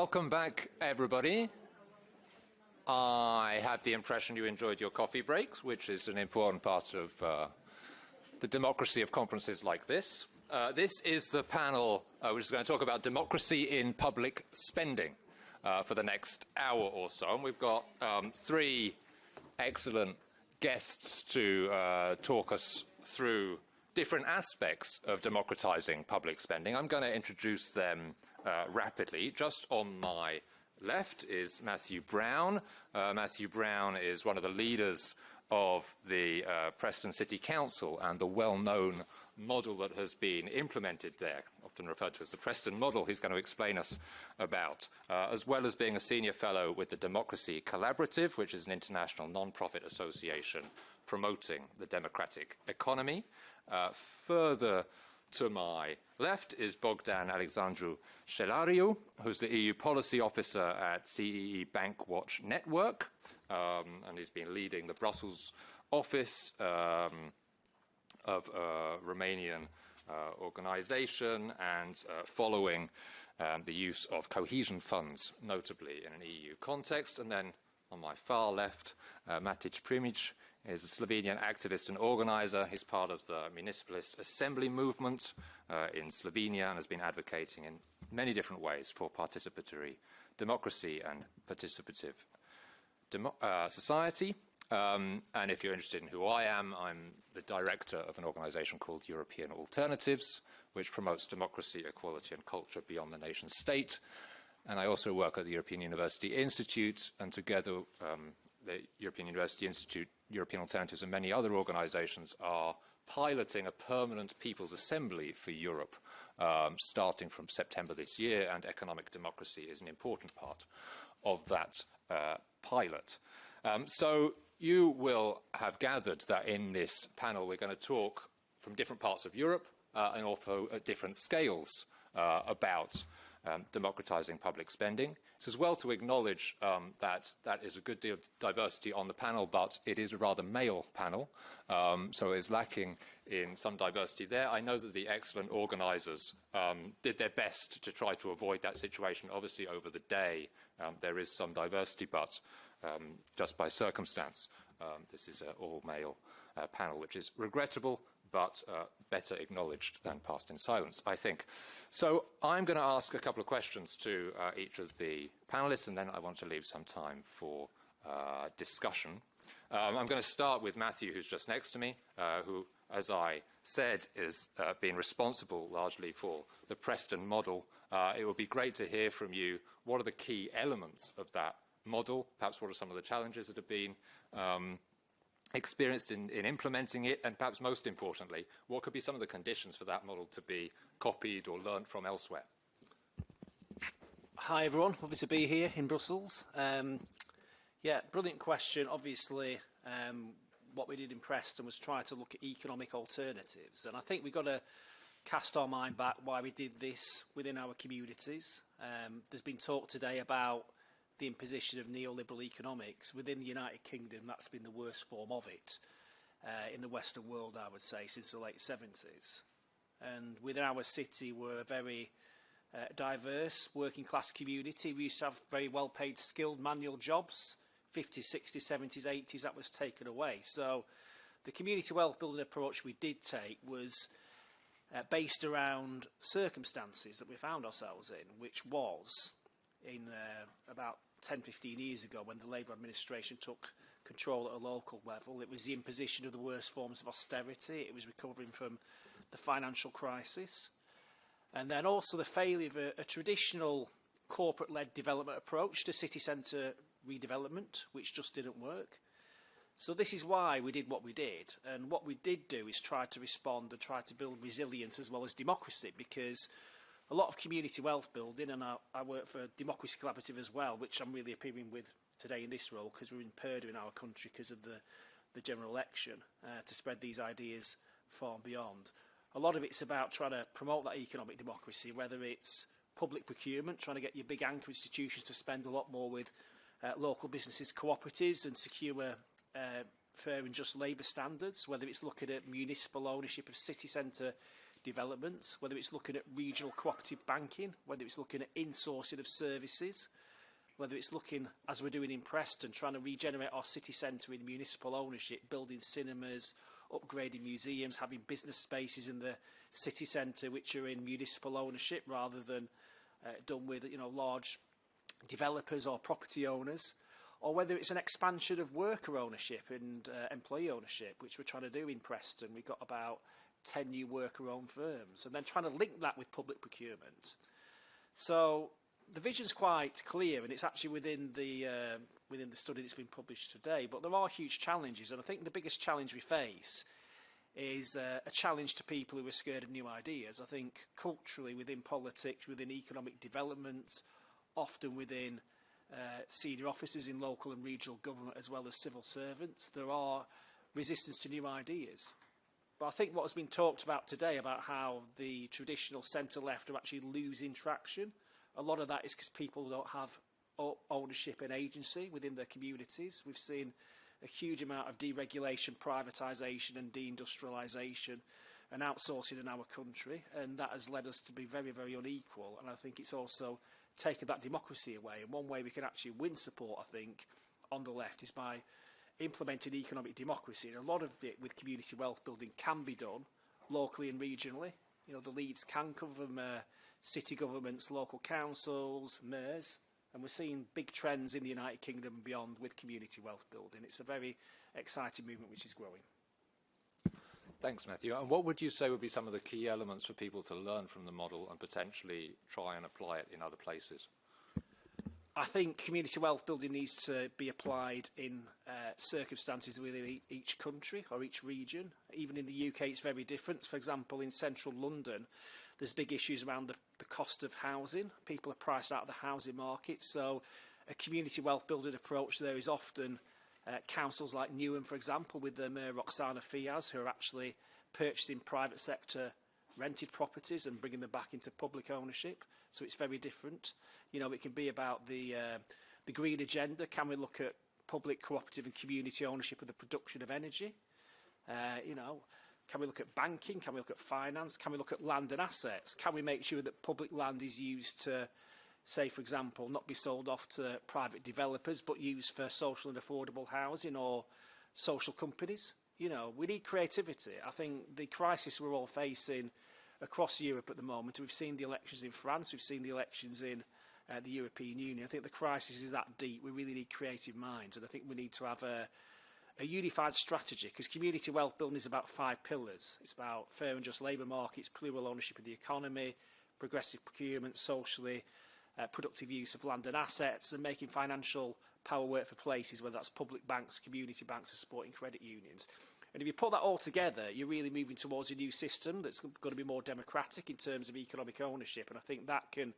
Welcome back, everybody. I have the impression you enjoyed your coffee breaks, which is an important part of the democracy of conferences like this. This is the panel which is going to talk about democracy in public spending for the next hour or so. And we've got three excellent guests to talk us through different aspects of democratizing public spending. I'm going to introduce them rapidly. Just on my left is Matthew Brown. Matthew Brown is one of the leaders of the Preston City Council and the well-known model that has been implemented there, often referred to as the Preston model, he's going to explain us about, as well as being a senior fellow with the Democracy Collaborative, which is an international non-profit association promoting the democratic economy. Further to my left is Bogdan-Alexandru Chelariu, who's the EU policy officer at CEE Bankwatch Network, and he's been leading the Brussels office of Romanian organisation and following the use of cohesion funds, notably in an EU context. And then on my far left, Matic Primc is a Slovenian activist and organizer. He's part of the Municipalist Assembly movement in Slovenia and has been advocating in many different ways for participatory democracy and participative society. And if you're interested in who I am, I'm the director of an organization called European Alternatives, which promotes democracy, equality and culture beyond the nation state. And I also work at the European University Institute, and together the European University Institute, European Alternatives and many other organizations are piloting a permanent People's Assembly for Europe starting from September this year, and economic democracy is an important part of that pilot. So you will have gathered that in this panel we're going to talk from different parts of Europe and also at different scales about democratizing public spending. It's as well to acknowledge that is a good deal of diversity on the panel, but it is a rather male panel, so it's lacking in some diversity there. I know that the excellent organizers did their best to try to avoid that situation. Obviously, over the day, there is some diversity, but just by circumstance, this is an all-male panel, which is regrettable, but better acknowledged than passed in silence, I think. So I'm going to ask a couple of questions to each of the panelists, and then I want to leave some time for discussion. I'm going to start with Matthew, who's just next to me, who, as I said, is being responsible largely for the Preston model. It would be great to hear from you. What are the key elements of that model? Perhaps what are some of the challenges that have been experienced in implementing it, and perhaps most importantly, what could be some of the conditions for that model to be copied or learnt from elsewhere? Hi everyone, lovely to be here in Brussels. Yeah, brilliant question. Obviously, what we did in Preston was try to look at economic alternatives, and I think we've got to cast our mind back why we did this within our communities. There's been talk today about the imposition of neoliberal economics. Within the United Kingdom, that's been the worst form of it in the Western world, I would say, since the late 70s. And within our city, we're a very diverse working-class community. We used to have very well-paid, skilled manual jobs, 50s, 60s, 70s, 80s, that was taken away. So the community wealth-building approach we did take was based around circumstances that we found ourselves in, which was in about 10-15 years ago, when the Labour administration took control at a local level. It was the imposition of the worst forms of austerity. It was recovering from the financial crisis. And then also the failure of a traditional corporate-led development approach to city centre redevelopment, which just didn't work. So this is why we did what we did. And what we did do is try to respond and try to build resilience as well as democracy, because a lot of community wealth building, and I work for Democracy Collaborative as well, which I'm really appearing with today in this role because we're in Purdue in our country because of the general election, to spread these ideas far and beyond. A lot of it's about trying to promote that economic democracy, whether it's public procurement, trying to get your big anchor institutions to spend a lot more with local businesses, cooperatives, and secure fair and just labour standards, whether it's looking at municipal ownership of city centre developments, whether it's looking at regional cooperative banking, whether it's looking at insourcing of services, whether it's looking, as we're doing in Preston, trying to regenerate our city centre in municipal ownership, building cinemas, upgrading museums, having business spaces in the city centre which are in municipal ownership rather than done with, you know, large developers or property owners, or whether it's an expansion of worker ownership and employee ownership, which we're trying to do in Preston. We've got about 10 new worker-owned firms, and then trying to link that with public procurement. So the vision's quite clear, and it's actually within the study that's been published today. But there are huge challenges, and I think the biggest challenge we face is a challenge to people who are scared of new ideas. I think culturally, within politics, within economic development, often within senior officers in local and regional government, as well as civil servants, there are resistance to new ideas. But I think what has been talked about today, about how the traditional centre-left are actually losing traction, a lot of that is because people don't have ownership and agency within their communities. We've seen a huge amount of deregulation, privatisation and deindustrialisation and outsourcing in our country, and that has led us to be very, very unequal. And I think it's also taken that democracy away. And one way we can actually win support, I think, on the left is by implementing economic democracy. And a lot of it with community wealth building can be done locally and regionally. You know, the leads can come from city governments, local councils, mayors, and we're seeing big trends in the United Kingdom and beyond with community wealth building. It's a very exciting movement which is growing. Thanks, Matthew. And what would you say would be some of the key elements for people to learn from the model and potentially try and apply it in other places? I think community wealth building needs to be applied in circumstances within each country or each region. Even in the UK, it's very different. For example, in central London, there's big issues around the cost of housing. People are priced out of the housing market. So a community wealth building approach there is often councils like Newham, for example, with the Mayor Roxana Fiaz, who are actually purchasing private sector rented properties and bringing them back into public ownership. So it's very different. You know, it can be about the green agenda. Can we look at public, cooperative and community ownership of the production of energy? You know, can we look at banking? Can we look at finance? Can we look at land and assets? Can we make sure that public land is used to, say, for example, not be sold off to private developers, but used for social and affordable housing or social companies? You know, we need creativity. I think the crisis we're all facing across Europe at the moment, we've seen the elections in France, we've seen the elections in the European Union. I think the crisis is that deep. We really need creative minds, and I think we need to have a unified strategy, because community wealth building is about 5 pillars. It's about fair and just labour markets, plural ownership of the economy, progressive procurement, socially productive use of land and assets, and making financial power work for places, whether that's public banks, community banks, or supporting credit unions. And if you put that all together, you're really moving towards a new system that's going to be more democratic in terms of economic ownership. And I think that can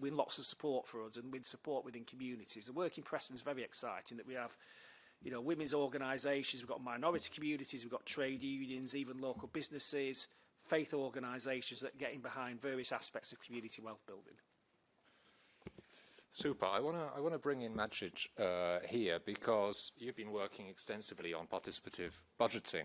win lots of support for us and win support within communities. The work in Preston is very exciting, that we have, you know, women's organisations, we've got minority communities, we've got trade unions, even local businesses, faith organisations that are getting behind various aspects of community wealth building. Super. I want to bring in Matic here, because you've been working extensively on participative budgeting,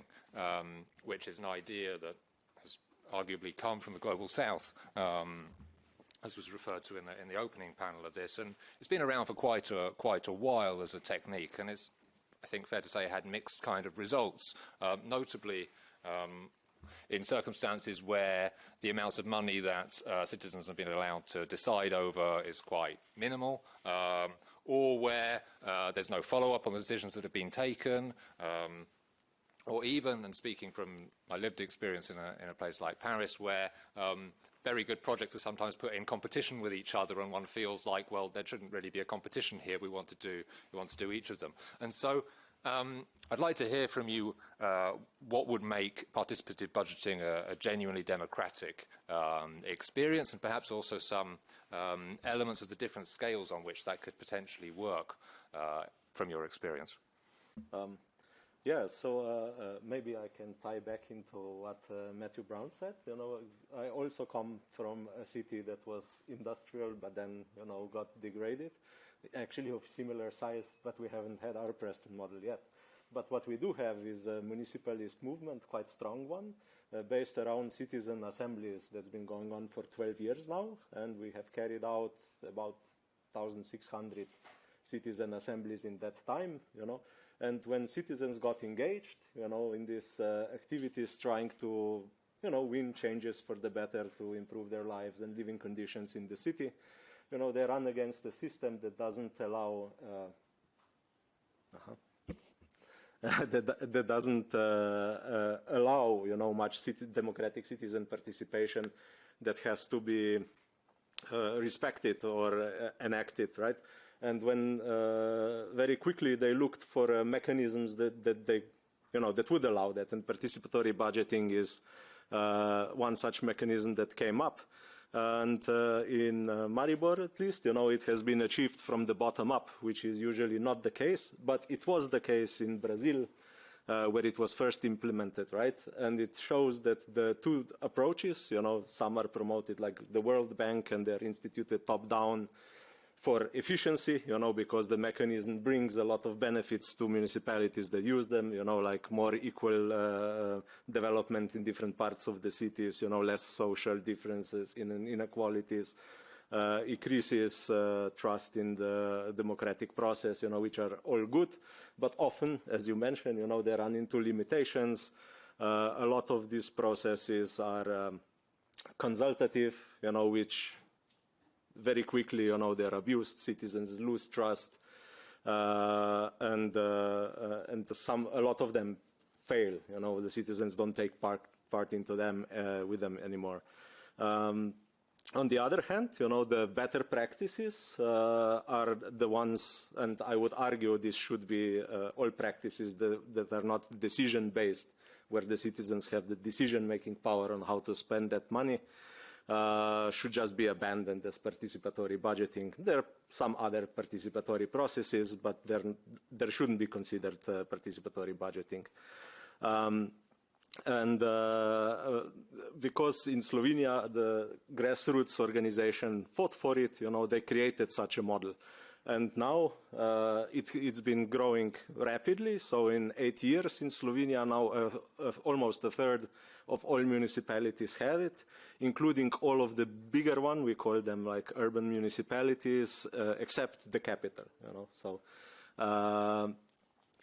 which is an idea that has arguably come from the Global South, as was referred to in the opening panel of this, and it's been around for quite a while as a technique, and it's, I think, fair to say, had mixed kind of results, notably in circumstances where the amounts of money that citizens have been allowed to decide over is quite minimal, or where there's no follow-up on the decisions that have been taken, or even, and speaking from my lived experience in a place like Paris, where very good projects are sometimes put in competition with each other, and one feels like, well, there shouldn't really be a competition here. We want to do each of them. And so I'd like to hear from you what would make participative budgeting a genuinely democratic experience, and perhaps also some elements of the different scales on which that could potentially work from your experience. Yeah, so maybe I can tie back into what Matthew Brown said. You know, I also come from a city that was industrial, but then, you know, got degraded. Actually of similar size, but we haven't had our Preston model yet. But what we do have is a municipalist movement, quite strong one, based around citizen assemblies that's been going on for 12 years now, and we have carried out about 1,600 citizen assemblies in that time, and when citizens got engaged, in these activities trying to, win changes for the better to improve their lives and living conditions in the city, they run against a system that doesn't allow that doesn't allow, much democratic citizen participation that has to be respected or enacted, right? And when very quickly they looked for mechanisms that they, that would allow that, and participatory budgeting is one such mechanism that came up. And in Maribor, at least, it has been achieved from the bottom up, which is usually not the case, but it was the case in Brazil, where it was first implemented, right? And it shows that the two approaches, some are promoted like the World Bank, and they're instituted top-down for efficiency, because the mechanism brings a lot of benefits to municipalities that use them, like more equal development in different parts of the cities, less social differences in inequalities, increases trust in the democratic process, which are all good. But often, as you mentioned, they run into limitations. A lot of these processes are consultative, which very quickly, they're abused. Citizens lose trust, and a lot of them fail. The citizens don't take part into them with them anymore. On the other hand, the better practices are the ones, and I would argue this should be all practices that are not decision-based, where the citizens have the decision-making power on how to spend that money. Should just be abandoned as participatory budgeting. There are some other participatory processes, but there shouldn't be considered participatory budgeting. Because in Slovenia the grassroots organization fought for it, they created such a model. And now it's been growing rapidly. So in 8 years in Slovenia now almost a third of all municipalities have it, including all of the bigger one. We call them like urban municipalities, except the capital. So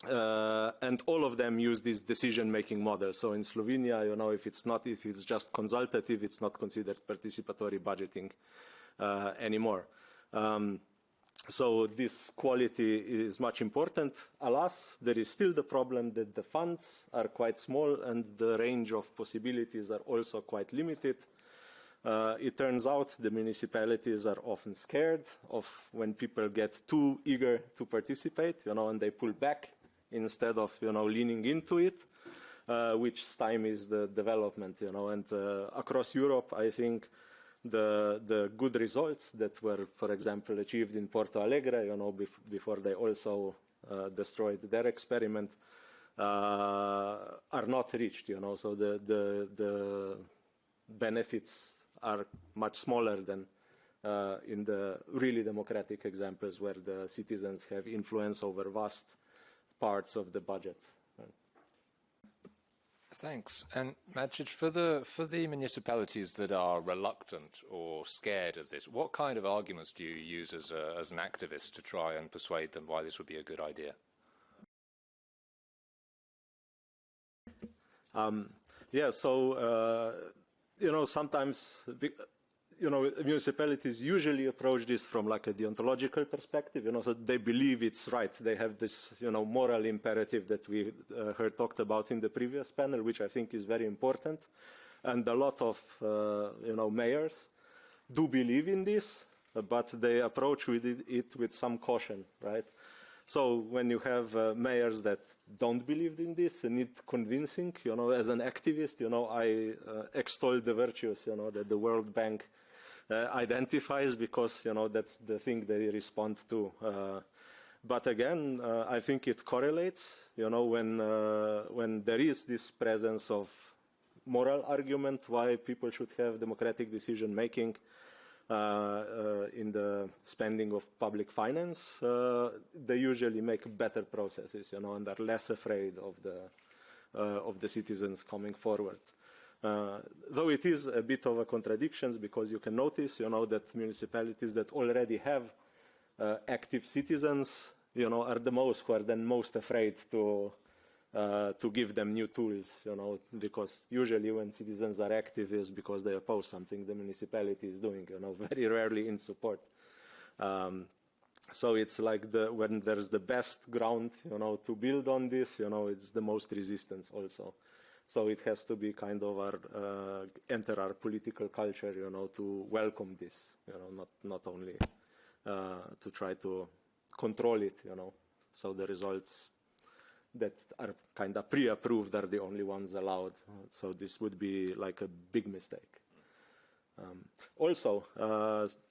and all of them use this decision-making model. So in Slovenia, if it's just consultative, it's not considered participatory budgeting anymore. So this quality is much important. Alas, there is still the problem that the funds are quite small and the range of possibilities are also quite limited. It turns out the municipalities are often scared of when people get too eager to participate, and they pull back instead of, leaning into it, which stymies the development, and across Europe, I think the good results that were, for example, achieved in Porto Alegre, before they also destroyed their experiment, are not reached, so the benefits are much smaller than in the really democratic examples where the citizens have influence over vast parts of the budget. Thanks. And Maciej, for the municipalities that are reluctant or scared of this, what kind of arguments do you use as an activist to try and persuade them why this would be a good idea? Yeah, so sometimes municipalities usually approach this from like a deontological perspective, so they believe it's right. They have this, moral imperative that we heard talked about in the previous panel, which I think is very important. And a lot of, mayors do believe in this, but they approach it with some caution, right? So when you have mayors that don't believe in this and need convincing, as an activist, I extol the virtues, that the World Bank identifies, because, that's the thing they respond to. But again, I think it correlates, when there is this presence of moral argument why people should have democratic decision making in the spending of public finance, they usually make better processes, and are less afraid of the citizens coming forward. Though it is a bit of a contradiction, because you can notice, that municipalities that already have active citizens, are the most who are then most afraid to give them new tools, because usually when citizens are active is because they oppose something the municipality is doing, very rarely in support. So it's like when there's the best ground, to build on this, it's the most resistance also. So it has to be kind of enter our political culture, to welcome this, not only to try to control it, so the results that are kind of pre-approved are the only ones allowed. So this would be like a big mistake. Also,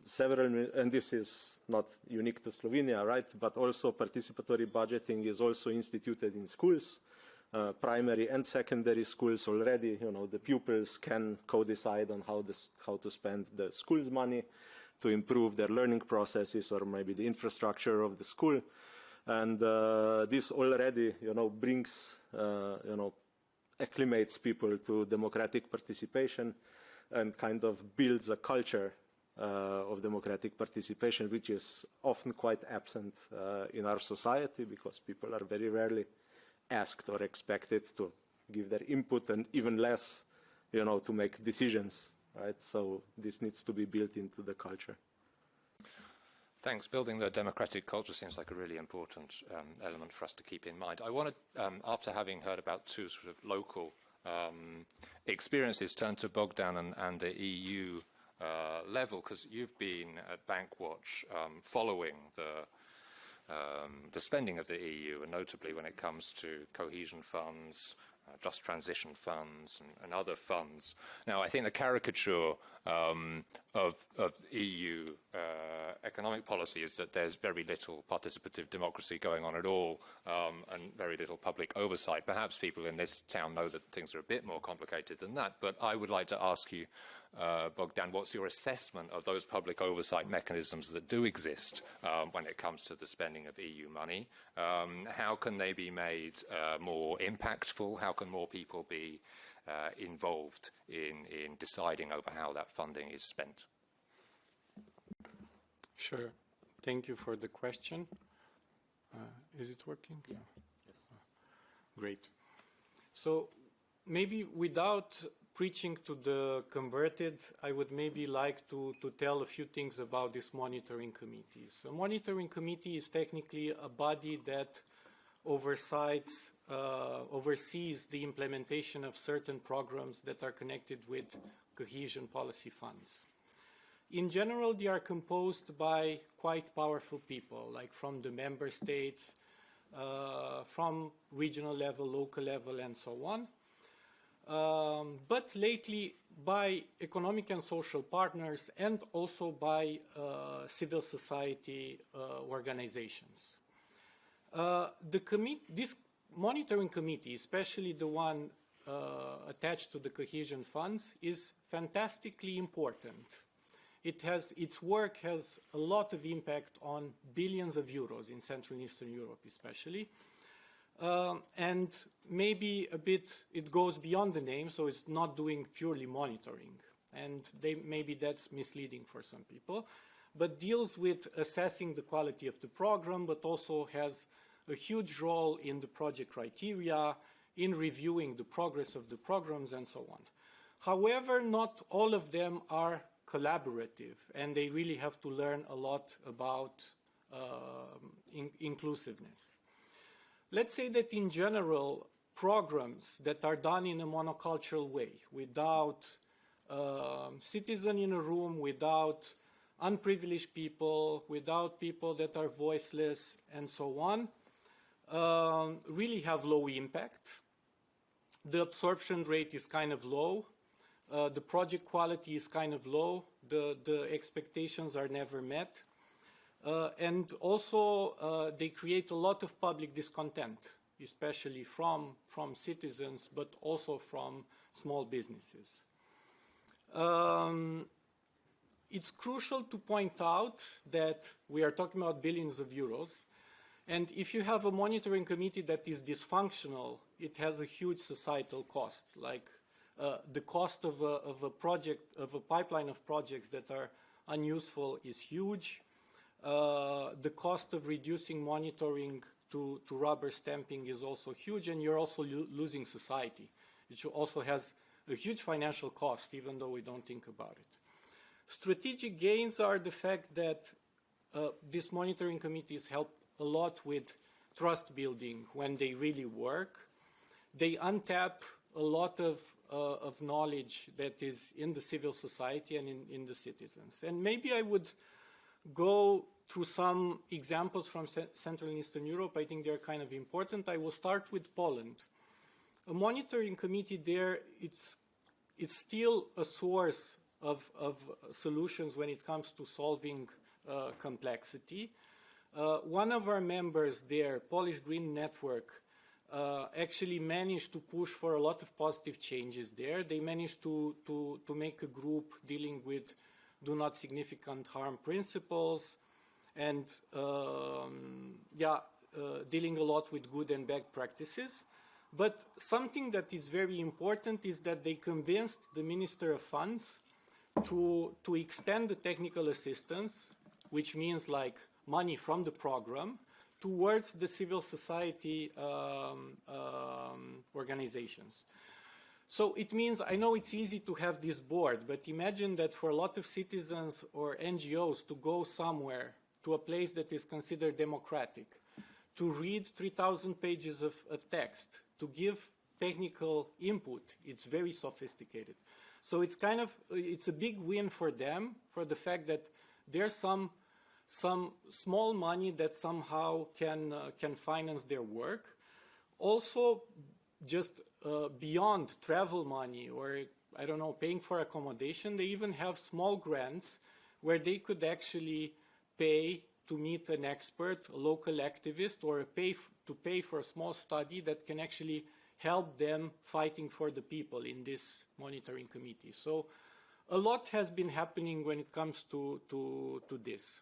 several, and this is not unique to Slovenia, right? But also participatory budgeting is also instituted in schools, primary and secondary schools already. The pupils can co-decide on how to spend the school's money to improve their learning processes or maybe the infrastructure of the school. And this already, brings, acclimates people to democratic participation and kind of builds a culture of democratic participation, which is often quite absent in our society, because people are very rarely asked or expected to give their input, and even less, to make decisions, right? So this needs to be built into the culture. Thanks. Building the democratic culture seems like a really important element for us to keep in mind. I wanted, after having heard about two sort of local experiences, turn to Bogdan and the EU level, because you've been at Bankwatch following the spending of the EU, and notably when it comes to cohesion funds, just transition funds and other funds. Now, I think the caricature of EU economic policy is that there's very little participative democracy going on at all, and very little public oversight. Perhaps people in this town know that things are a bit more complicated than that, but I would like to ask you, Bogdan, what's your assessment of those public oversight mechanisms that do exist when it comes to the spending of EU money? How can they be made more impactful? How can more people be involved in deciding over how that funding is spent? Sure. Thank you for the question. Is it working? Yeah. Yes. Great. So maybe without preaching to the converted, I would maybe like to tell a few things about this monitoring committee. So monitoring committee is technically a body that oversees the implementation of certain programs that are connected with cohesion policy funds. In general, they are composed by quite powerful people, like from the member states, from regional level, local level, and so on. But lately by economic and social partners, and also by civil society organizations. This monitoring committee, especially the one attached to the cohesion funds, is fantastically important. Its work has a lot of impact on billions of euros in Central and Eastern Europe especially. And maybe a bit, it goes beyond the name, so it's not doing purely monitoring. And maybe that's misleading for some people, but deals with assessing the quality of the program, but also has a huge role in the project criteria, in reviewing the progress of the programs, and so on. However, not all of them are collaborative, and they really have to learn a lot about inclusiveness. Let's say that in general, programs that are done in a monocultural way, without citizen in a room, without unprivileged people, without people that are voiceless, and so on, really have low impact. The absorption rate is kind of low. The project quality is kind of low. The expectations are never met. And also, they create a lot of public discontent, especially from citizens, but also from small businesses. It's crucial to point out that we are talking about billions of euros, and if you have a monitoring committee that is dysfunctional, it has a huge societal cost, like The cost of a project, of a pipeline of projects that are unuseful is huge. The cost of reducing monitoring to rubber stamping is also huge, and you're also losing society, which also has a huge financial cost, even though we don't think about it. Strategic gains are the fact that these monitoring committees help a lot with trust building when they really work. They untap a lot of knowledge that is in the civil society and in the citizens. And maybe I would go through some examples from Central and Eastern Europe. I think they're kind of important. I will start with Poland. A monitoring committee there, it's still a source of solutions when it comes to solving complexity. One of our members there, Polish Green Network, actually managed to push for a lot of positive changes there. They managed to make a group dealing with do not significant harm principles and dealing a lot with good and bad practices. But something that is very important is that they convinced the Minister of Funds to extend the technical assistance, which means like money from the program, towards the civil society organizations. So it means, I know it's easy to have this board, but imagine that for a lot of citizens or NGOs to go somewhere, to a place that is considered democratic, to read 3,000 pages of text, to give technical input, it's very sophisticated. So it's kind of, it's a big win for them, for the fact that there's some small money that somehow can finance their work. Also, just beyond travel money or, I don't know, paying for accommodation, they even have small grants where they could actually pay to meet an expert, a local activist, or to pay for a small study that can actually help them fighting for the people in this monitoring committee. So a lot has been happening when it comes to this.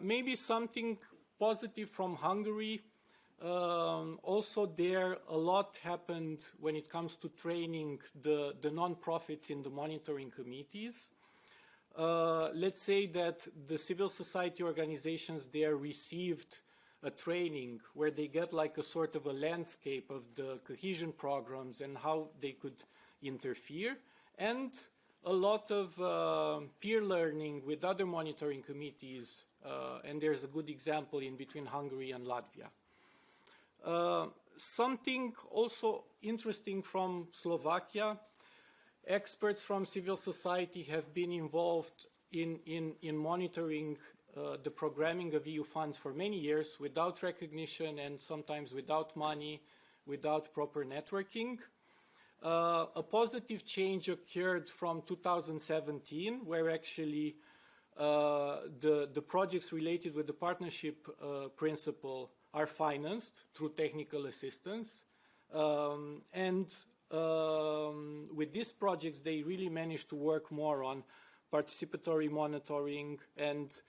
Maybe something positive from Hungary. Also there, a lot happened when it comes to training the non-profits in the monitoring committees. Let's say that the civil society organizations there received a training where they get like a sort of a landscape of the cohesion programs and how they could interfere, and a lot of peer learning with other monitoring committees, and there's a good example in between Hungary and Latvia. Something also interesting from Slovakia, experts from civil society have been involved in monitoring the programming of EU funds for many years without recognition and sometimes without money, without proper networking. A positive change occurred from 2017, where actually the projects related with the partnership principle are financed through technical assistance. With these projects, they really managed to work more on participatory monitoring and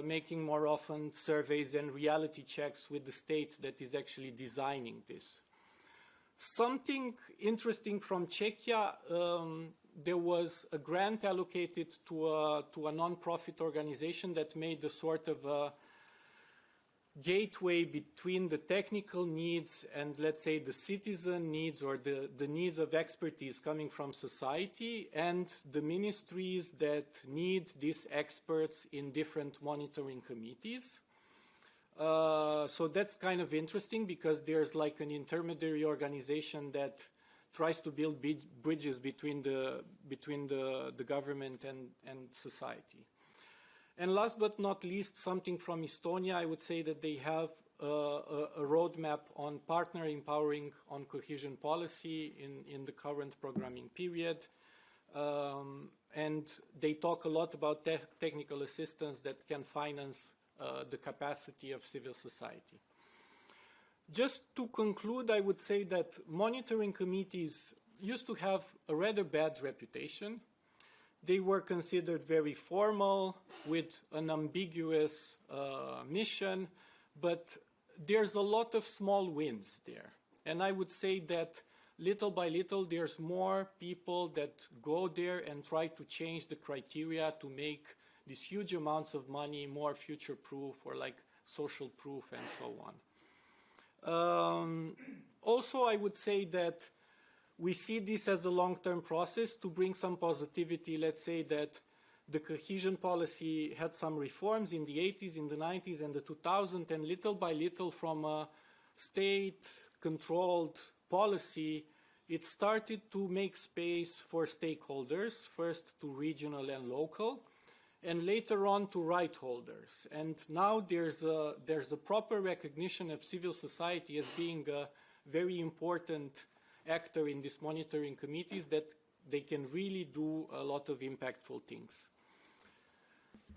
making more often surveys and reality checks with the state that is actually designing this. Something interesting from Czechia, there was a grant allocated to a non-profit organization that made a sort of a gateway between the technical needs and, let's say, the citizen needs or the needs of expertise coming from society and the ministries that need these experts in different monitoring committees. So that's kind of interesting because there's like an intermediary organization that tries to build bridges between the government and society. And last but not least, something from Estonia, I would say that they have a roadmap on partner empowering on cohesion policy in the current programming period. And they talk a lot about technical assistance that can finance the capacity of civil society. Just to conclude, I would say that monitoring committees used to have a rather bad reputation. They were considered very formal with an ambiguous mission, but there's a lot of small wins there. And I would say that little by little, there's more people that go there and try to change the criteria to make these huge amounts of money more future-proof or like social-proof and so on. Also, I would say that we see this as a long-term process to bring some positivity. Let's say that the cohesion policy had some reforms in the 80s, in the 90s, and the 2000s, and little by little from a state-controlled policy, it started to make space for stakeholders, first to regional and local, and later on to right holders. And now there's a proper recognition of civil society as being a very important actor in these monitoring committees, that they can really do a lot of impactful things.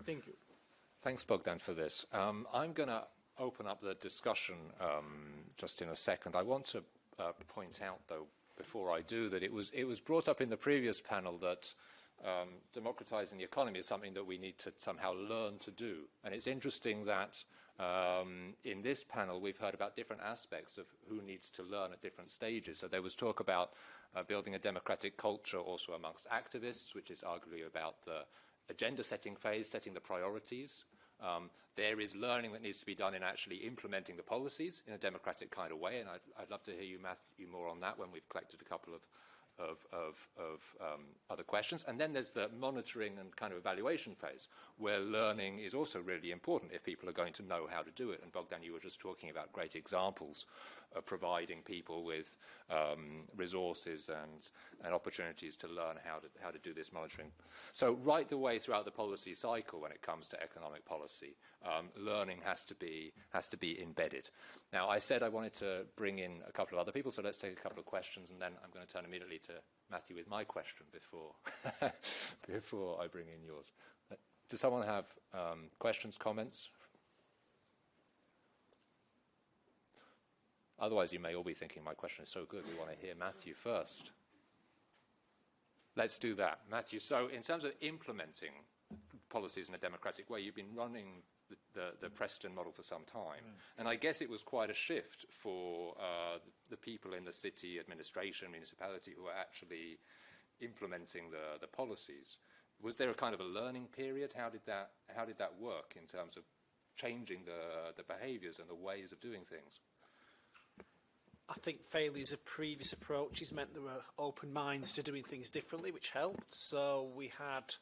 Thank you. Thanks, Bogdan, for this. I'm going to open up the discussion just in a second. I want to point out, though, before I do, that it was brought up in the previous panel that democratizing the economy is something that we need to somehow learn to do. And it's interesting that in this panel we've heard about different aspects of who needs to learn at different stages. So there was talk about building a democratic culture also amongst activists, which is arguably about the agenda-setting phase, setting the priorities. There is learning that needs to be done in actually implementing the policies in a democratic kind of way, and I'd love to hear you, Matthew, more on that when we've collected a couple of other questions. And then there's the monitoring and kind of evaluation phase, where learning is also really important if people are going to know how to do it. And Bogdan, you were just talking about great examples of providing people with resources and opportunities to learn how to do this monitoring. So right the way throughout the policy cycle, when it comes to economic policy, learning has to be embedded. Now, I said I wanted to bring in a couple of other people, so let's take a couple of questions, and then I'm going to turn immediately to Matthew with my question before before I bring in yours. Does someone have questions, comments? Otherwise, you may all be thinking, my question is so good, we want to hear Matthew first. Let's do that. Matthew, so in terms of implementing policies in a democratic way, you've been running the Preston model for some time. And I guess it was quite a shift for the people in the city administration, municipality, who are actually implementing the policies. Was there a kind of a learning period? How did that work in terms of changing the behaviors and the ways of doing things? I think failures of previous approaches meant there were open minds to doing things differently, which helped. So we had,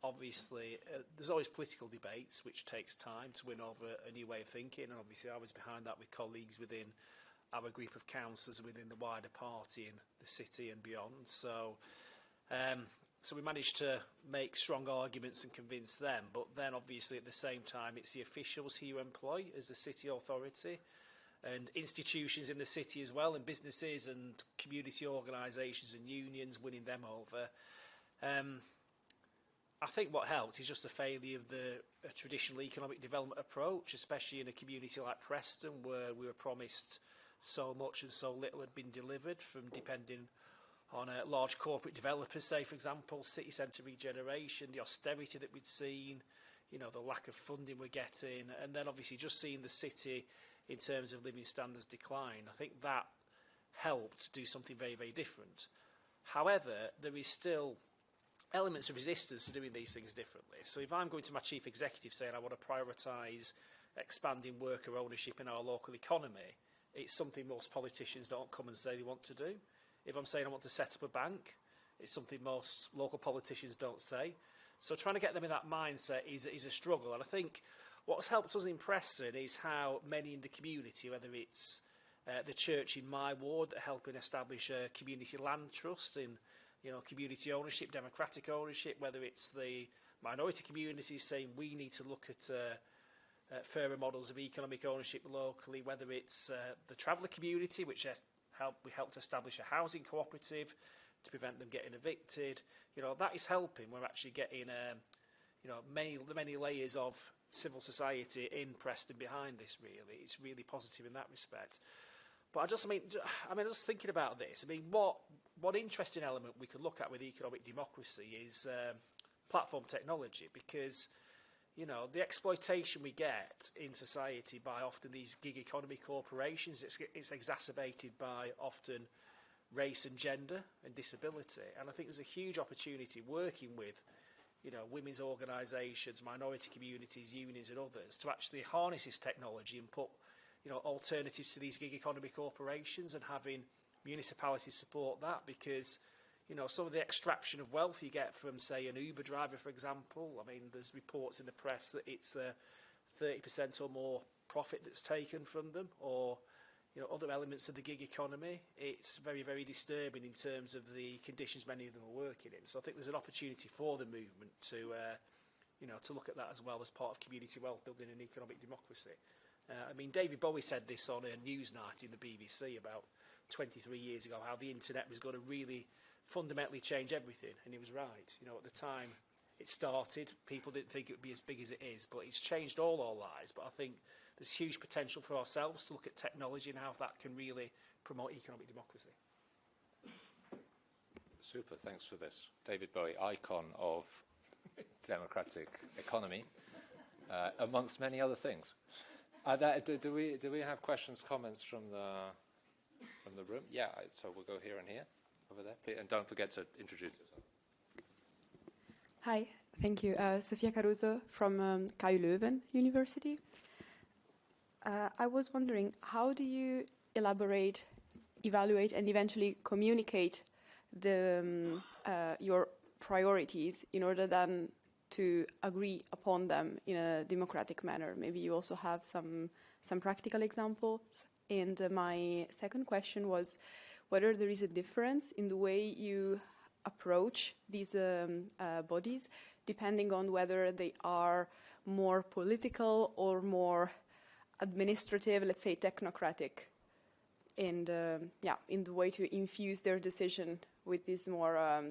obviously, there's always political debates, which takes time to win over a new way of thinking. And obviously I was behind that with colleagues within our group of councillors and within the wider party in the city and beyond. So, so we managed to make strong arguments and convince them. But then obviously at the same time, it's the officials who you employ as a city authority, and institutions in the city as well, and businesses and community organisations and unions, winning them over. I think what helped is just the failure of the traditional economic development approach, especially in a community like Preston, where we were promised so much and so little had been delivered, from depending on large corporate developers, say, for example, city centre regeneration, the austerity that we'd seen, you know, the lack of funding we're getting, and then obviously just seeing the city in terms of living standards decline. I think that helped do something very, very different. However, there is still elements of resistance to doing these things differently. So if I'm going to my chief executive saying I want to prioritise expanding worker ownership in our local economy, it's something most politicians don't come and say they want to do. If I'm saying I want to set up a bank, it's something most local politicians don't say. So trying to get them in that mindset is a struggle. And I think what's helped us in Preston is how many in the community, whether it's the church in my ward that are helping establish a community land trust in, you know, community ownership, democratic ownership, whether it's the minority communities saying we need to look at fairer models of economic ownership locally, whether it's the traveller community, which we helped establish a housing cooperative to prevent them getting evicted. You know, that is helping. We're actually getting, you know, many layers of civil society in Preston behind this, really. It's really positive in that respect. But I mean, just thinking about this, I mean, what interesting element we could look at with economic democracy is platform technology, because, you know, the exploitation we get in society by often these gig economy corporations, it's exacerbated by often race and gender and disability. And I think there's a huge opportunity working with, you know, women's organisations, minority communities, unions and others to actually harness this technology and put, you know, alternatives to these gig economy corporations and having municipalities support that, because, you know, some of the extraction of wealth you get from, say, an Uber driver, for example. I mean, there's reports in the press that it's 30% or more profit that's taken from them, or, you know, other elements of the gig economy. It's very, very disturbing in terms of the conditions many of them are working in. So I think there's an opportunity for the movement to, you know, to look at that as well as part of community wealth building and economic democracy. I mean, David Bowie said this on a news night in the BBC about 23 years ago, how the internet was going to really fundamentally change everything, and he was right. You know, at the time it started, people didn't think it would be as big as it is, but it's changed all our lives. But I think there's huge potential for ourselves to look at technology and how that can really promote economic democracy. Super, thanks for this. David Bowie, icon of democratic economy, amongst many other things. Do we have questions, comments from the room? Yeah, so we'll go here and here, over there. And don't forget to introduce yourself. Hi, thank you. Sophia Caruso from KU Leuven University. I was wondering, how do you elaborate, evaluate, and eventually communicate your priorities in order then to agree upon them in a democratic manner? Maybe you also have some practical examples. And my second question was whether there is a difference in the way you approach these bodies, depending on whether they are more political or more administrative, let's say technocratic, and in the way to infuse their decision with this more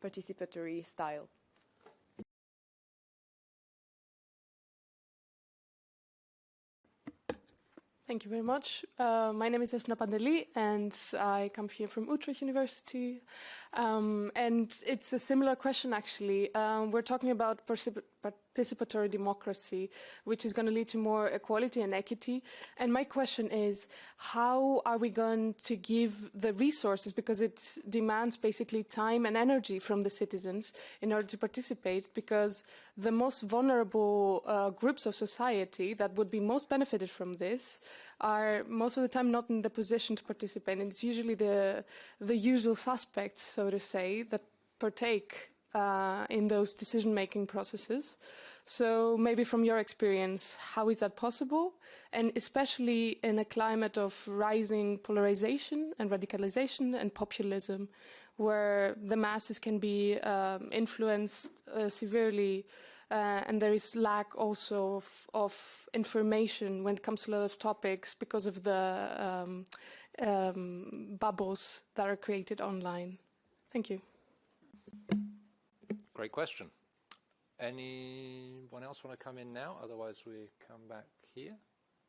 participatory style. Thank you very much. My name is Esmina Pandeli, and I come here from Utrecht University. And it's a similar question, actually. We're talking about participatory democracy, which is going to lead to more equality and equity. And my question is, how are we going to give the resources, because it demands basically time and energy from the citizens in order to participate, because the most vulnerable groups of society that would be most benefited from this are most of the time not in the position to participate. And it's usually the usual suspects, so to say, that partake in those decision-making processes. So maybe from your experience, how is that possible? And especially in a climate of rising polarization and radicalization and populism, where the masses can be influenced severely, and there is lack also of information when it comes to a lot of topics because of the bubbles that are created online. Thank you. Great question. Anyone else want to come in now? Otherwise, we come back here.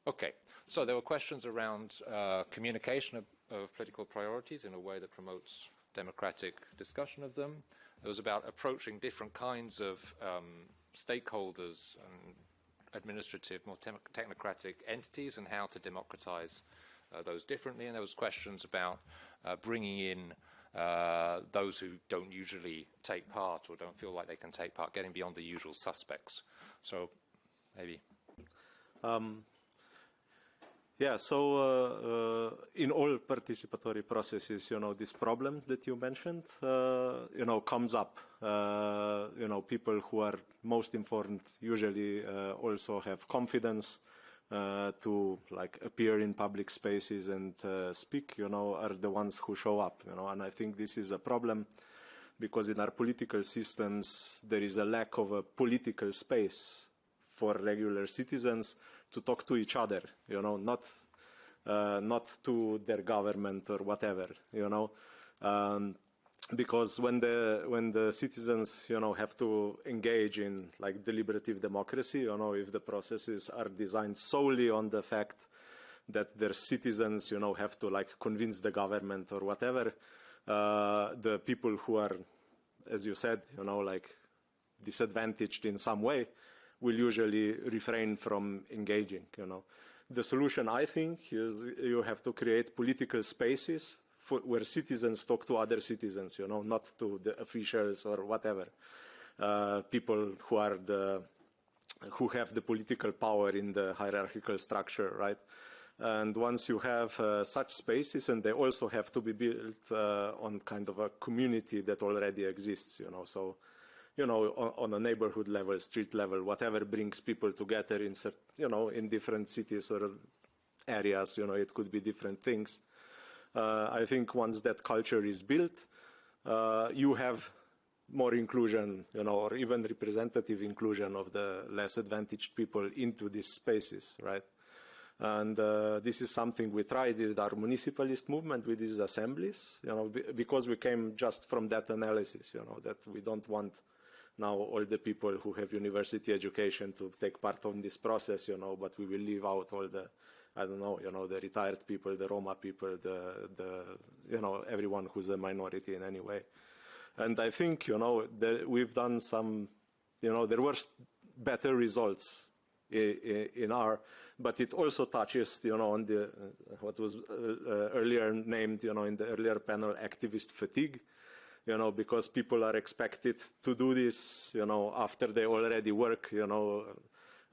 Okay. So there were questions around communication of political priorities in a way that promotes democratic discussion of them. It was about approaching different kinds of stakeholders and administrative, more technocratic entities, and how to democratize those differently. And there was questions about bringing in those who don't usually take part or don't feel like they can take part, getting beyond the usual suspects. So maybe. Yeah, so in all participatory processes, this problem that you mentioned, comes up. People who are most informed usually also have confidence to appear in public spaces and speak, are the ones who show up, and I think this is a problem because in our political systems there is a lack of a political space for regular citizens to talk to each other, not to their government or whatever, because when the citizens, have to engage in deliberative democracy, if the processes are designed solely on the fact that their citizens, have to convince the government or whatever, the people who are, as you said, disadvantaged in some way, will usually refrain from engaging, The solution, I think, is you have to create political spaces where citizens talk to other citizens, you know, not to the officials or whatever, people who are who have the political power in the hierarchical structure, right? And once you have such spaces, and they also have to be built on kind of a community that already exists, you know, so, you know, on a neighborhood level, street level, whatever brings people together in, you know, in different cities or areas, you know, it could be different things. I think once that culture is built, you have more inclusion, you know, or even representative inclusion of the less advantaged people into these spaces, right? And this is something we tried with our municipalist movement, with these assemblies, you know, because we came just from that analysis, you know, that we don't want now all the people who have university education to take part in this process, you know, but we will leave out all the, I don't know, you know, the retired people, the Roma people, you know, everyone who's a minority in any way. And I think, you know, we've done some, you know, there were better results in our, but it also touches, you know, on the, what was earlier named, you know, in the earlier panel, activist fatigue, you know, because people are expected to do this, you know, after they already work, you know,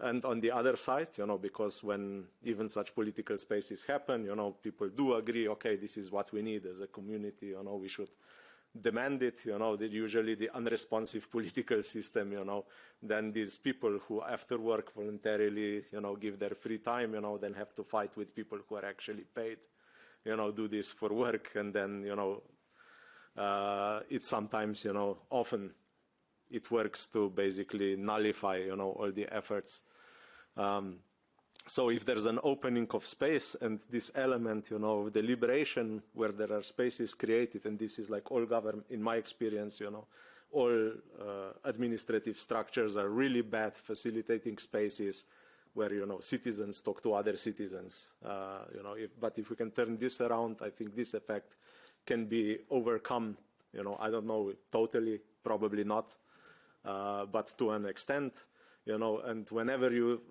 and on the other side, you know, because when even such political spaces happen, you know, people do agree, okay, this is what we need as a community, you know, we should demand it, you know, that usually the unresponsive political system, you know, then these people who after work voluntarily, you know, give their free time, you know, then have to fight with people who are actually paid, you know, do this for work, and then, you know, it sometimes, you know, often it works to basically nullify, you know, all the efforts. So if there's an opening of space and this element, you know, of deliberation where there are spaces created, and this is like all government, in my experience, you know, all administrative structures are really bad facilitating spaces where, you know, citizens talk to other citizens, you know, but if we can turn this around, I think this effect can be overcome, you know, I don't know, totally, probably not, but to an extent, you know, and whenever you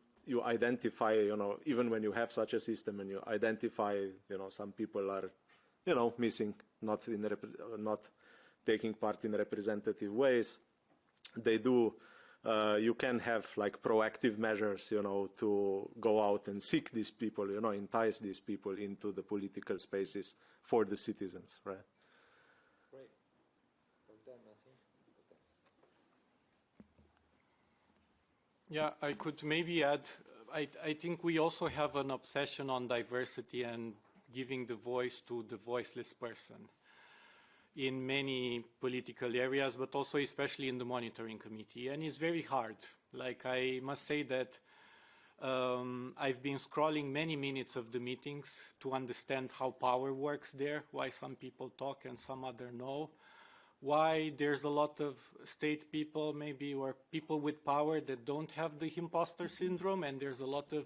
identify, you know, even when you have such a system and you identify, you know, some people are, you know, missing, not taking part in representative ways, they do, you can have like proactive measures, you know, to go out and seek these people, you know, entice these people into the political spaces for the citizens, right? Great. Bogdan, nothing? Yeah, I could maybe add, I think we also have an obsession on diversity and giving the voice to the voiceless person in many political areas, but also especially in the monitoring committee. And it's very hard. Like, I must say that I've been scrolling many minutes of the meetings to understand how power works there, why some people talk and some other no, why there's a lot of state people maybe, or people with power that don't have the imposter syndrome, and there's a lot of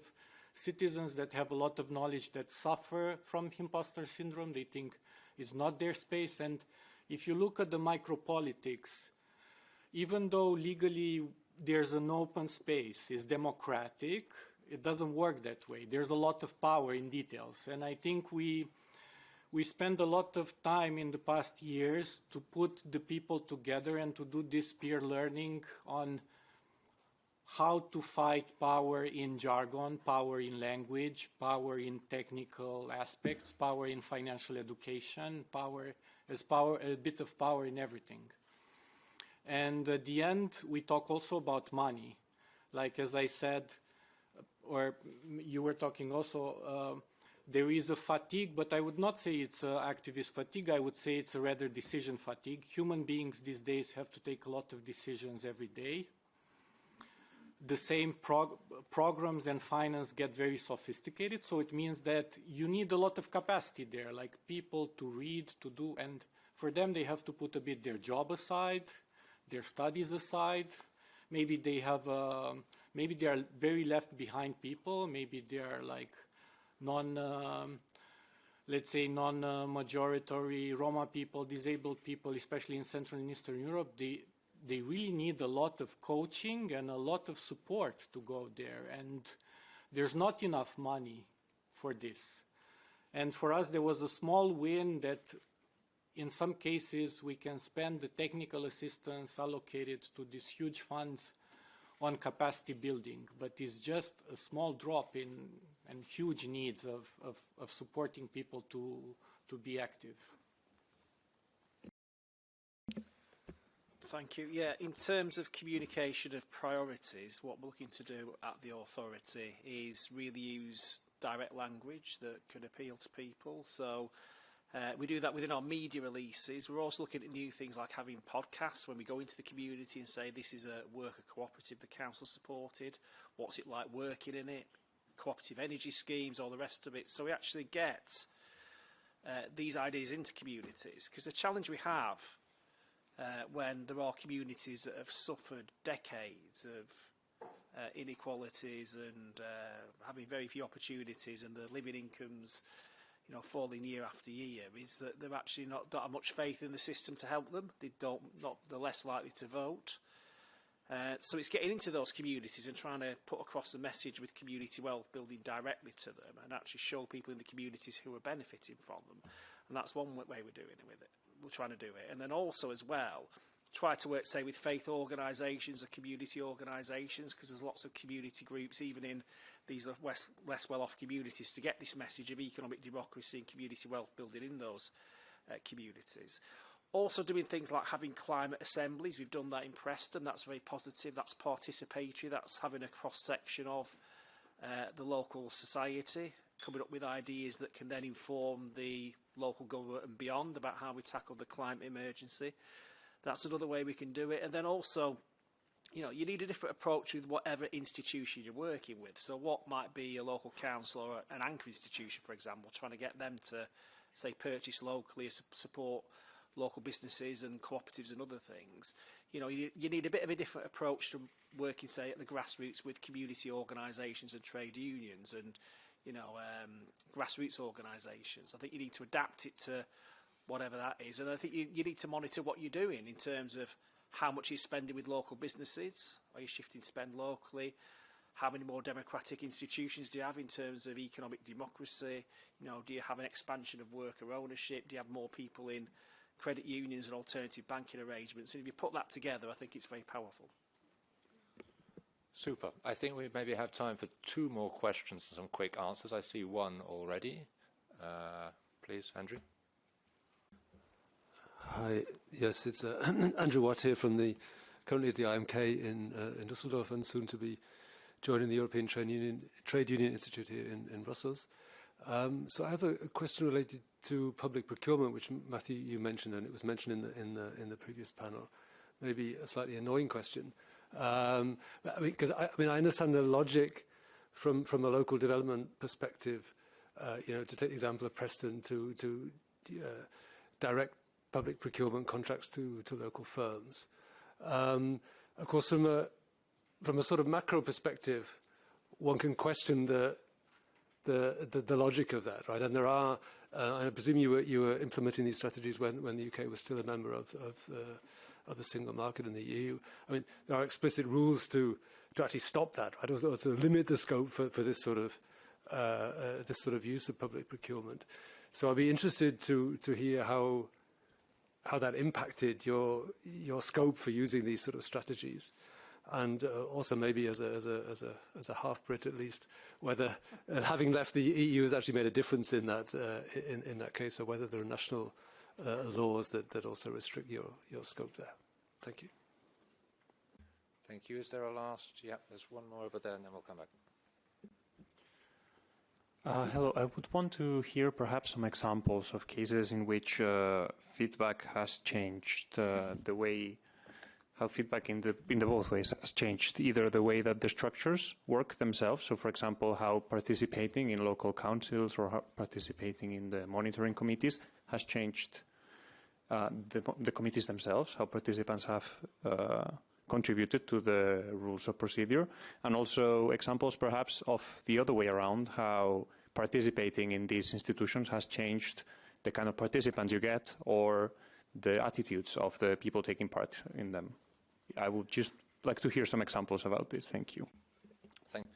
citizens that have a lot of knowledge that suffer from imposter syndrome. They think it's not their space. And if you look at the micropolitics, even though legally there's an open space, it's democratic, it doesn't work that way. There's a lot of power in details. And I think we spend a lot of time in the past years to put the people together and to do this peer learning on how to fight power in jargon, power in language, power in technical aspects, power in financial education, a bit of power in everything. And at the end, we talk also about money. Like, as I said, or you were talking also, there is a fatigue, but I would not say it's activist fatigue. I would say it's a rather decision fatigue. Human beings these days have to take a lot of decisions every day. The same programs and finance get very sophisticated, so it means that you need a lot of capacity there, like people to read, to do, and for them they have to put a bit their job aside, their studies aside. Maybe they have, maybe they are very left behind people. Maybe they are like let's say non-majority Roma people, disabled people, especially in Central and Eastern Europe. They really need a lot of coaching and a lot of support to go there, and there's not enough money for this. And for us, there was a small win that in some cases we can spend the technical assistance allocated to these huge funds on capacity building, but it's just a small drop in and huge needs of supporting people to be active. Thank you. Yeah, in terms of communication of priorities, what we're looking to do at the authority is really use direct language that can appeal to people. So we do that within our media releases. We're also looking at new things like having podcasts when we go into the community and say this is a worker cooperative the council supported. What's it like working in it? Cooperative energy schemes, all the rest of it. So we actually get these ideas into communities, because the challenge we have when there are communities that have suffered decades of inequalities and having very few opportunities, and the living incomes, you know, falling year after year, is that they're actually don't have much faith in the system to help them. They're less likely to vote. So it's getting into those communities and trying to put across the message with community wealth building directly to them, and actually show people in the communities who are benefiting from them. And that's one way we're doing it with it. We're trying to do it. And then also as well, try to work, say, with faith organisations or community organisations, because there's lots of community groups, even in these less well-off communities, to get this message of economic democracy and community wealth building in those communities. Also doing things like having climate assemblies. We've done that in Preston. That's very positive. That's participatory. That's having a cross-section of the local society, coming up with ideas that can then inform the local government and beyond about how we tackle the climate emergency. That's another way we can do it. And then also, you know, you need a different approach with whatever institution you're working with. So what might be a local council or an anchor institution, for example, trying to get them to, say, purchase locally, support local businesses and cooperatives and other things. You know, you need a bit of a different approach to working, say, at the grassroots with community organisations and trade unions and, you know, grassroots organisations. I think you need to adapt it to whatever that is. And I think you need to monitor what you're doing in terms of how much you're spending with local businesses. Are you shifting spend locally? How many more democratic institutions do you have in terms of economic democracy? You know, do you have an expansion of worker ownership? Do you have more people in credit unions and alternative banking arrangements? And if you put that together, I think it's very powerful. Super. I think we maybe have time for 2 more questions and some quick answers. I see one already. Please, Andrew. Hi. Yes, it's Andrew Watt here from currently at the IMK in Düsseldorf, and soon to be joining the European Trade Union Institute here in Brussels. So I have a question related to public procurement, which Matthew you mentioned, and it was mentioned in the previous panel. Maybe a slightly annoying question, because I understand the logic from a local development perspective. You know, to take the example of Preston, to direct public procurement contracts to local firms. Of course, from a sort of macro perspective, one can question the logic of that, right? And there are, I presume you were implementing these strategies when the UK was still a member of the single market in the EU. I mean, there are explicit rules to actually stop that, right? Or to limit the scope for this sort of use of public procurement. So I'd be interested to hear how that impacted your scope for using these sort of strategies. And also maybe as a half-Brit at least, whether having left the EU has actually made a difference in that in that case, or whether there are national laws that also restrict your scope there. Thank you. Thank you. Is there a last? Yeah, there's one more over there, and then we'll come back. Hello. I would want to hear perhaps some examples of cases in which feedback has changed the way. How feedback in the both ways has changed, either the way that the structures work themselves, so for example, how participating in local councils or how participating in the monitoring committees has changed the committees themselves, how participants have contributed to the rules of procedure, and also examples perhaps of the other way around, how participating in these institutions has changed the kind of participants you get or the attitudes of the people taking part in them. I would just like to hear some examples about this. Thank you. Thank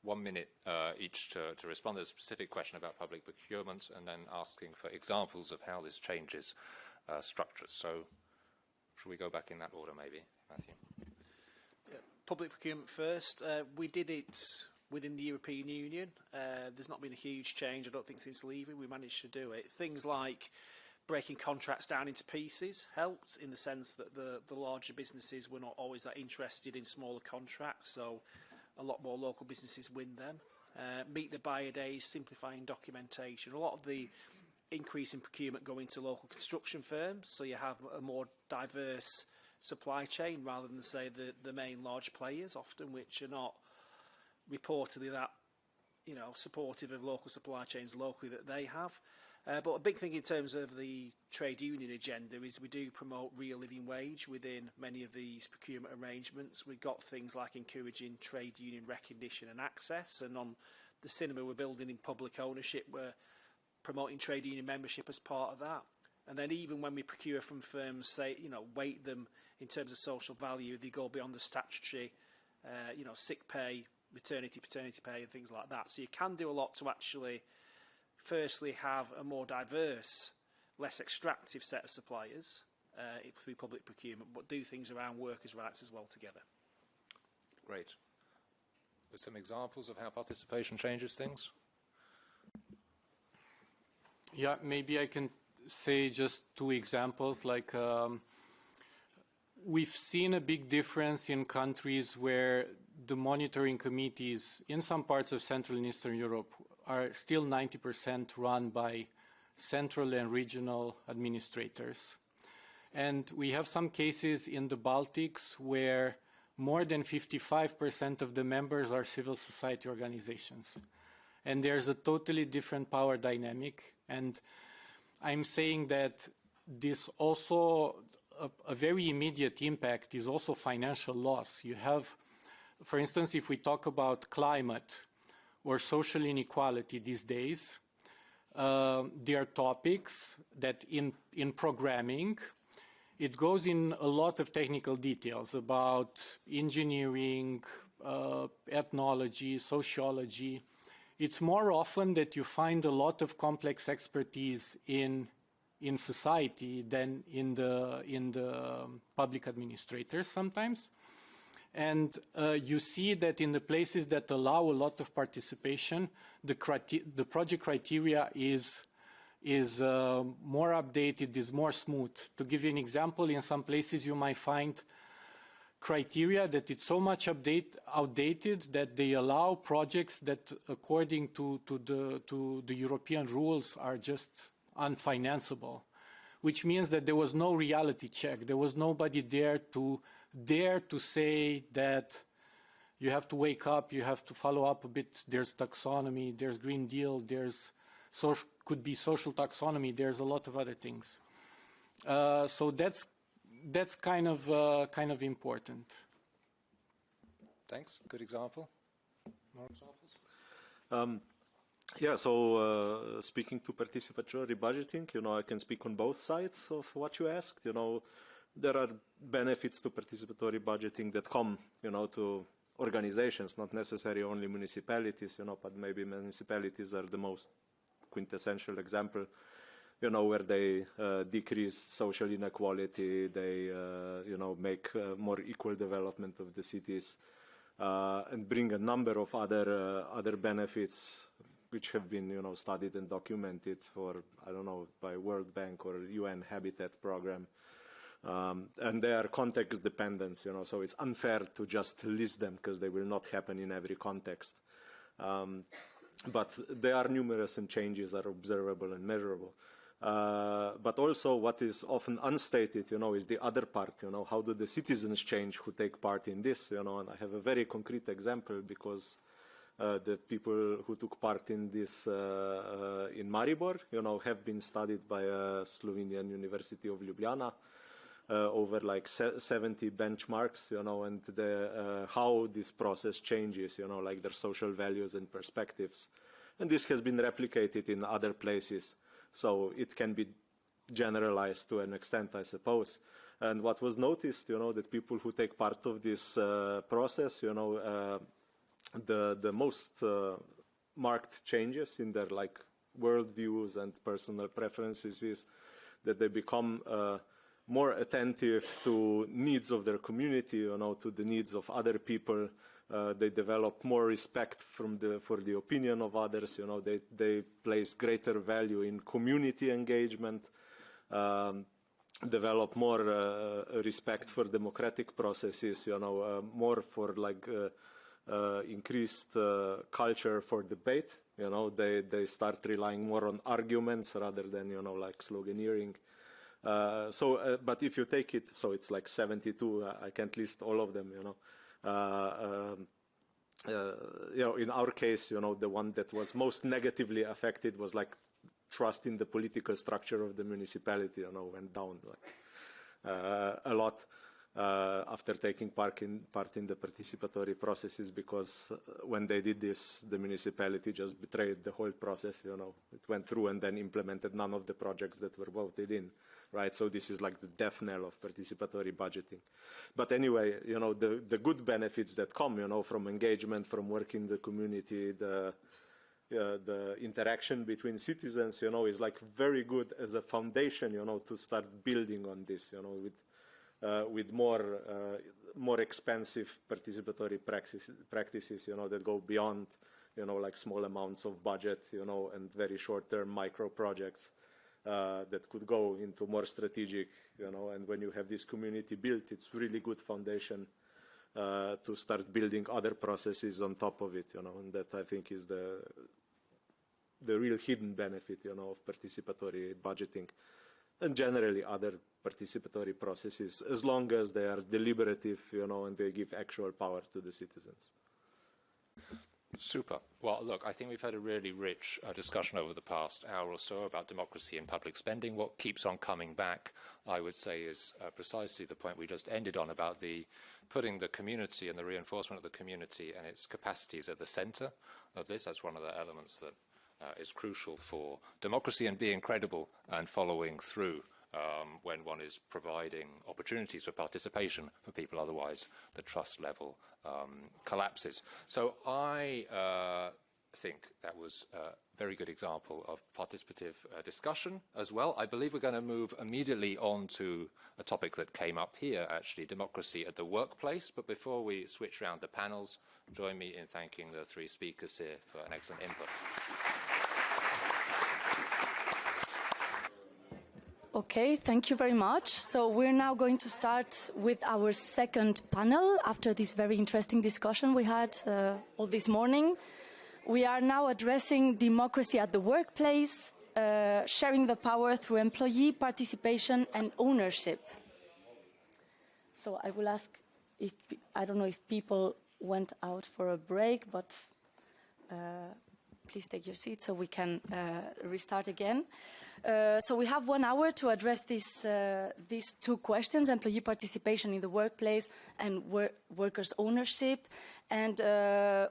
1 minute each to respond to a specific question about public procurement, and then asking for examples of how this changes structures. So should we go back in that order maybe, Matthew? Yeah, public procurement first. We did it within the European Union. There's not been a huge change, I don't think, since leaving. We managed to do it. Things like breaking contracts down into pieces helped, in the sense that the larger businesses were not always that interested in smaller contracts, so a lot more local businesses win them. Meet the buyer days, simplifying documentation. A lot of the increase in procurement going to local construction firms, so you have a more diverse supply chain rather than, say, the main large players often, which are not reportedly that, you know, supportive of local supply chains locally that they have. But a big thing in terms of the trade union agenda is we do promote real living wage within many of these procurement arrangements. We've got things like encouraging trade union recognition and access, and on the cinema we're building in public ownership, we're promoting trade union membership as part of that. And then even when we procure from firms, say, you know, weight them in terms of social value, they go beyond the statutory, you know, sick pay, maternity, paternity pay and things like that. So you can do a lot to actually firstly have a more diverse, less extractive set of suppliers through public procurement, but do things around workers' rights as well together. Great. With some examples of how participation changes things? Yeah, maybe I can say just 2 examples. Like we've seen a big difference in countries where the monitoring committees in some parts of Central and Eastern Europe are still 90% run by central and regional administrators. And we have some cases in the Baltics where more than 55% of the members are civil society organizations. And there's a totally different power dynamic. And I'm saying that this also, a very immediate impact is also financial loss. You have, for instance, if we talk about climate or social inequality these days, there are topics that in programming, it goes in a lot of technical details about engineering, ethnology, sociology. It's more often that you find a lot of complex expertise in society than in the public administrators sometimes. And you see that in the places that allow a lot of participation, the project criteria is more updated, is more smooth. To give you an example, in some places you might find criteria that it's so much outdated that they allow projects that, according to the European rules, are just unfinanceable, which means that there was no reality check. There was nobody there to say that you have to wake up, you have to follow up a bit. There's taxonomy, there's Green Deal, there's could be social taxonomy, there's a lot of other things. So that's kind of important. Thanks. Good example. More examples? Yeah, so speaking to participatory budgeting, you know, I can speak on both sides of what you asked. You know, there are benefits to participatory budgeting that come, you know, to organizations, not necessarily only municipalities, you know, but maybe municipalities are the most quintessential example, you know, where they decrease social inequality, they, you know, make more equal development of the cities, and bring a number of other benefits which have been, you know, studied and documented for, I don't know, by World Bank or UN Habitat Program. And they are context dependent, you know, so it's unfair to just list them because they will not happen in every context. But there are numerous and changes that are observable and measurable. But also what is often unstated, you know, is the other part, you know, how do the citizens change who take part in this, you know, and I have a very concrete example because the people who took part in this in Maribor, you know, have been studied by Slovenian University of Ljubljana over like 70 benchmarks, you know, and how this process changes, you know, like their social values and perspectives. And this has been replicated in other places. So it can be generalized to an extent, I suppose. And what was noticed, you know, that people who take part of this process, you know, the most marked changes in their like worldviews and personal preferences is that they become more attentive to needs of their community, you know, to the needs of other people. They develop more respect for the opinion of others. You know, they place greater value in community engagement, develop more respect for democratic processes. You know, more for like increased culture for debate. You know, they start relying more on arguments rather than, you know, like sloganeering. But if you take it, so it's like 72. I can't list all of them. You know. You know, in our case, you know, the one that was most negatively affected was like trust in the political structure of the municipality, you know, went down like a lot after taking part in the participatory processes, because when they did this, the municipality just betrayed the whole process, you know. It went through and then implemented none of the projects that were voted in. Right, so this is like the death knell of participatory budgeting. But anyway, you know, the good benefits that come, you know, from engagement, from work in the community, the interaction between citizens, you know, is like very good as a foundation, you know, to start building on this, you know, with more expensive participatory practices, you know, that go beyond, you know, like small amounts of budget, you know, and very short-term micro projects. That could go into more strategic, you know, and when you have this community built, it's really good foundation to start building other processes on top of it, you know, and that I think is the real hidden benefit, you know, of participatory budgeting and generally other participatory processes, as long as they are deliberative, you know, and they give actual power to the citizens. Super. Well, look, I think we've had a really rich discussion over the past hour or so about democracy and public spending. What keeps on coming back, I would say, is precisely the point we just ended on about the putting the community and the reinforcement of the community and its capacities at the center of this. That's one of the elements that is crucial for democracy and being credible and following through when one is providing opportunities for participation for people. Otherwise, the trust level collapses. So I think that was a very good example of participative discussion as well. I believe we're going to move immediately on to a topic that came up here, actually, democracy at the workplace. But before we switch around the panels, join me in thanking the three speakers here for an excellent input. Okay, thank you very much. So we're now going to start with our second panel after this very interesting discussion we had all this morning. We are now addressing democracy at the workplace, sharing the power through employee participation and ownership. So I will ask if, I don't know if people went out for a break, but please take your seat so we can restart again. So we have 1 hour to address these two questions, employee participation in the workplace and workers' ownership. And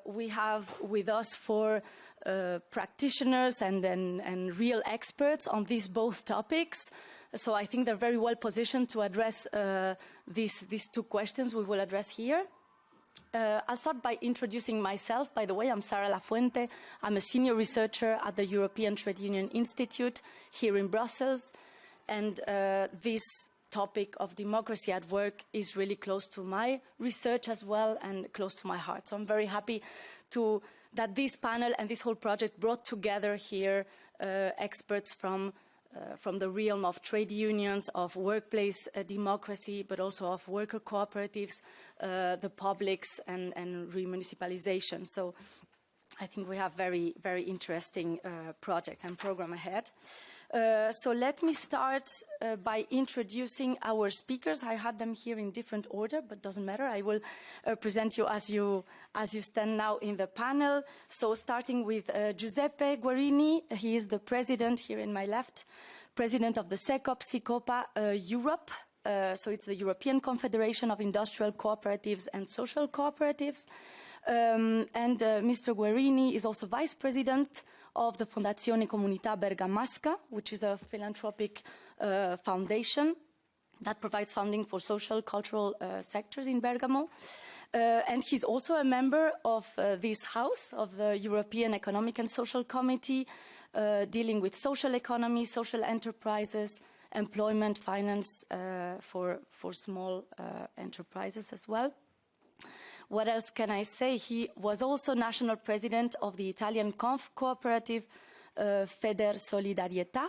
we have with us 4 practitioners and real experts on these both topics. So I think they're very well positioned to address these two questions we will address here. I'll start by introducing myself. By the way, I'm Sara Lafuente. I'm a senior researcher at the European Trade Union Institute here in Brussels. And this topic of democracy at work is really close to my research as well and close to my heart. So I'm very happy that this panel and this whole project brought together here experts from the realm of trade unions, of workplace democracy, but also of worker cooperatives, the publics, and remunicipalization. So I think we have very, very interesting project and program ahead. So let me start by introducing our speakers. I had them here in different order, but doesn't matter. I will present you as you stand now in the panel. So starting with Giuseppe Guarini. He is the president, here in my left, president of the SECOP-SICOPA Europe. So it's the European Confederation of Industrial Cooperatives and Social Cooperatives. And Mr. Guarini is also vice president of the Fondazione Comunità Bergamasca, which is a philanthropic foundation that provides funding for social, cultural sectors in Bergamo. And he's also a member of this house, of the European Economic and Social Committee, dealing with social economy, social enterprises, employment, finance for small enterprises as well. What else can I say? He was also national president of the Italian cooperative Feder Solidarietà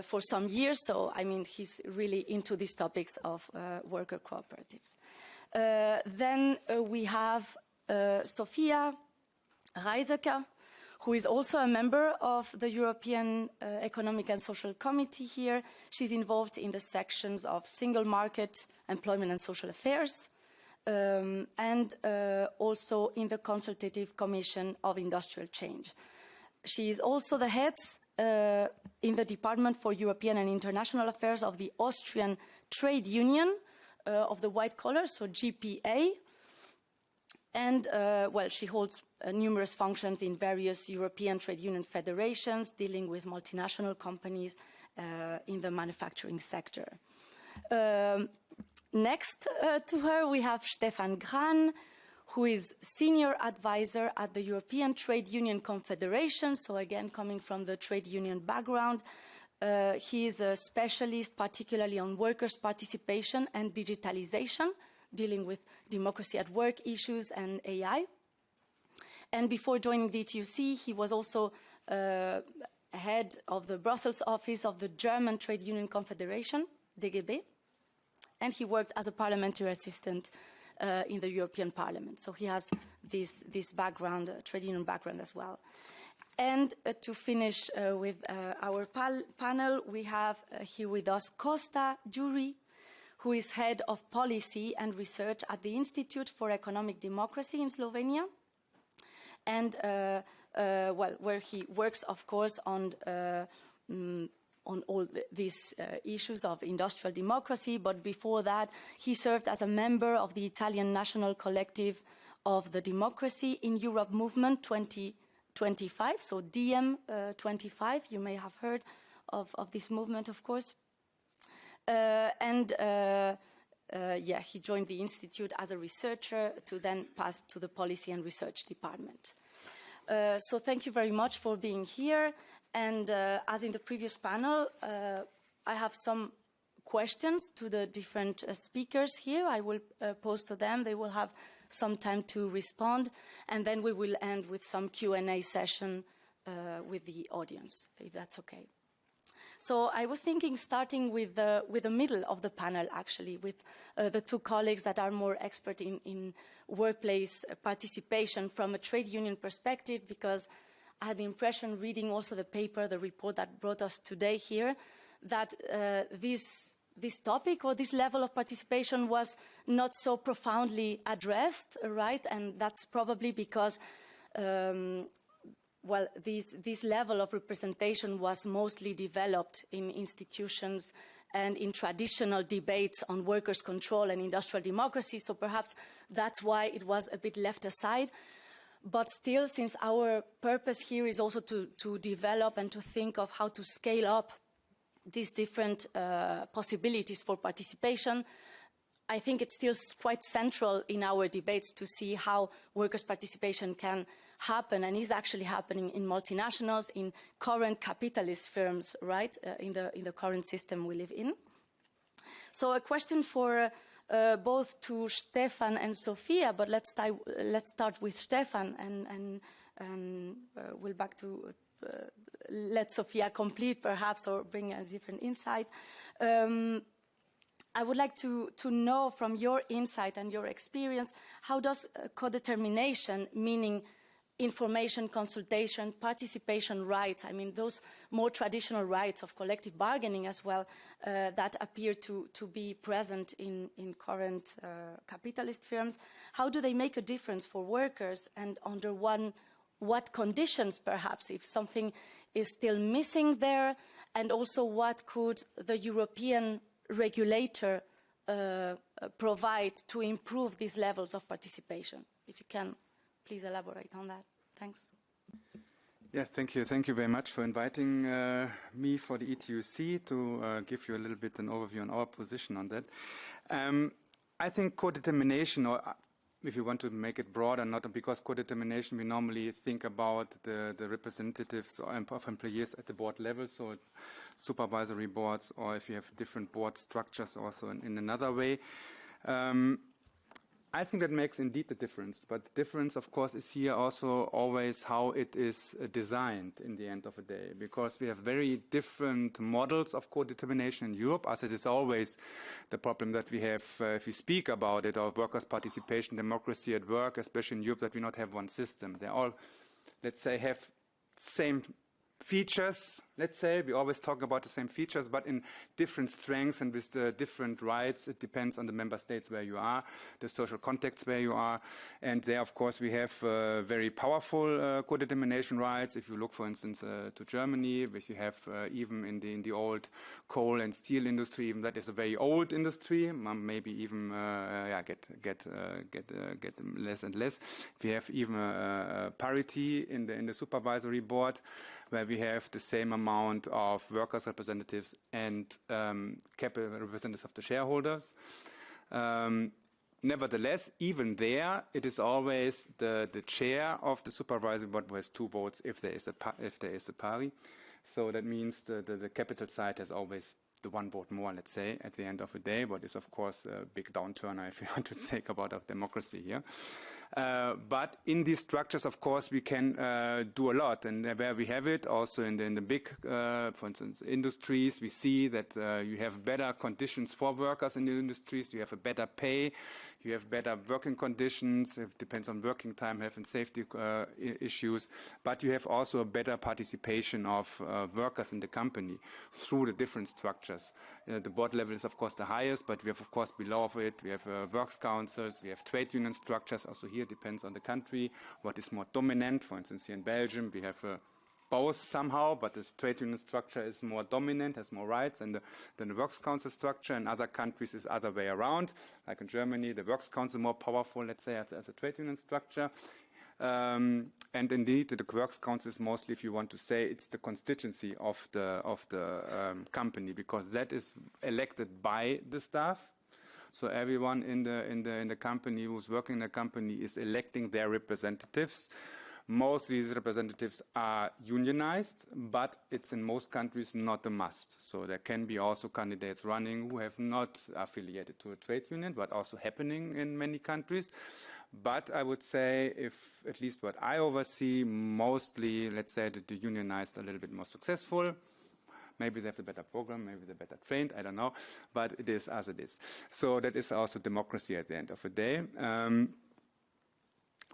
for some years. So, I mean, he's really into these topics of worker cooperatives. Then we have Sophia Reisecker, who is also a member of the European Economic and Social Committee here. She's involved in the sections of single market, employment and social affairs, and also in the Consultative Commission of Industrial Change. She is also the head in the Department for European and International Affairs of the Austrian Trade Union of the White Collar, so GPA. And, well, she holds numerous functions in various European trade union federations dealing with multinational companies in the manufacturing sector. Next to her, we have Stefan Gran, who is senior advisor at the European Trade Union Confederation, so again, coming from the trade union background. He is a specialist, particularly on workers' participation and digitalization, dealing with democracy at work issues and AI. And before joining the TUC, he was also head of the Brussels office of the German Trade Union Confederation, DGB, and he worked as a parliamentary assistant in the European Parliament. So he has this background, trade union background as well. And to finish with our panel, we have here with us Costa Giuri, who is head of policy and research at the Institute for Economic Democracy in Slovenia, and well, where he works, of course, on all these issues of industrial democracy. But before that, he served as a member of the Italian National Collective of the Democracy in Europe Movement 2025, so DM25. You may have heard of this movement, of course. Yeah, he joined the Institute as a researcher to then pass to the Policy and Research Department. So thank you very much for being here. And as in the previous panel, I have some questions to the different speakers here. I will pose to them. They will have some time to respond. And then we will end with some Q&A session with the audience, if that's okay. So I was thinking starting with the middle of the panel, actually, with the two colleagues that are more expert in workplace participation from a trade union perspective, because I had the impression, reading also the paper, the report that brought us today here, that this topic or this level of participation was not so profoundly addressed, right? And that's probably because well, this level of representation was mostly developed in institutions and in traditional debates on workers' control and industrial democracy, so perhaps that's why it was a bit left aside. But still, since our purpose here is also to develop and to think of how to scale up these different possibilities for participation, I think it's still quite central in our debates to see how workers' participation can happen and is actually happening in multinationals, in current capitalist firms, right, in the current system we live in. So a question for both to Stefan and Sophia, but let's start with Stefan and we'll back to let Sophia complete perhaps or bring a different insight. I would like to know from your insight and your experience, how does co-determination, meaning information, consultation, participation rights, I mean those more traditional rights of collective bargaining as well, that appear to be present in current capitalist firms, how do they make a difference for workers, and under what conditions perhaps, if something is still missing there, and also what could the European regulator provide to improve these levels of participation? If you can please elaborate on that. Thanks. Yes, thank you. Thank you very much for inviting me for the ETUC to give you a little bit an overview on our position on that. I think co-determination, or if you want to make it broader, not because co-determination, we normally think about the representatives of employees at the board level, so supervisory boards, or if you have different board structures also in another way. I think that makes indeed the difference, but the difference, of course, is here also always how it is designed in the end of the day, because we have very different models of co-determination in Europe, as it is always the problem that we have, if we speak about it, of workers' participation, democracy at work, especially in Europe, that we not have one system. They all, let's say, have same features, let's say. We always talk about the same features, but in different strengths and with the different rights. It depends on the member states where you are, the social context where you are. And there, of course, we have very powerful co-determination rights. If you look, for instance, to Germany, which you have even in the old coal and steel industry, even that is a very old industry, maybe even get less and less. We have even a parity in the supervisory board, where we have the same amount of workers' representatives and capital representatives of the shareholders. Nevertheless, even there, it is always the chair of the supervisory board who has 2 votes if there is a pari. So that means the capital side has always the 1 vote more, let's say, at the end of the day, what is, of course, a big downturner if you want to think about our democracy here. But in these structures, of course, we can do a lot. And where we have it, also in the big, for instance, industries, we see that you have better conditions for workers in the industries, you have a better pay, you have better working conditions, it depends on working time, health and safety issues, but you have also a better participation of workers in the company through the different structures. The board level is, of course, the highest, but we have, of course, below of it, we have works councils, we have trade union structures. Also here depends on the country, what is more dominant. For instance, here in Belgium, we have both somehow, but the trade union structure is more dominant, has more rights than the works council structure. In other countries, is other way around. Like in Germany, the works council is more powerful, let's say, as a trade union structure. And indeed, the works council is mostly, if you want to say, it's the constituency of the company, because that is elected by the staff. So everyone in the company who's working in the company is electing their representatives. Most of these representatives are unionized, but it's in most countries not a must. So there can be also candidates running who have not affiliated to a trade union, but also happening in many countries. But I would say, if at least what I oversee, mostly, let's say, that the unionized are a little bit more successful. Maybe they have a better program, maybe they're better trained, I don't know, but it is as it is. So that is also democracy at the end of the day.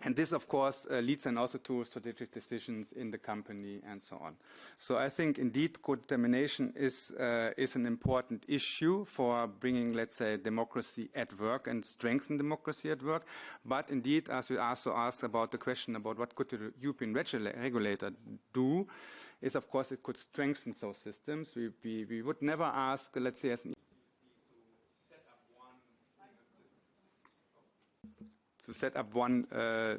And this, of course, leads then also to strategic decisions in the company and so on. So I think, indeed, co-determination is an important issue for bringing, let's say, democracy at work and strengthen democracy at work. But indeed, as we also asked about the question about what could the European regulator do, is, of course, it could strengthen those systems. We would never ask, let's say, as an to set up one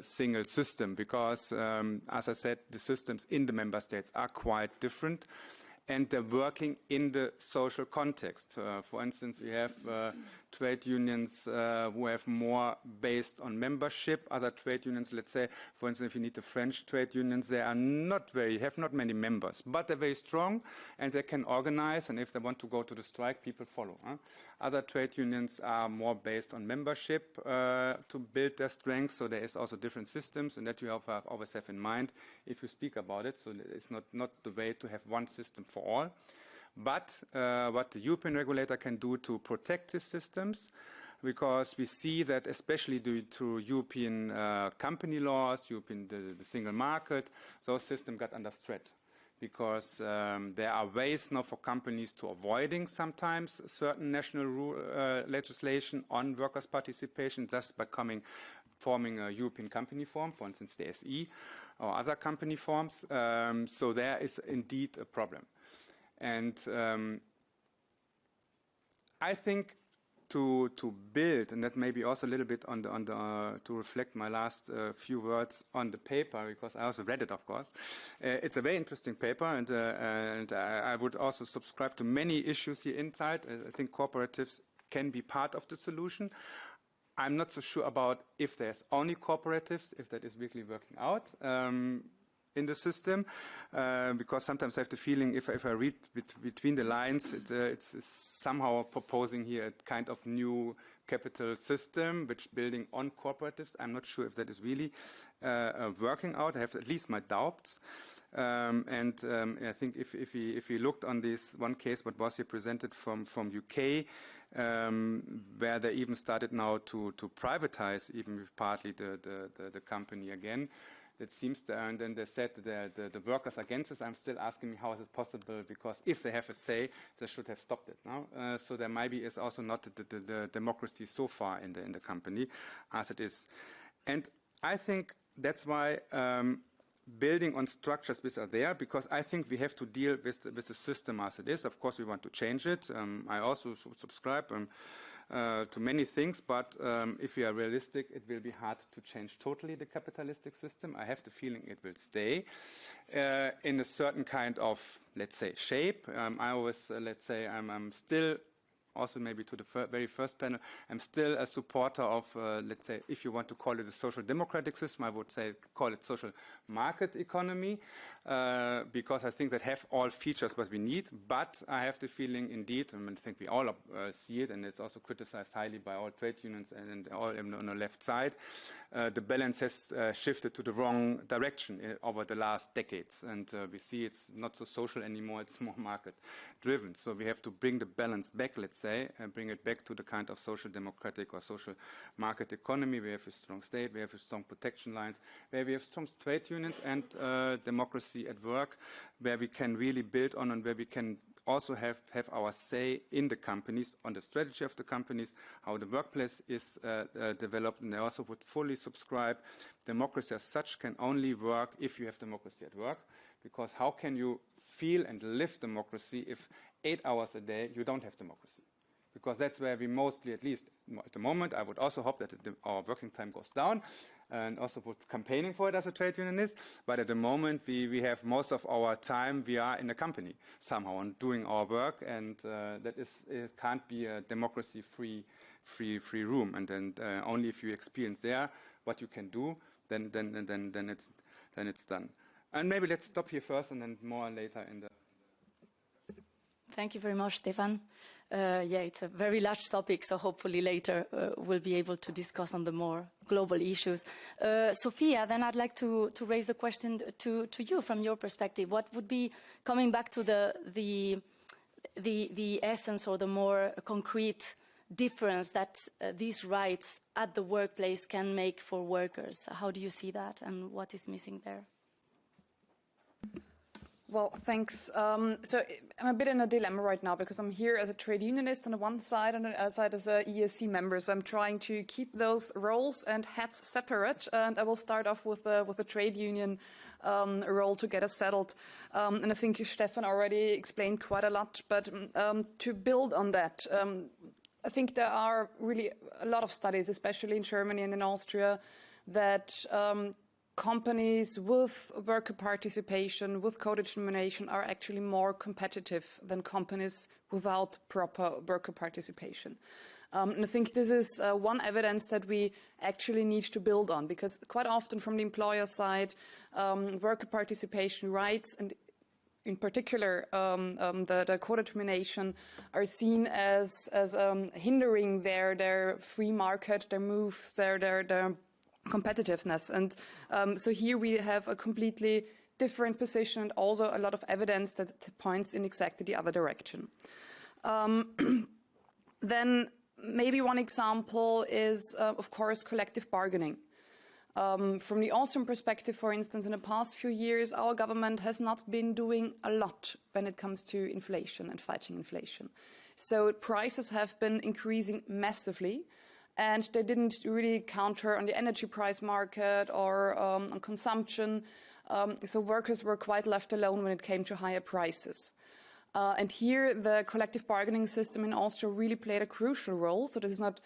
single system, because, as I said, the systems in the member states are quite different, and they're working in the social context. For instance, we have trade unions who have more based on membership. Other trade unions, let's say, for instance, if you need the French trade unions, they are have not many members, but they're very strong and they can organize, and if they want to go to the strike, people follow. Other trade unions are more based on membership to build their strength, so there is also different systems, and that you always have in mind if you speak about it. So it's not the way to have one system for all. But what the European regulator can do to protect these systems, because we see that especially due to European company laws, the single market, those systems got under threat. Because there are ways now for companies to avoiding sometimes certain national legislation on workers' participation just by forming a European company form, for instance the SE or other company forms. So there is indeed a problem. And I think to build, and that may be also a little bit on to reflect my last few words on the paper, because I also read it, of course. It's a very interesting paper, and I would also subscribe to many issues here inside. I think cooperatives can be part of the solution. I'm not so sure about if there's only cooperatives, if that is really working out in the system, because sometimes I have the feeling if I read between the lines, it's somehow proposing here a kind of new capital system which building on cooperatives. I'm not sure if that is really working out. I have at least my doubts. I think if we looked on this one case, what was here presented from UK, where they even started now to privatize even with partly the company again. It seems there, and then they said the workers against this. I'm still asking me how is it possible, because if they have a say, they should have stopped it now. So there maybe is also not the democracy so far in the company as it is. And I think that's why building on structures which are there, because I think we have to deal with the system as it is. Of course, we want to change it. I also subscribe to many things, but if we are realistic, it will be hard to change totally the capitalistic system. I have the feeling it will stay in a certain kind of, let's say, shape. I always, let's say, I'm still, also maybe to the very first panel, I'm still a supporter of, let's say, if you want to call it a social democratic system, I would say call it social market economy, because I think that have all features what we need, but I have the feeling indeed, and I think we all see it, and it's also criticized highly by all trade unions and all on the left side, the balance has shifted to the wrong direction over the last decades, and we see it's not so social anymore, it's more market driven. So we have to bring the balance back, let's say, and bring it back to the kind of social democratic or social market economy. We have a strong state, we have a strong protection lines, where we have strong trade unions and democracy at work, where we can really build on and where we can also have our say in the companies, on the strategy of the companies, how the workplace is developed. And I also would fully subscribe, democracy as such can only work if you have democracy at work, because how can you feel and live democracy if 8 hours a day you don't have democracy? Because that's where we mostly, at least at the moment, I would also hope that our working time goes down, and also would campaigning for it as a trade unionist. But at the moment, we have most of our time, we are in the company somehow and doing our work, and that is, it can't be a democracy-free room. And then only if you experience there what you can do, then it's done. And maybe let's stop here first, and then more later in the. Thank you very much, Stefan. Yeah, it's a very large topic, so hopefully later we'll be able to discuss on the more global issues. Sophia, then I'd like to raise the question to you from your perspective. What would be, coming back to the essence or the more concrete difference that these rights at the workplace can make for workers? How do you see that, and what is missing there? Well, thanks. So I'm a bit in a dilemma right now, because I'm here as a trade unionist on the one side and on the other side as a EESC member. So I'm trying to keep those roles and hats separate. And I will start off with the trade union role to get us settled. And I think Stefan already explained quite a lot. But to build on that, I think there are really a lot of studies, especially in Germany and in Austria, that companies with worker participation, with co-determination, are actually more competitive than companies without proper worker participation. And I think this is one evidence that we actually need to build on, because quite often from the employer side, worker participation rights, and in particular the co-determination, are seen as hindering their free market, their moves, their competitiveness. And so here we have a completely different position, and also a lot of evidence that points in exactly the other direction. Then maybe one example is, of course, collective bargaining. From the Austrian perspective, for instance, in the past few years, our government has not been doing a lot when it comes to inflation and fighting inflation. So prices have been increasing massively, and they didn't really counter on the energy price market or on consumption. So workers were quite left alone when it came to higher prices. And here the collective bargaining system in Austria really played a crucial role. So this is not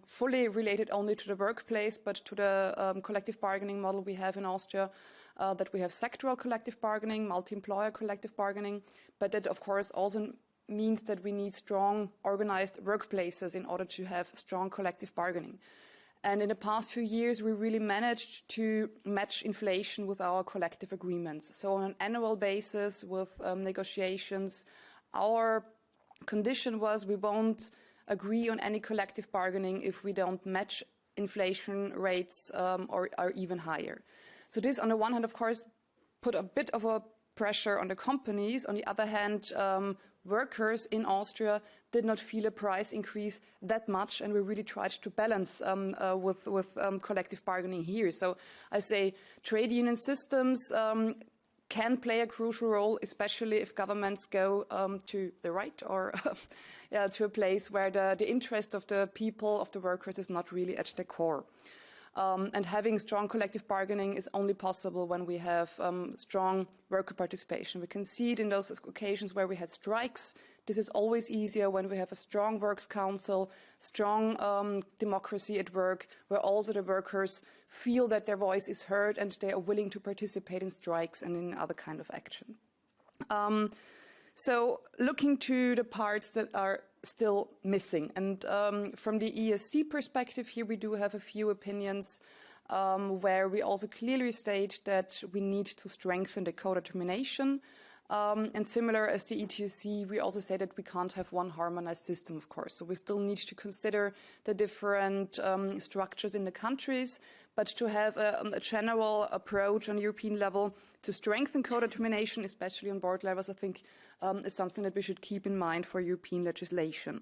fully related only to the workplace, but to the collective bargaining model we have in Austria, that we have sectoral collective bargaining, multi-employer collective bargaining, but that of course also means that we need strong, organized workplaces in order to have strong collective bargaining. And in the past few years, we really managed to match inflation with our collective agreements. So on an annual basis with negotiations, our condition was we won't agree on any collective bargaining if we don't match inflation rates or are even higher. So this, on the one hand, of course, put a bit of a pressure on the companies. On the other hand, workers in Austria did not feel a price increase that much, and we really tried to balance with collective bargaining here. So I say trade union systems can play a crucial role, especially if governments go to the right or to a place where the interest of the people, of the workers, is not really at the core. And having strong collective bargaining is only possible when we have strong worker participation. We can see it in those occasions where we had strikes. This is always easier when we have a strong works council, strong democracy at work, where also the workers feel that their voice is heard and they are willing to participate in strikes and in other kind of action. So looking to the parts that are still missing. And from the EESC perspective here, we do have a few opinions where we also clearly state that we need to strengthen the co-determination. And similar as the ETUC, we also say that we can't have one harmonized system, of course. So we still need to consider the different structures in the countries, but to have a general approach on European level to strengthen co-determination, especially on board levels, I think is something that we should keep in mind for European legislation.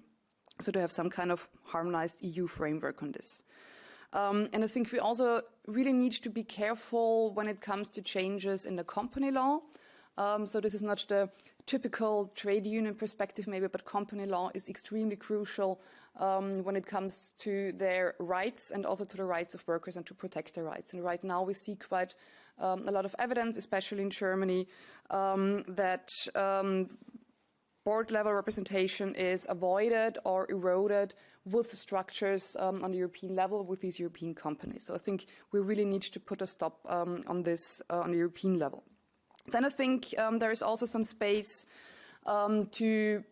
So to have some kind of harmonized EU framework on this. And I think we also really need to be careful when it comes to changes in the company law. So this is not the typical trade union perspective maybe, but company law is extremely crucial when it comes to their rights and also to the rights of workers and to protect their rights. And right now we see quite a lot of evidence, especially in Germany, that board level representation is avoided or eroded with structures on the European level with these European companies. So I think we really need to put a stop on this on the European level. Then I think there is also some space to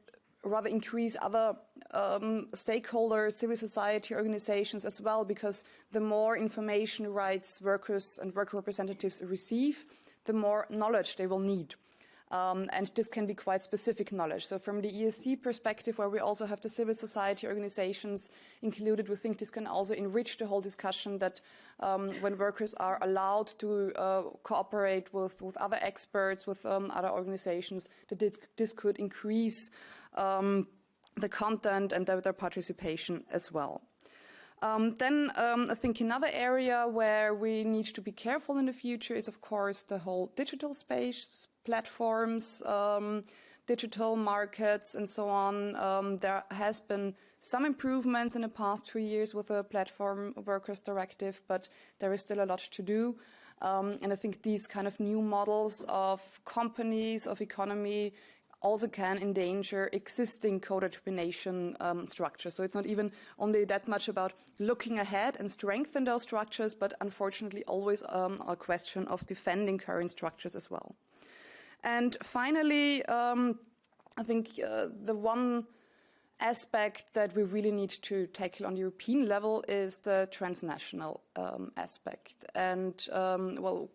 rather increase other stakeholders, civil society organizations as well, because the more information rights workers and worker representatives receive, the more knowledge they will need. And this can be quite specific knowledge. So from the EESC perspective, where we also have the civil society organizations included, we think this can also enrich the whole discussion that when workers are allowed to cooperate with other experts, with other organizations, that this could increase the content and their participation as well. Then I think another area where we need to be careful in the future is, of course, the whole digital space, platforms, digital markets, and so on. There has been some improvements in the past 3 years with the Platform Workers Directive, but there is still a lot to do. And I think these kind of new models of companies, of economy, also can endanger existing co-determination structures. So it's not even only that much about looking ahead and strengthen those structures, but unfortunately always a question of defending current structures as well. And finally, I think the one aspect that we really need to tackle on European level is the transnational aspect. And well,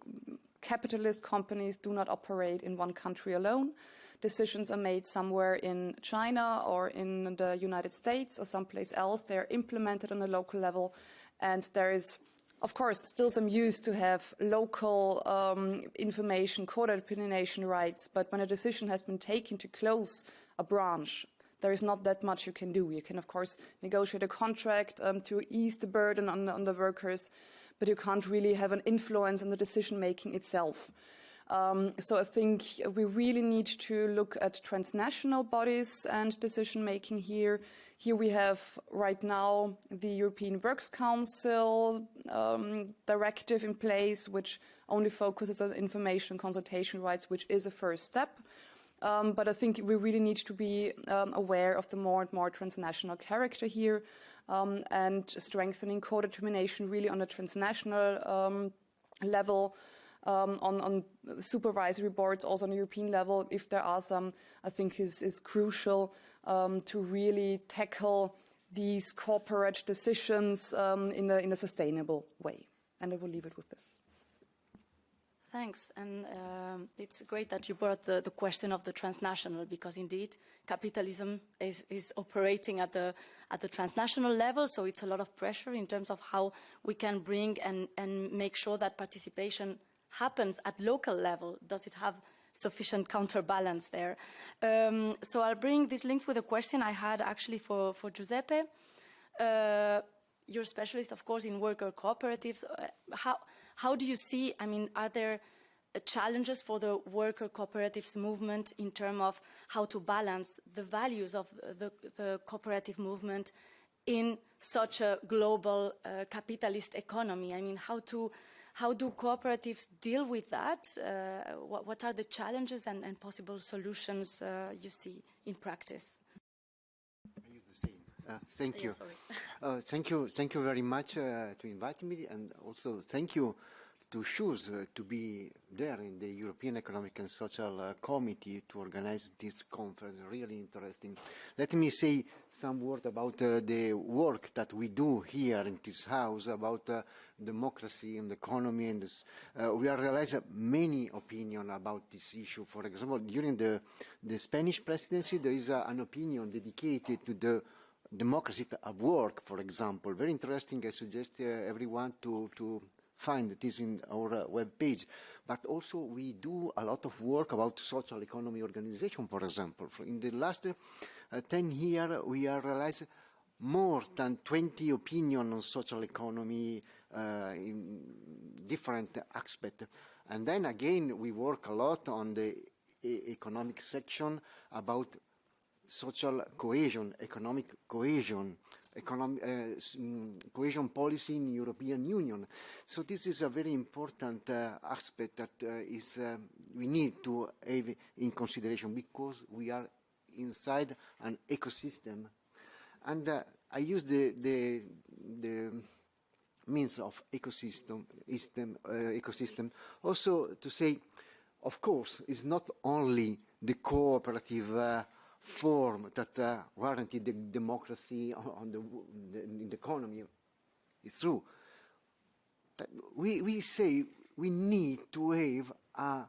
capitalist companies do not operate in one country alone. Decisions are made somewhere in China or in the United States or someplace else. They are implemented on a local level, and there is, of course, still some use to have local information, co-determination rights, but when a decision has been taken to close a branch, there is not that much you can do. You can, of course, negotiate a contract to ease the burden on the workers, but you can't really have an influence on the decision-making itself. So I think we really need to look at transnational bodies and decision-making here. Here we have right now the European Works Council directive in place, which only focuses on information consultation rights, which is a first step. But I think we really need to be aware of the more and more transnational character here and strengthening co-determination really on a transnational level. on supervisory boards, also on a European level, if there are some, I think is crucial to really tackle these corporate decisions in a sustainable way. And I will leave it with this. Thanks, and it's great that you brought the question of the transnational, because indeed capitalism is operating at the transnational level, so it's a lot of pressure in terms of how we can bring and make sure that participation happens at local level. Does it have sufficient counterbalance there? So I'll bring these links with a question I had actually for Giuseppe. You're a specialist, of course, in worker cooperatives. How do you see, I mean, are there challenges for the worker cooperatives movement in terms of how to balance the values of the cooperative movement in such a global capitalist economy? I mean, how do cooperatives deal with that? What are the challenges and possible solutions you see in practice? I use the same. Thank you. Sorry. Thank you very much to invite me, and also thank you to choose to be there in the European Economic and Social Committee to organize this conference. Really interesting. Let me say some word about the work that we do here in this house about democracy and economy. And this, we are realizing many opinions about this issue. For example, during the Spanish presidency, there is an opinion dedicated to the democracy at work, for example. Very interesting. I suggest everyone to find this in our web page. But also we do a lot of work about social economy organization, for example. In the last 10 years, we have realized more than 20 opinions on social economy in different aspects. And then again, we work a lot on the economic section about social cohesion, economic cohesion, cohesion policy in European Union. So this is a very important aspect that we need to have in consideration, because we are inside an ecosystem. And I use the means of ecosystem also to say, of course, it's not only the cooperative form that guarantee the democracy in the economy. It's true. But we say we need to have a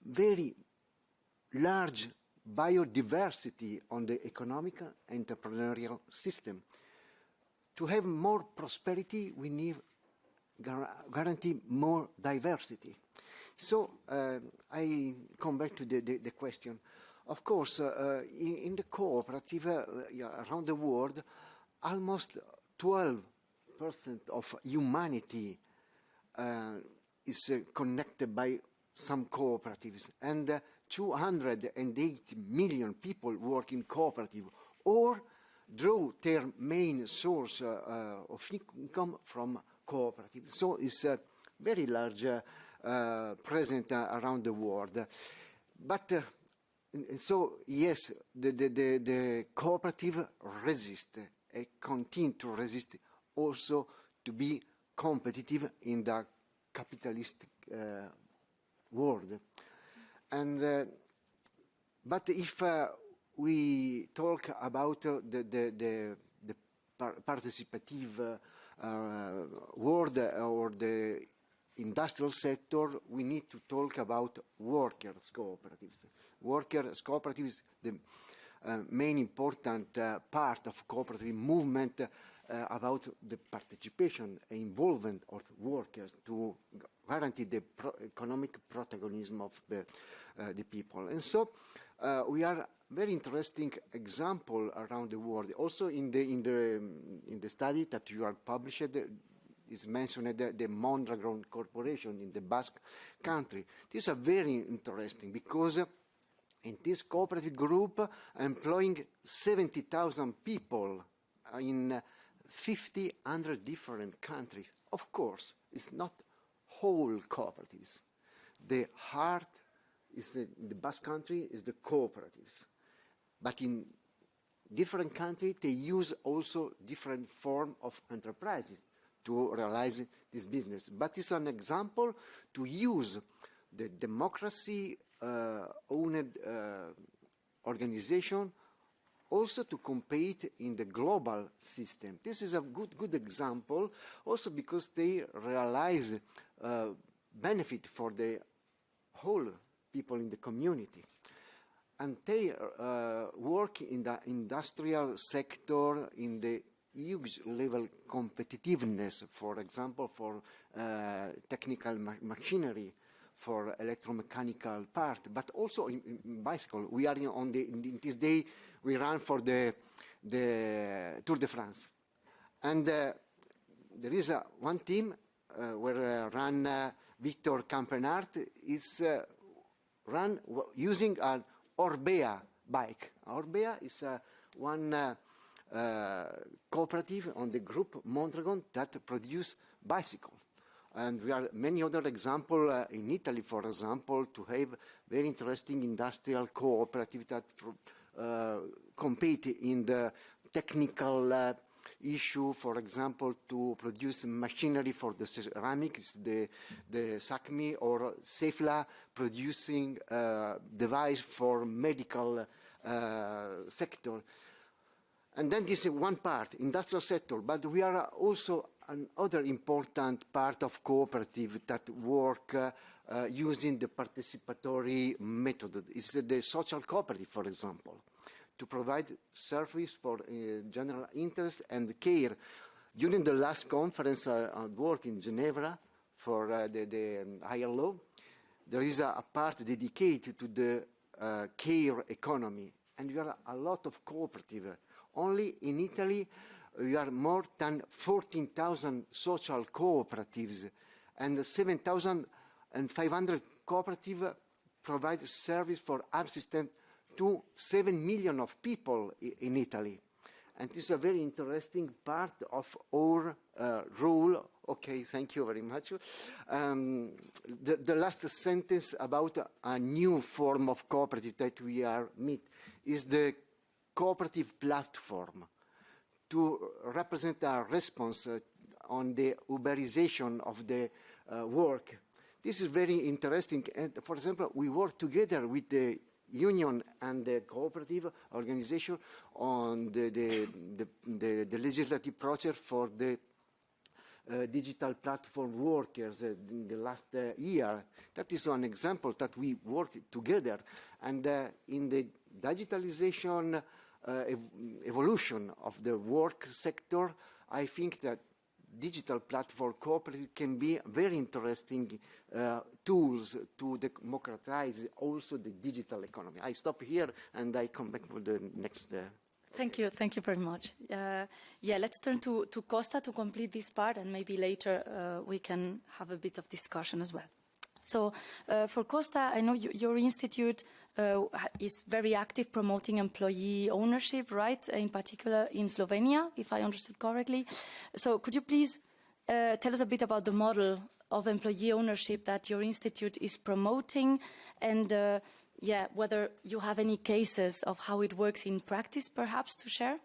very large biodiversity on the economic and entrepreneurial system. To have more prosperity, we need guarantee more diversity. So I come back to the question. Of course, in the cooperative around the world, almost 12% of humanity is connected by some cooperatives, and 208 million people work in cooperative or draw their main source of income from cooperative. So it's very large present around the world. But and so, yes, the cooperative resist, continue to resist also to be competitive in the capitalist world. And but if we talk about the participative world or the industrial sector, we need to talk about workers' cooperatives. Workers' cooperatives, the main important part of cooperative movement about the participation and involvement of workers to guarantee the economic protagonism of the people. And so we are very interesting example around the world. Also in the study that you are published, is mentioned the Mondragon Corporation in the Basque Country. These are very interesting because in this cooperative group employing 70,000 people in 100 different countries. Of course, it's not whole cooperatives. The heart is the Basque Country is the cooperatives. But in different countries, they use also different form of enterprises to realize this business. But it's an example to use the democracy-owned organization also to compete in the global system. This is a good example, also because they realize benefit for the whole people in the community. And they work in the industrial sector in the huge level competitiveness, for example, for technical machinery, for electromechanical part, but also in bicycle. We are in this day, we run for the Tour de France. And there is one team where run Victor Campenart is run using an Orbea bike. Orbea is one cooperative on the group Mondragon that produce bicycle. And we are many other examples in Italy, for example, to have very interesting industrial cooperative that compete in the technical issue, for example, to produce machinery for the ceramics, the SACMI or Cefla producing device for medical sector. And then this is one part, industrial sector, but we are also another important part of cooperative that work using the participatory method. It's the social cooperative, for example, to provide service for general interest and care. During the last conference at work in Geneva for the higher law, there is a part dedicated to the care economy, and we are a lot of cooperative. Only in Italy, we are more than 14,000 social cooperatives, and 7,500 cooperatives provide service for assistance to 7 million of people in Italy. And this is a very interesting part of our role. Okay, thank you very much. The last sentence about a new form of cooperative that we are meet is the cooperative platform to represent our response on the Uberization of the work. This is very interesting. And for example, we work together with the union and the cooperative organization on the legislative process for the digital platform workers in the last year. That is one example that we work together. And in the digitalization evolution of the work sector, I think that digital platform cooperative can be very interesting tools to democratize also the digital economy. I stop here and I come back for the next. Thank you very much. Yeah, let's turn to Costa to complete this part, and maybe later we can have a bit of discussion as well. So for Costa, I know your institute is very active promoting employee ownership, right? In particular in Slovenia, if I understood correctly. So could you please tell us a bit about the model of employee ownership that your institute is promoting, and yeah, whether you have any cases of how it works in practice, perhaps, to share?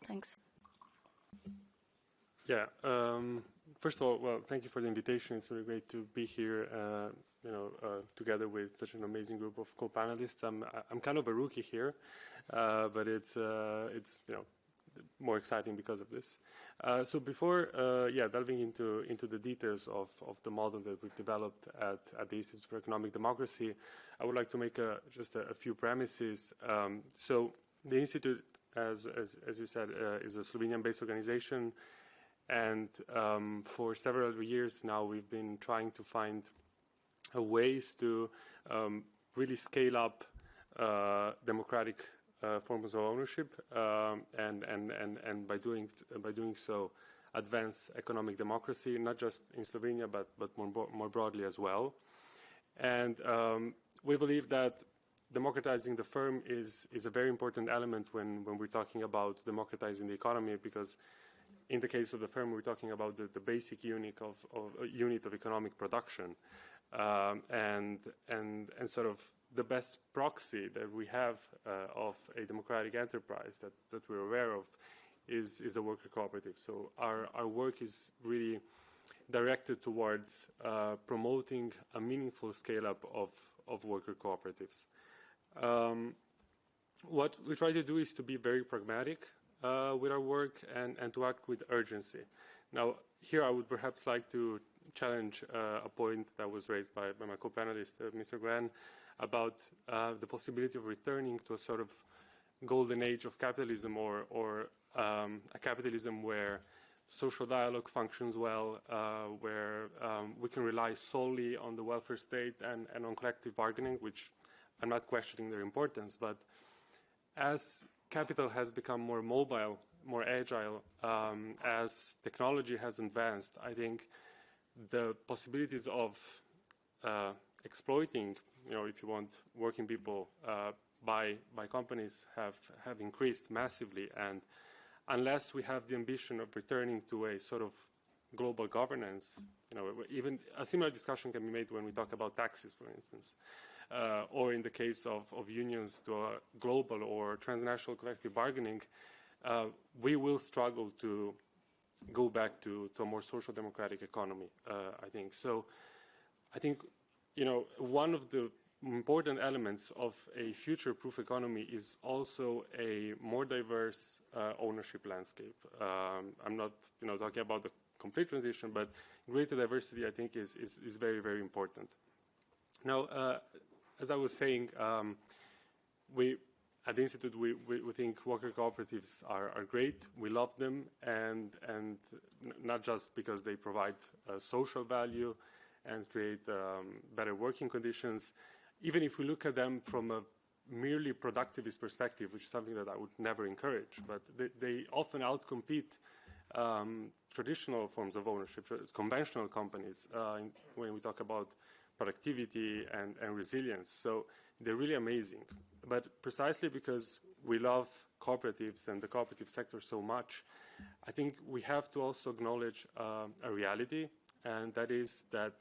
Thanks. Yeah. First of all, well, thank you for the invitation. It's really great to be here, together with such an amazing group of co-panelists. I'm kind of a rookie here, but it's more exciting because of this. So before, delving into the details of the model that we've developed at the Institute for Economic Democracy, I would like to make just a few premises. So the Institute, as you said, is a Slovenian-based organization. And for several years now, we've been trying to find ways to really scale up democratic forms of ownership, and by doing so, advance economic democracy, not just in Slovenia, but more broadly as well. And we believe that democratizing the firm is a very important element when we're talking about democratizing the economy, because in the case of the firm, we're talking about the basic unit of economic production, and sort of the best proxy that we have of a democratic enterprise that we're aware of is a worker cooperative. So our work is really directed towards promoting a meaningful scale-up of worker cooperatives. What we try to do is to be very pragmatic with our work and to act with urgency. Now, here I would perhaps like to challenge a point that was raised by my co-panelist, Mr. Glenn, about the possibility of returning to a sort of golden age of capitalism, or a capitalism where social dialogue functions well, where we can rely solely on the welfare state and on collective bargaining, which I'm not questioning their importance, but as capital has become more mobile, more agile, as technology has advanced, I think the possibilities of exploiting, if you want, working people by companies have increased massively. And unless we have the ambition of returning to a sort of global governance, even a similar discussion can be made when we talk about taxes, for instance, or in the case of unions, to a global or transnational collective bargaining, we will struggle to go back to a more social democratic economy, I think. So I think, one of the important elements of a future-proof economy is also a more diverse ownership landscape. I'm not, talking about the complete transition, but greater diversity, I think, is very, very important. Now, as I was saying, we at the Institute, we think worker cooperatives are great. We love them, and not just because they provide social value and create better working conditions. Even if we look at them from a merely productivist perspective, which is something that I would never encourage, but they often outcompete traditional forms of ownership, conventional companies, when we talk about productivity and resilience. So they're really amazing. But precisely because we love cooperatives and the cooperative sector so much, I think we have to also acknowledge a reality, and that is that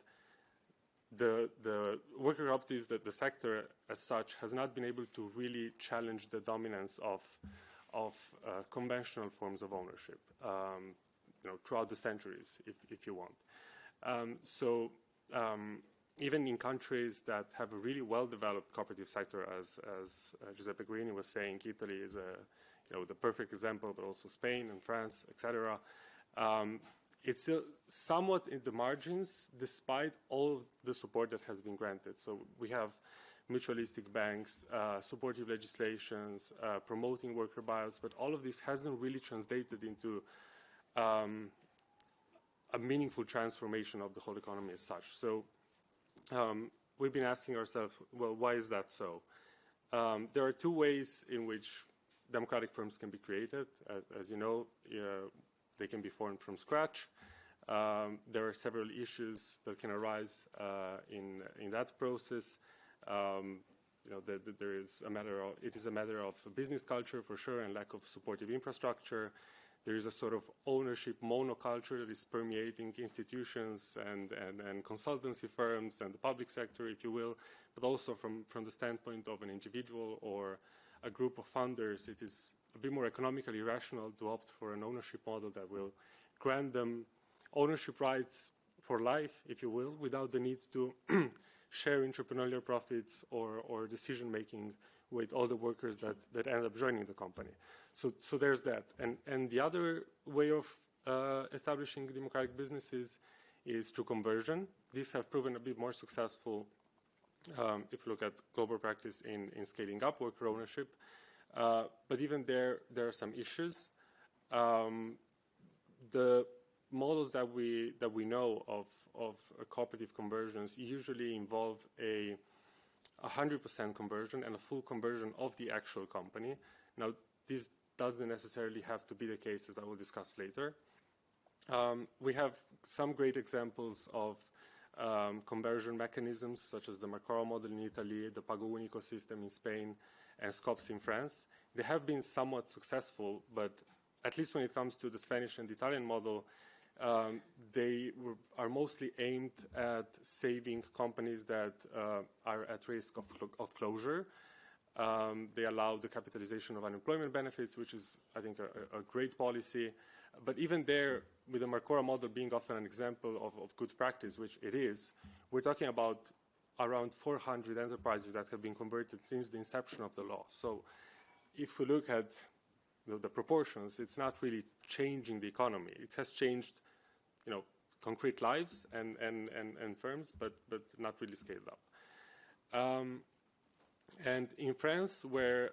the worker cooperatives, that the sector as such, has not been able to really challenge the dominance of conventional forms of ownership, throughout the centuries, if you want. Even in countries that have a really well-developed cooperative sector, as Giuseppe Guerini was saying, Italy is the perfect example, but also Spain and France, etc. It's still somewhat in the margins, despite all the support that has been granted. So we have mutualistic banks, supportive legislations, promoting worker buyouts, but all of this hasn't really translated into a meaningful transformation of the whole economy as such. So we've been asking ourselves, well, why is that so? There are two ways in which democratic firms can be created. As you know, they can be formed from scratch. There are several issues that can arise in that process. There is a matter of, it is a matter of business culture for sure, and lack of supportive infrastructure. There is a sort of ownership monoculture that is permeating institutions and consultancy firms and the public sector, if you will, but also from the standpoint of an individual or a group of funders, it is a bit more economically rational to opt for an ownership model that will grant them ownership rights for life, if you will, without the need to share entrepreneurial profits or decision-making with all the workers that end up joining the company. So there's that. And the other way of establishing democratic businesses is through conversion. These have proven a bit more successful if you look at global practice in scaling up worker ownership. But even there are some issues. The models that we know of cooperative conversions usually involve a 100% conversion and a full conversion of the actual company. Now, this doesn't necessarily have to be the case, as I will discuss later. We have some great examples of conversion mechanisms, such as the Macro model in Italy, the Pago Unico system in Spain, and SCOPS in France. They have been somewhat successful, but at least when it comes to the Spanish and Italian model, they are mostly aimed at saving companies that are at risk of closure. They allow the capitalization of unemployment benefits, which is, I think, a great policy. But even there, with the Marcora model being often an example of good practice, which it is, we're talking about around 400 enterprises that have been converted since the inception of the law. So if we look at the proportions, it's not really changing the economy. It has changed, concrete lives and firms, but not really scaled up. And in France, where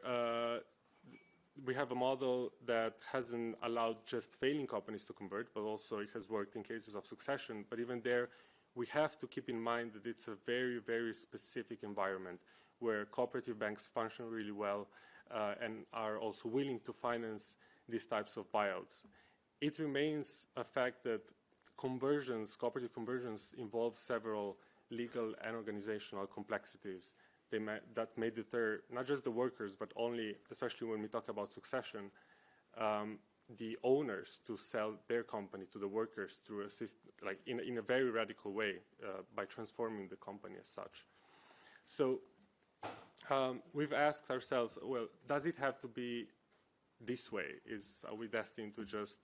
we have a model that hasn't allowed just failing companies to convert, but also it has worked in cases of succession. But even there, we have to keep in mind that it's a very, very specific environment where cooperative banks function really well and are also willing to finance these types of buyouts. It remains a fact that conversions, cooperative conversions, involve several legal and organizational complexities that may deter not just the workers, but only, especially when we talk about succession, the owners to sell their company to the workers through a system, like in a very radical way, by transforming the company as such. So we've asked ourselves, well, does it have to be this way? Are we destined to just,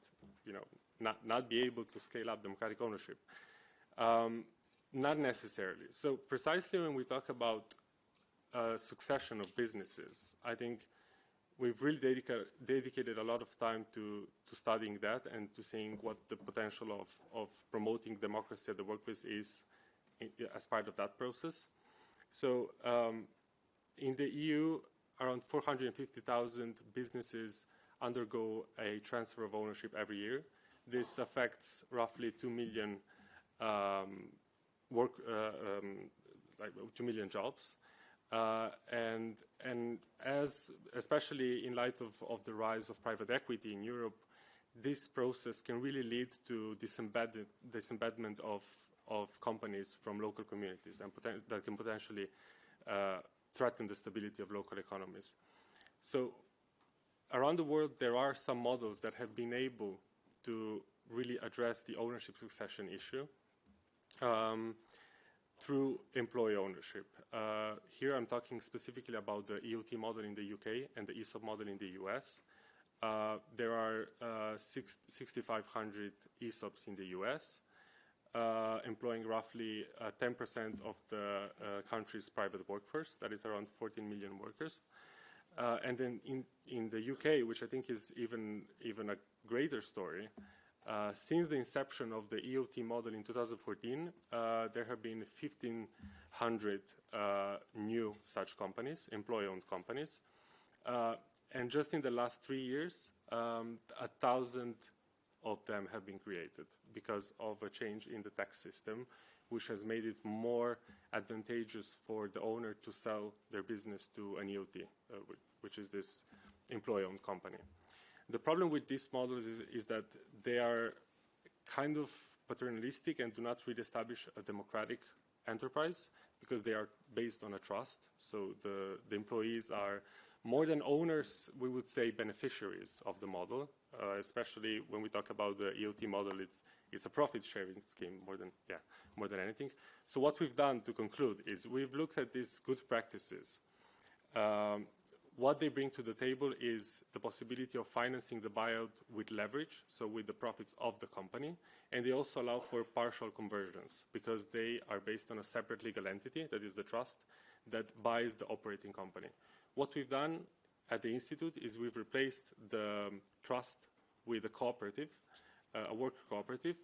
not be able to scale up democratic ownership? Not necessarily. So precisely when we talk about succession of businesses, I think we've really dedicated a lot of time to studying that and to seeing what the potential of promoting democracy at the workplace is as part of that process. So in the EU, around 450,000 businesses undergo a transfer of ownership every year. This affects roughly 2 million 2 million jobs. And especially in light of the rise of private equity in Europe, this process can really lead to disembedment of companies from local communities, and that can potentially threaten the stability of local economies. So around the world, there are some models that have been able to really address the ownership succession issue through employee ownership. Here I'm talking specifically about the EOT model in the UK and the ESOP model in the US. There are 6,500 ESOPs in the US, employing roughly 10% of the country's private workforce. That is around 14 million workers. And then in the UK, which I think is even a greater story, since the inception of the EOT model in 2014, there have been 1,500 new such companies, employee-owned companies. And just in the last 3 years, 1,000 of them have been created because of a change in the tax system, which has made it more advantageous for the owner to sell their business to an EOT, which is this employee-owned company. The problem with these models is that they are kind of paternalistic and do not really establish a democratic enterprise because they are based on a trust. So the employees are more than owners, we would say beneficiaries of the model, especially when we talk about the EOT model, it's a profit sharing scheme more than anything. So what we've done to conclude is we've looked at these good practices. What they bring to the table is the possibility of financing the buyout with leverage, so with the profits of the company, and they also allow for partial conversions because they are based on a separate legal entity, that is the trust, that buys the operating company. What we've done at the Institute is we've replaced the trust with a cooperative, a worker cooperative,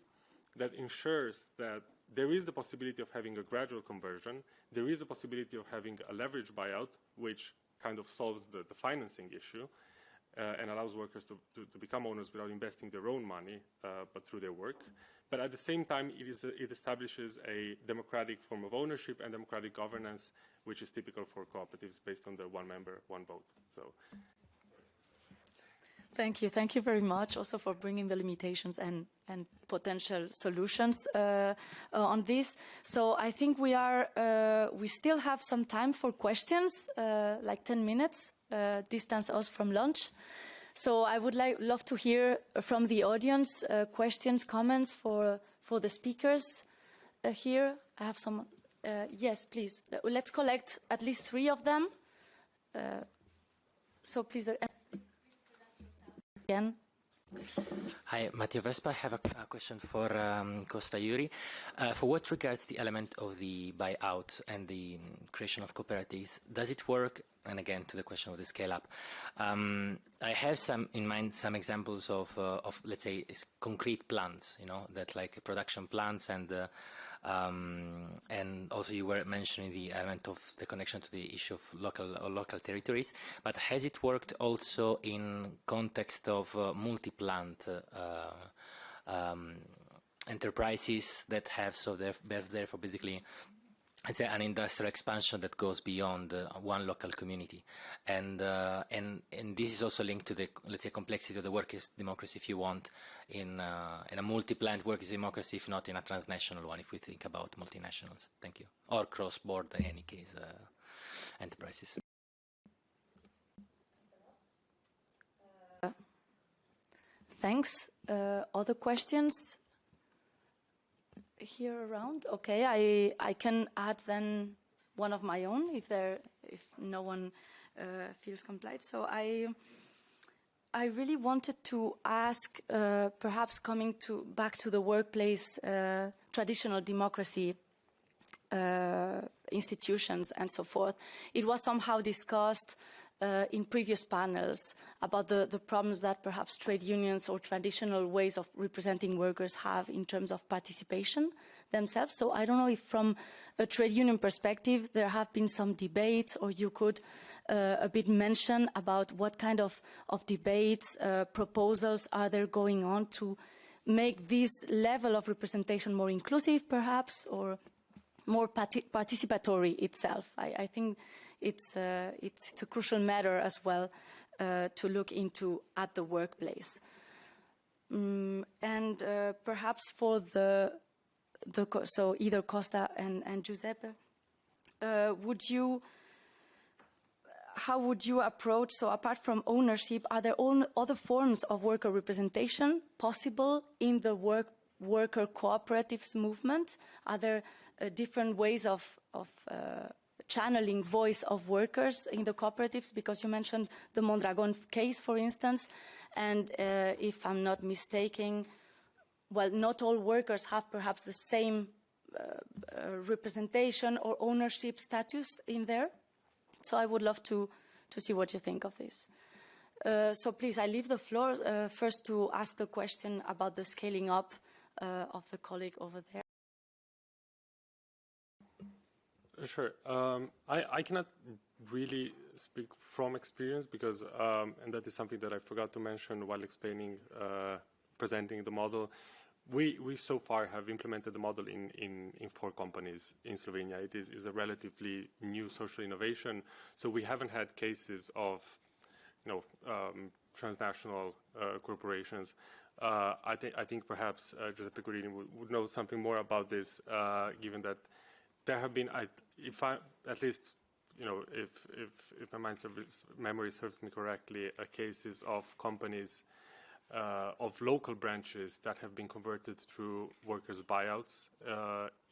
that ensures that there is the possibility of having a gradual conversion, there is a possibility of having a leverage buyout, which kind of solves the financing issue and allows workers to become owners without investing their own money, but through their work. But at the same time, it establishes a democratic form of ownership and democratic governance, which is typical for cooperatives based on the one member, one vote. So. Thank you. Thank you very much also for bringing the limitations and potential solutions on this. So I think we still have some time for questions, like 10 minutes, distance us from lunch. So I would love to hear from the audience questions, comments for the speakers here. I have some. Yes, please. Let's collect at least 3 of them. So please again. Hi, Matteo Vespa. I have a question for Costa Juri. For what regards the element of the buyout and the creation of cooperatives, does it work? And again, to the question of the scale-up, I have in mind some examples of let's say, concrete plants, you know, that like production plants and also you were mentioning the element of the connection to the issue of local territories, but has it worked also in context of multi-plant enterprises that have, so therefore basically, let's say, an industrial expansion that goes beyond one local community, and this is also linked to the, let's say, complexity of the workers' democracy, if you want, in a multi-plant workers' democracy, if not in a transnational one, if we think about multinationals. Thank you, or cross-border, in any case, enterprises. Thanks. Other questions? Here around? Okay, I can add then one of my own if no one feels compliant. So I really wanted to ask, perhaps coming back to the workplace, traditional democracy institutions and so forth. It was somehow discussed in previous panels about the problems that perhaps trade unions or traditional ways of representing workers have in terms of participation themselves. So I don't know if from a trade union perspective there have been some debates, or you could a bit mention about what kind of debates, proposals are there going on to make this level of representation more inclusive perhaps, or more participatory itself. I think it's a crucial matter as well to look into at the workplace. And perhaps for so either Costa and Giuseppe, how would you approach, so apart from ownership, are there other forms of worker representation possible in the worker cooperatives movement? Are there different ways of channeling voice of workers in the cooperatives? Because you mentioned the Mondragon case, for instance, and if I'm not mistaken, well, not all workers have perhaps the same representation or ownership status in there. So I would love to see what you think of this. So please, I leave the floor first to ask the question about the scaling up of the colleague over there. Sure. I cannot really speak from experience because, and that is something that I forgot to mention while explaining, presenting the model. We so far have implemented the model in 4 companies in Slovenia. It is a relatively new social innovation, so we haven't had cases of, transnational corporations. I think perhaps Giuseppe Gurini would know something more about this, given that there have been, if my memory serves me correctly, cases of companies of local branches that have been converted through workers' buyouts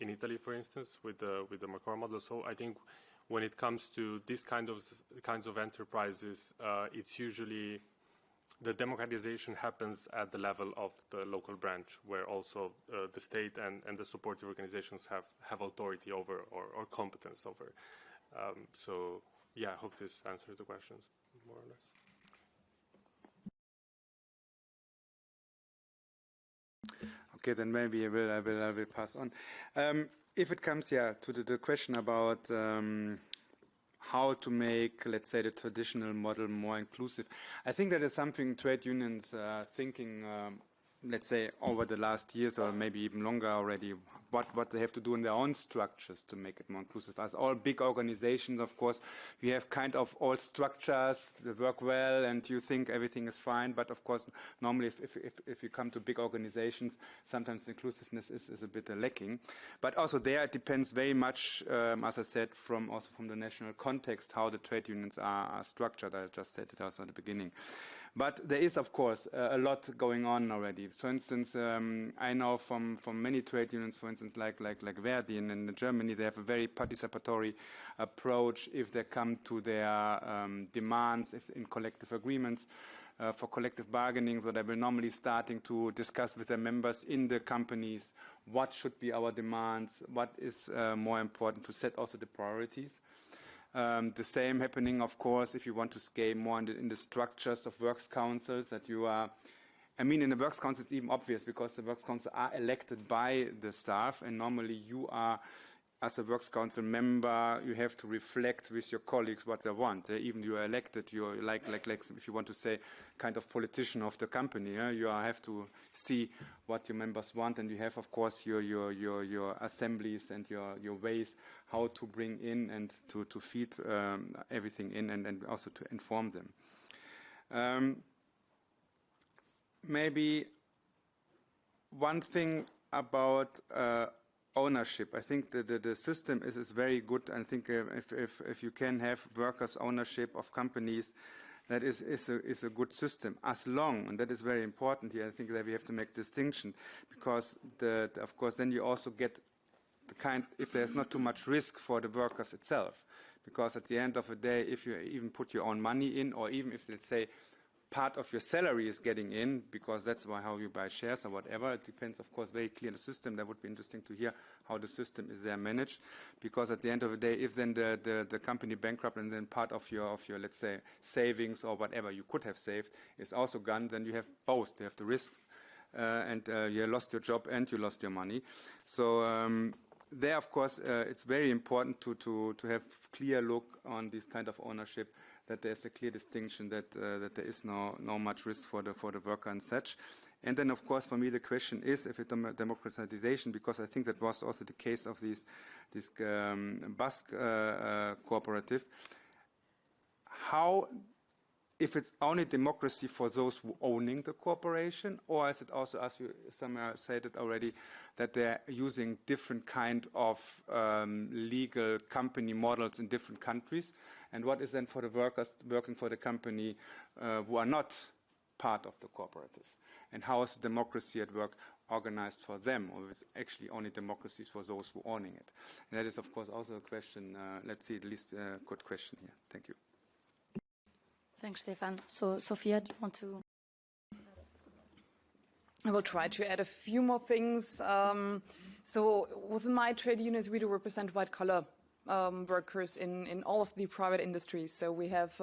in Italy, for instance, with the Macron model. So I think when it comes to these kinds of enterprises, it's usually the democratization happens at the level of the local branch, where also the state and the supportive organizations have authority over or competence over. So yeah, I hope this answers the questions more or less. Okay, then maybe I will pass on. If it comes, to the question about how to make, let's say, the traditional model more inclusive, I think that is something trade unions are thinking, let's say, over the last years or maybe even longer already, what they have to do in their own structures to make it more inclusive. As all big organizations, of course, we have kind of all structures that work well and you think everything is fine, but of course, normally if you come to big organizations, sometimes inclusiveness is a bit lacking. But also there it depends very much, as I said, also from the national context, how the trade unions are structured. I just said it also at the beginning. But there is, of course, a lot going on already. For instance, I know from many trade unions, for instance, instance, like Verdi in Germany, they have a very participatory approach if they come to their demands in collective agreements. For collective bargaining, so they will normally starting to discuss with their members in the companies what should be our demands, what is more important, to set also the priorities. The same happening, of course, if you want to scale more in the structures of works councils, that you are, I mean, in the works council it's even obvious because the works council are elected by the staff, and normally you are, as a works council member, you have to reflect with your colleagues what they want. Even you are elected, you're like if you want to say, kind of politician of the company. You have to see what your members want, and you have, of course, your assemblies and your ways how to bring in and to feed everything in, and also to inform them. Maybe one thing about ownership. I think the system is very good. I think if you can have workers' ownership of companies, that is a good system. As long, and that is very important here, I think that we have to make distinction, because of course then you also get the kind, if there's not too much risk for the workers itself, because at the end of the day, if you even put your own money in, or even if, let's say, part of your salary is getting in, because that's how you buy shares or whatever. It depends, of course, very clear on the system. That would be interesting to hear how the system is there managed, because at the end of the day, if then the company bankrupt and then part of your let's say savings or whatever you could have saved is also gone, then you have both. You have the risks and you lost your job and you lost your money. So there, of course, it's very important to have clear look on this kind of ownership, that there's a clear distinction, that there is no much risk for the worker and such. And then, of course, for me, the question is if it's democratization, because I think that was also the case of this Basque cooperative. How, if it's only democracy for those who owning the corporation, or is it also, as you said it already, that they're using different kind of legal company models in different countries? And what is then for the workers working for the company who are not part of the cooperative? And how is democracy at work organized for them, or is it actually only democracies for those who owning it? And that is, of course, also a question, let's see, at least a good question here. Thank you. Thanks, Stefan. So, Sophia, do you want to? I will try to add a few more things. So within my trade unions, we do represent white-collar workers in all of the private industries. So we have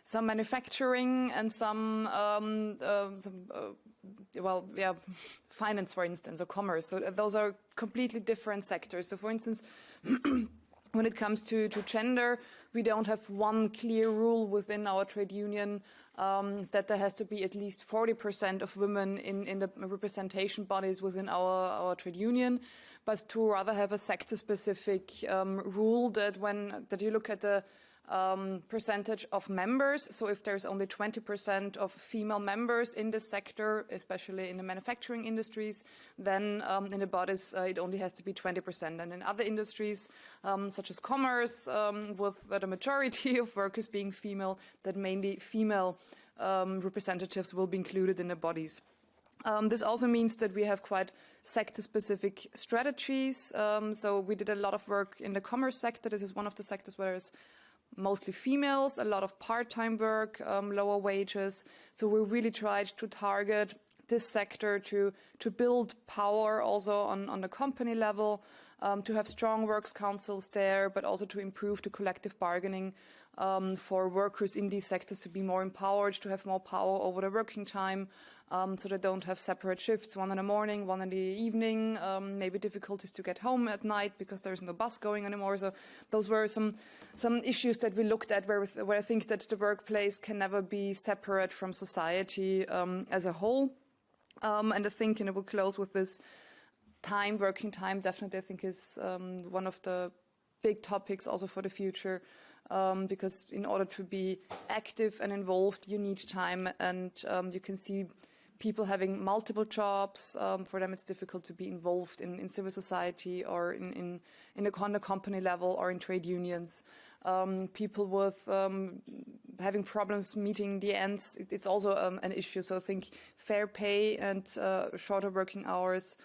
some manufacturing and some finance, for instance, or commerce. So those are completely different sectors. So for instance, when it comes to gender, we don't have one clear rule within our trade union that there has to be at least 40% of women in the representation bodies within our trade union, but to rather have a sector-specific rule that you look at the percentage of members. So if there's only 20% of female members in this sector, especially in the manufacturing industries, then in the bodies it only has to be 20%. And in other industries, such as commerce, with the majority of workers being female, that mainly female representatives will be included in the bodies. This also means that we have quite sector-specific strategies. So we did a lot of work in the commerce sector. This is one of the sectors where there's mostly females, a lot of part-time work, lower wages. So we really tried to target this sector to build power also on the company level, to have strong works councils there, but also to improve the collective bargaining for workers in these sectors to be more empowered, to have more power over the working time, so they don't have separate shifts, one in the morning, one in the evening, maybe difficulties to get home at night because there's no bus going anymore. So those were some issues that we looked at where I think that the workplace can never be separate from society as a whole. And I think, and I will close with this, working time, definitely I think is one of the big topics also for the future. Because in order to be active and involved, you need time, and you can see people having multiple jobs. For them, it's difficult to be involved in civil society or in the company level or in trade unions. People with having problems meeting the ends, it's also an issue. So I think fair pay and shorter working hours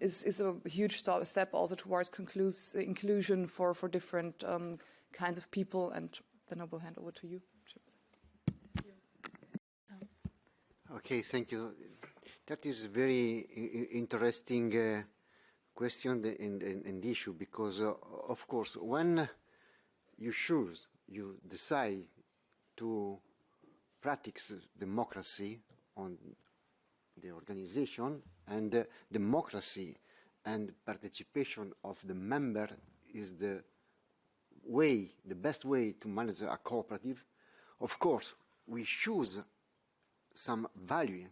is a huge step also towards inclusion for different kinds of people. And then I will hand over to you. Okay, thank you. That is a very interesting question and issue, because of course when you decide to practice democracy on the organization, and democracy and participation of the member is the best way to manage a cooperative. Of course, we choose some value,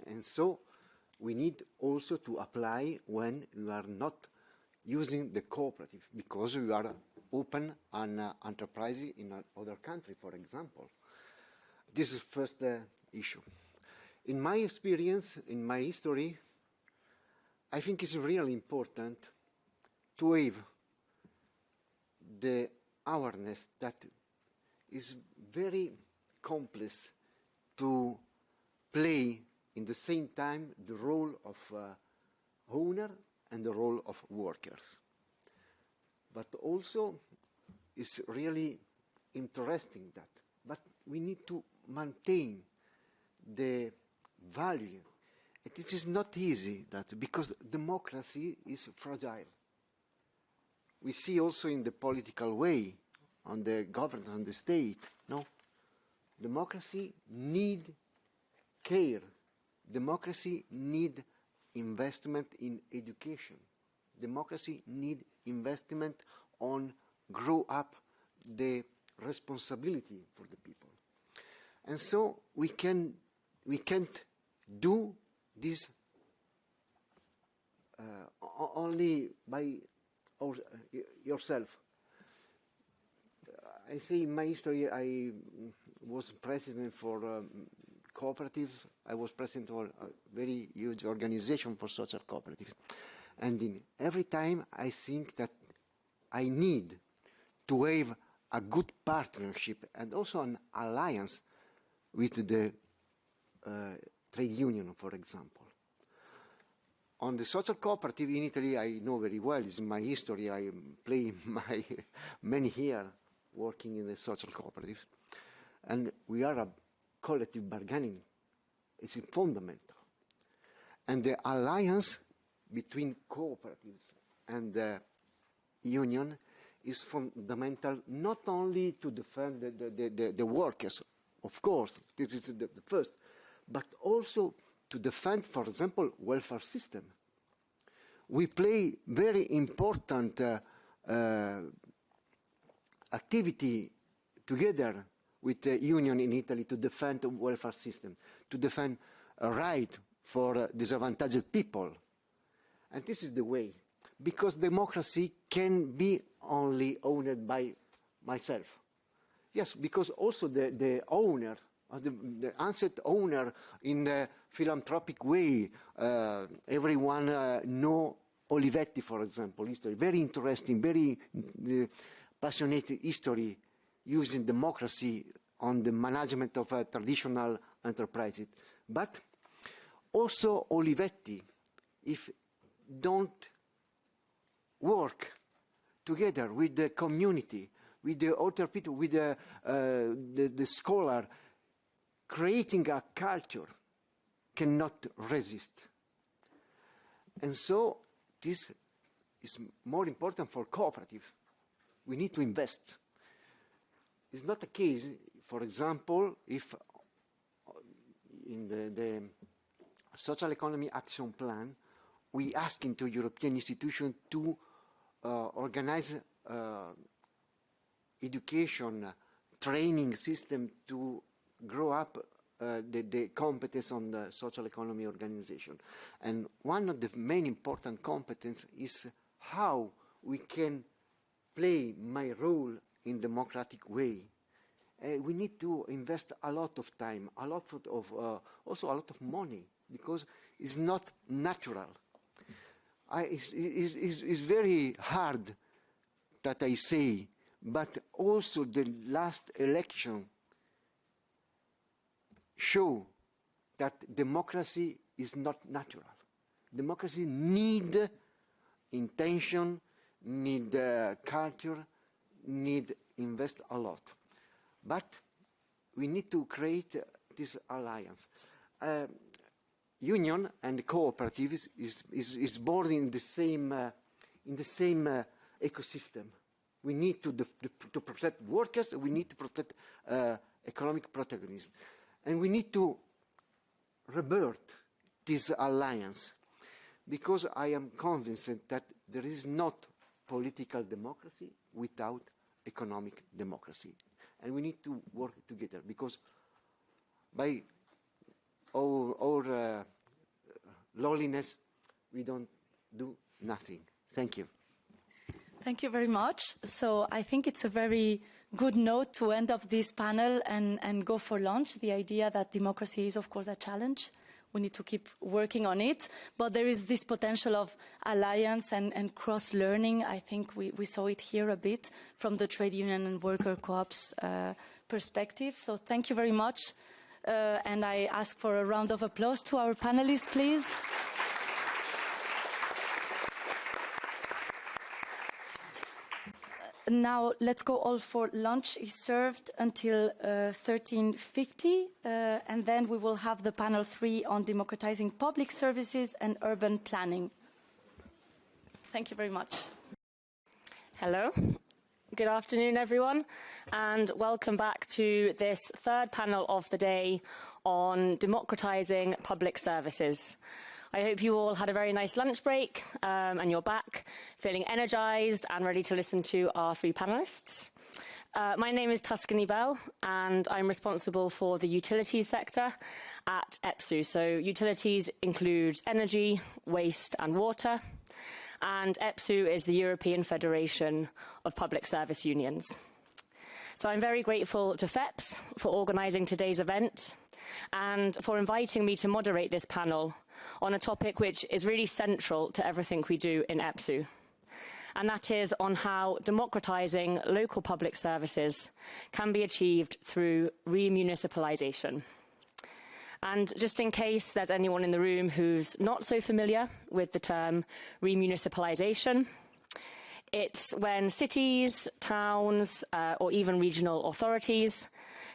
and so we need also to apply when you are not using the cooperative, because you are open an enterprise in another country, for example. This is the first issue. In my experience, in my history, I think it's really important to have the awareness that is very complex to play in the same time the role of owner and the role of workers. But also it's really interesting that, but we need to maintain the value. It is not easy, that because democracy is fragile. We see also in the political way, on the government, on the state, no? Democracy need care. Democracy need investment in education. Democracy need investment on grow up the responsibility for the people. And so we can't do this only by yourself. I say in my history, I was president for cooperatives. I was president of a very huge organization for social cooperatives. And in every time I think that I need to have a good partnership and also an alliance with the trade union, for example. On the social cooperative in Italy, I know very well, it's my history. I play my many years working in the social cooperative. And we are a collective bargaining. It's fundamental. And the alliance between cooperatives and the union is fundamental, not only to defend the workers, of course, this is the first, but also to defend, for example, welfare system. We play very important activity together with the union in Italy to defend the welfare system, to defend a right for disadvantaged people. And this is the way, because democracy can be only owned by myself. Yes, because also the owner, the asset owner in the philanthropic way, everyone know Olivetti, for example, history, very interesting, very passionate history using democracy on the management of traditional enterprises. But also Olivetti, if don't work together with the community, with the other people, with the scholar, creating a culture cannot resist. And so this is more important for cooperative. We need to invest. It's not the case, for example, if in the Social Economy Action Plan, we ask into European institutions to organize education, training system to grow up the competence on the social economy organization. And one of the main important competence is how we can play my role in democratic way. We need to invest a lot of time, a lot of also a lot of money, because it's not natural. It's very hard that I say, but also the last election show that democracy is not natural. democracy need intention, need culture, need invest a lot. But we need to create this alliance. Union and cooperatives is born in the same ecosystem. We need to protect workers. We need to protect economic protagonism, and we need to rebirth this alliance, because I am convinced that there is not political democracy without economic democracy, and we need to work together, because by our lowliness we don't do nothing. Thank you. Thank you very much. So I think it's a very good note to end up this panel and go for lunch. The idea that democracy is, of course, a challenge. We need to keep working on it. But there is this potential of alliance and cross-learning. I think we saw it here a bit from the trade union and worker co-ops perspective. So thank you very much. And I ask for a round of applause to our panelists, please. Now let's go all for lunch. Is served until 13:50, and then we will have the panel 3 on democratizing public services and urban planning. Thank you very much. Hello. Good afternoon, everyone, and welcome back to this third panel of the day on democratizing public services. I hope you all had a very nice lunch break and you're back feeling energized and ready to listen to our 3 panelists. My name is Tuscany Bell and I'm responsible for the utilities sector at EPSU. So utilities includes energy, waste and water, and EPSU is the European Federation of Public Service Unions. So I'm very grateful to FEPS for organising today's event and for inviting me to moderate this panel on a topic which is really central to everything we do in EPSU, and that is on how democratising local public services can be achieved through remunicipalisation. And just in case there's anyone in the room who's not so familiar with the term remunicipalisation, it's when cities, towns, or even regional authorities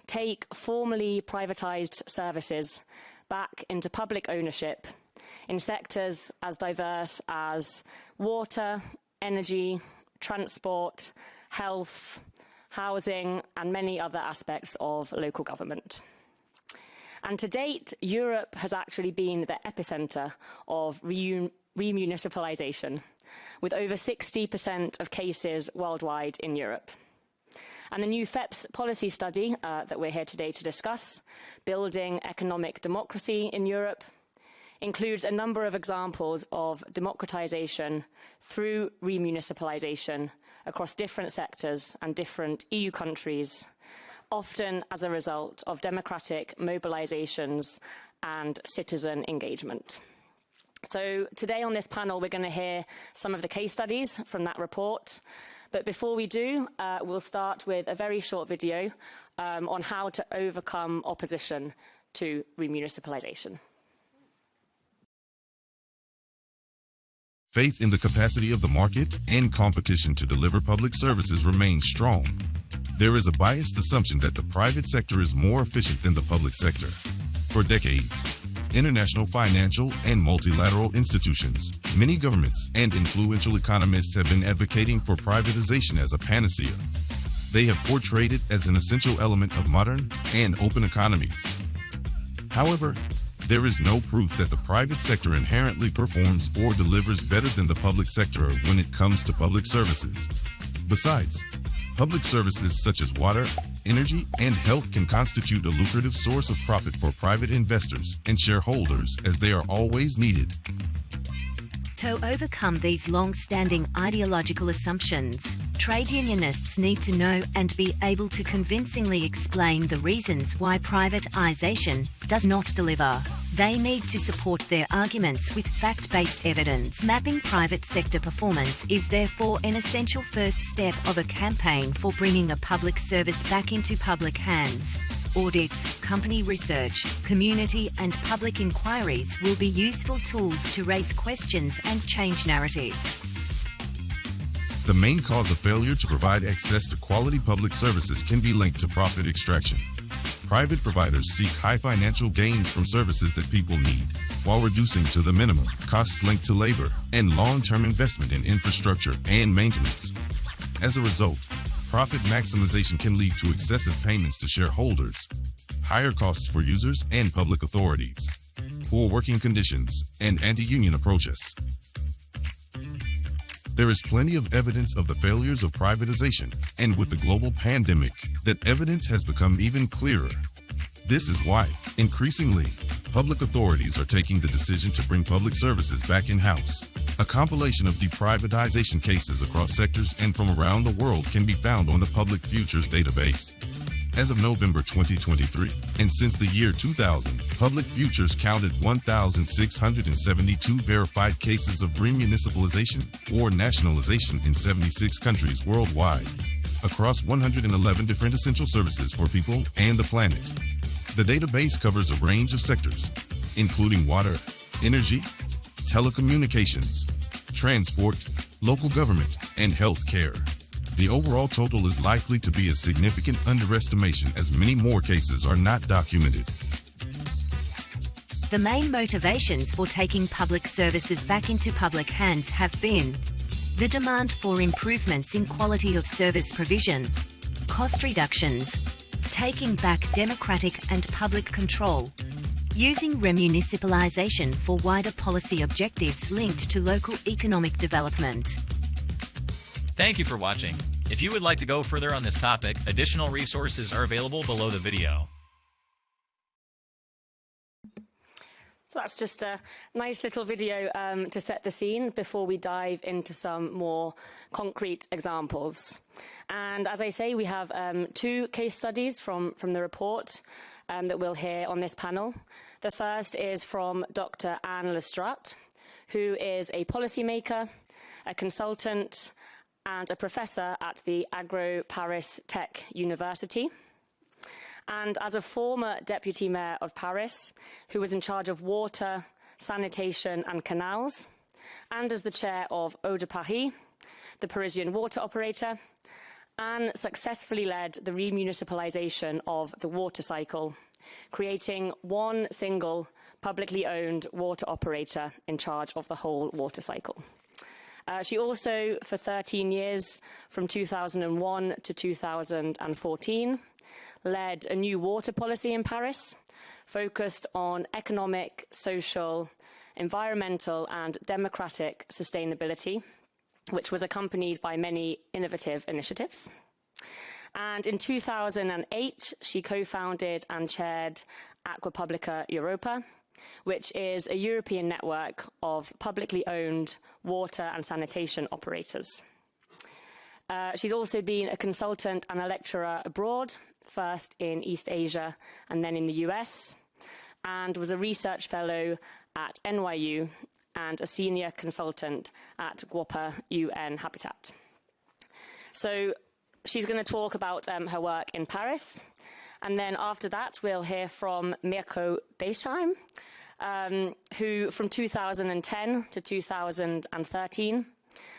take formerly privatised services back into public ownership in sectors as diverse as water, energy, transport, health, housing, and many other aspects of local government. And to date, Europe has actually been the epicentre of remunicipalisation, with over 60% of cases worldwide in Europe. And the new FEPS policy study that we're here today to discuss, Building Economic Democracy in Europe, includes a number of examples of democratisation through remunicipalisation across different sectors and different EU countries, often as a result of democratic mobilisations and citizen engagement. So today on this panel, we're going to hear some of the case studies from that report. But before we do, we'll start with a very short video on how to overcome opposition to remunicipalisation. Faith in the capacity of the market and competition to deliver public services remains strong. There is a biased assumption that the private sector is more efficient than the public sector. For decades, international financial and multilateral institutions, many governments, and influential economists have been advocating for privatization as a panacea. They have portrayed it as an essential element of modern and open economies. However, there is no proof that the private sector inherently performs or delivers better than the public sector when it comes to public services. Besides, public services such as water, energy, and health can constitute a lucrative source of profit for private investors and shareholders, as they are always needed. To overcome these long-standing ideological assumptions, trade unionists need to know and be able to convincingly explain the reasons why privatization does not deliver. They need to support their arguments with fact-based evidence. Mapping private sector performance is therefore an essential first step of a campaign for bringing a public service back into public hands. audits, company research, community and public inquiries will be useful tools to raise questions and change narratives. The main cause of failure to provide access to quality public services can be linked to profit extraction. Private providers seek high financial gains from services that people need, while reducing to the minimum costs linked to labor and long-term investment in infrastructure and maintenance. As a result, profit maximization can lead to excessive payments to shareholders, higher costs for users and public authorities, poor working conditions, and anti-union approaches. There is plenty of evidence of the failures of privatization, and with the global pandemic, that evidence has become even clearer. This is why, increasingly, public authorities are taking the decision to bring public services back in-house. A compilation of deprivatization cases across sectors and from around the world can be found on the Public Futures database. As of November 2023, and since the year 2000, Public Futures counted 1,672 verified cases of remunicipalization or nationalization in 76 countries worldwide, across 111 different essential services for people and the planet. The database covers a range of sectors, including water, energy, telecommunications, transport, local government, and health care. The overall total is likely to be a significant underestimation, as many more cases are not documented. The main motivations for taking public services back into public hands have been the demand for improvements in quality of service provision, cost reductions, taking back democratic and public control, using remunicipalization for wider policy objectives linked to local economic development. Thank you for watching. If you would like to go further on this topic, additional resources are available below the video. So that's just a nice little video to set the scene before we dive into some more concrete examples. And as I say, we have two case studies from the report that we'll hear on this panel. The first is from Dr. Anne Lestrade, who is a policymaker, a consultant, and a professor at the Agro-Paris Tech University. And as a former deputy mayor of Paris, who was in charge of water, sanitation and canals, and as the chair of Eau de Paris, the Parisian water operator, Anne successfully led the remunicipalization of the water cycle, creating one single publicly owned water operator in charge of the whole water cycle. She also, for 13 years, from 2001 to 2014, led a new water policy in Paris, focused on economic, social, environmental and democratic sustainability, which was accompanied by many innovative initiatives. And in 2008, she co-founded and chaired Aquapublica Europa, which is a European network of publicly owned water and sanitation operators. She's also been a consultant and a lecturer abroad, first in East Asia and then in the US, and was a research fellow at NYU and a senior consultant at GWOPA UN Habitat. So she's going to talk about her work in Paris, and then after that we'll hear from Mirko Beisheim, who from 2010 to 2013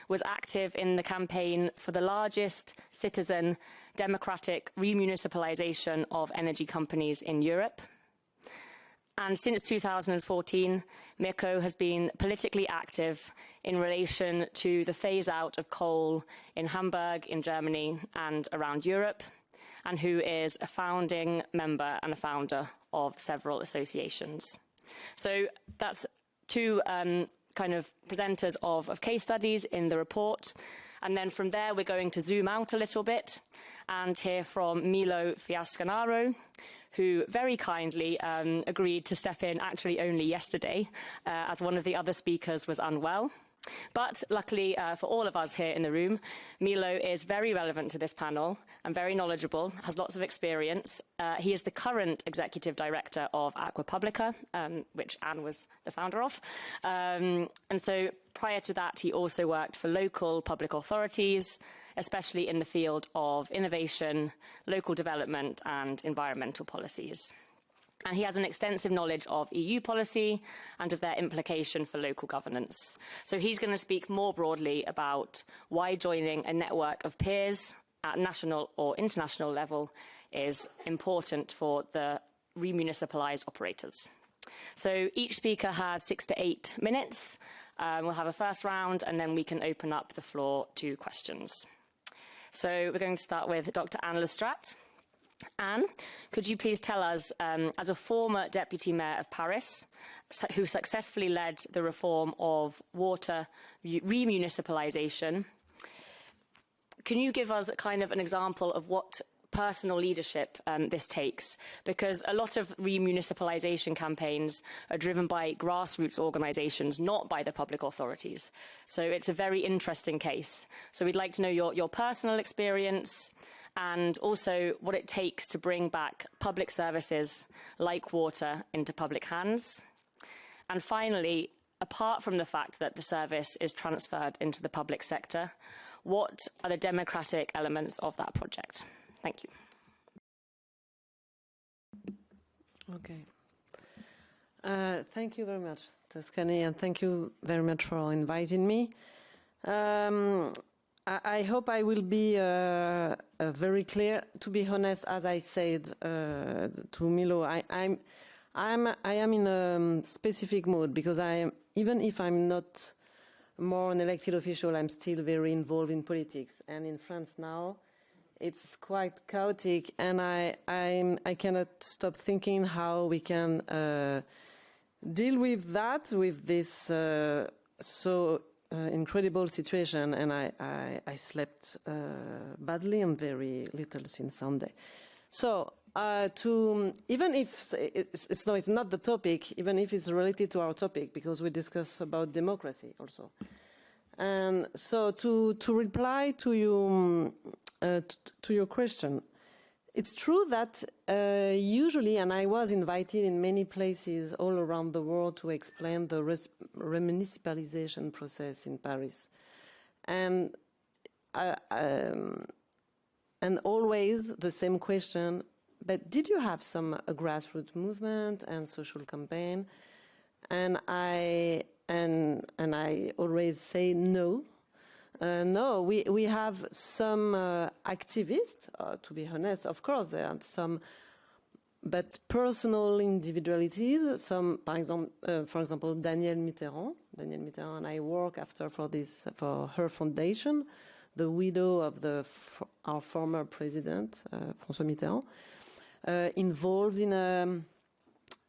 was active in the campaign for the largest citizen democratic remunicipalization of energy companies in Europe. And since 2014, Mirko has been politically active in relation to the phase-out of coal in Hamburg, in Germany, and around Europe, and who is a founding member and a founder of several associations. So that's two kind of presenters of case studies in the report. And then from there, we're going to zoom out a little bit and hear from Milo Fiascanaro, who very kindly agreed to step in actually only yesterday, as one of the other speakers was unwell. But luckily for all of us here in the room, Milo is very relevant to this panel and very knowledgeable, has lots of experience. He is the current executive director of Aquapublica, which Anne was the founder of. And so prior to that, he also worked for local public authorities, especially in the field of innovation, local development and environmental policies. And he has an extensive knowledge of EU policy and of their implication for local governance. So he's going to speak more broadly about why joining a network of peers at national or international level is important for the remunicipalized operators. So each speaker has 6 to 8 minutes. We'll have a first round and then we can open up the floor to questions. So we're going to start with Dr. Anne Lestrade. Anne, could you please tell us, as a former Deputy Mayor of Paris, who successfully led the reform of water remunicipalization, can you give us kind of an example of what personal leadership this takes? Because a lot of remunicipalization campaigns are driven by grassroots organizations, not by the public authorities. So it's a very interesting case. So we'd like to know your personal experience, and also what it takes to bring back public services like water into public hands. And finally, apart from the fact that the service is transferred into the public sector, what are the democratic elements of that project? Thank you. Okay. Thank you very much, Tuscany, and thank you very much for inviting me. I hope I will be very clear. To be honest, as I said to Milo, I am in a specific mood because even if I'm not more an elected official, I'm still very involved in politics. And in France now, it's quite chaotic, and I cannot stop thinking how we can deal with that, with this incredible situation, and I slept badly and very little since Sunday. So even if it's not the topic, even if it's related to our topic, because we discuss about democracy also. And so to reply to your question, it's true that usually, and I was invited in many places all around the world to explain the remunicipalization process in Paris, and always the same question. But did you have some grassroots movement and social campaign? And I always say no. No, we have some activists, to be honest. Of course, there are some, but personal individualities. Some, for example, Danielle Mitterrand. Danielle Mitterrand and I work for her foundation, the widow of our former president, François Mitterrand, involved in a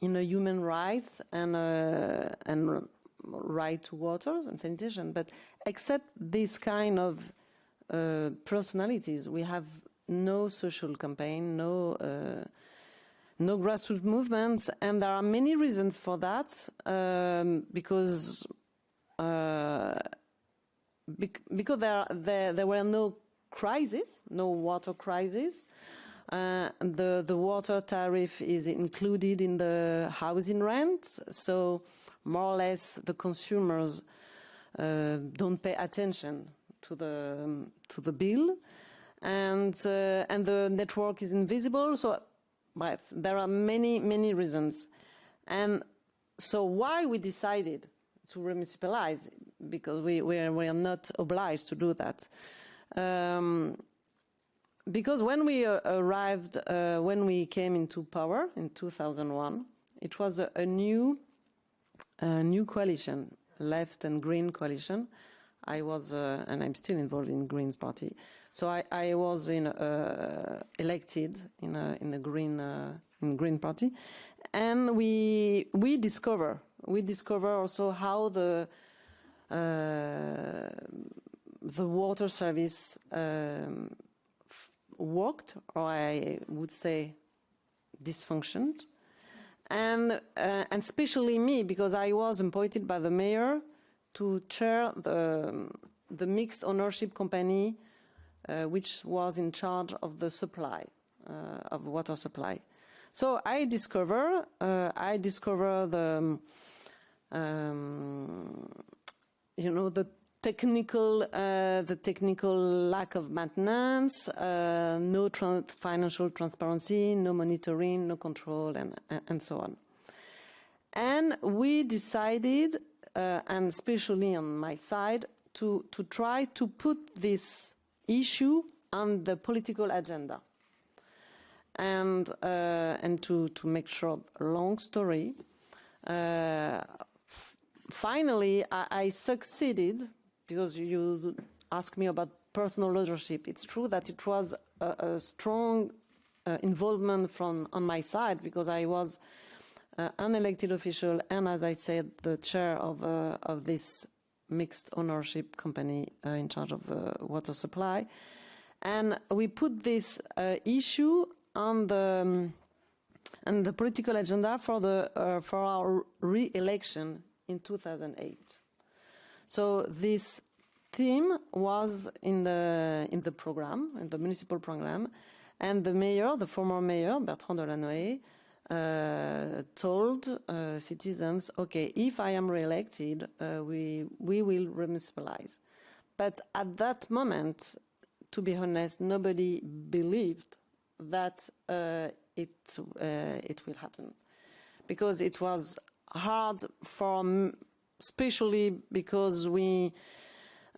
human rights and right to water and sanitation. But except this kind of personalities, we have no social campaign, no grassroots movements, and there are many reasons for that. Because there were no crisis, no water crisis. The water tariff is included in the housing rent, so more or less the consumers don't pay attention to the bill, and the network is invisible. So, there are many reasons, and so why we decided to remunicipalize, because we are not obliged to do that. Because when we arrived, when we came into power in 2001, it was a new coalition, left and green coalition. I was, and I'm still involved in Greens party. So I was elected in the Green party, and we discover also how the water service worked, or I would say dysfunctioned, and especially me, because I was appointed by the mayor to chair the mixed ownership company, which was in charge of the supply of water supply. So I discover the technical lack of maintenance, no financial transparency, no monitoring, no control, and so on. And we decided, and especially on my side, to try to put this issue on the political agenda. And to make short a long story, finally I succeeded, because you asked me about personal leadership. It's true that it was a strong involvement on my side, because I was an elected official and, as I said, the chair of this mixed ownership company in charge of water supply. And we put this issue on the political agenda for our re-election in 2008. So this theme was in the program, in the municipal program, and the mayor, the former mayor Bertrand Delanoë, told citizens, okay, if I am re-elected, we will remunicipalize. But at that moment, to be honest, nobody believed that it will happen, because it was hard especially because we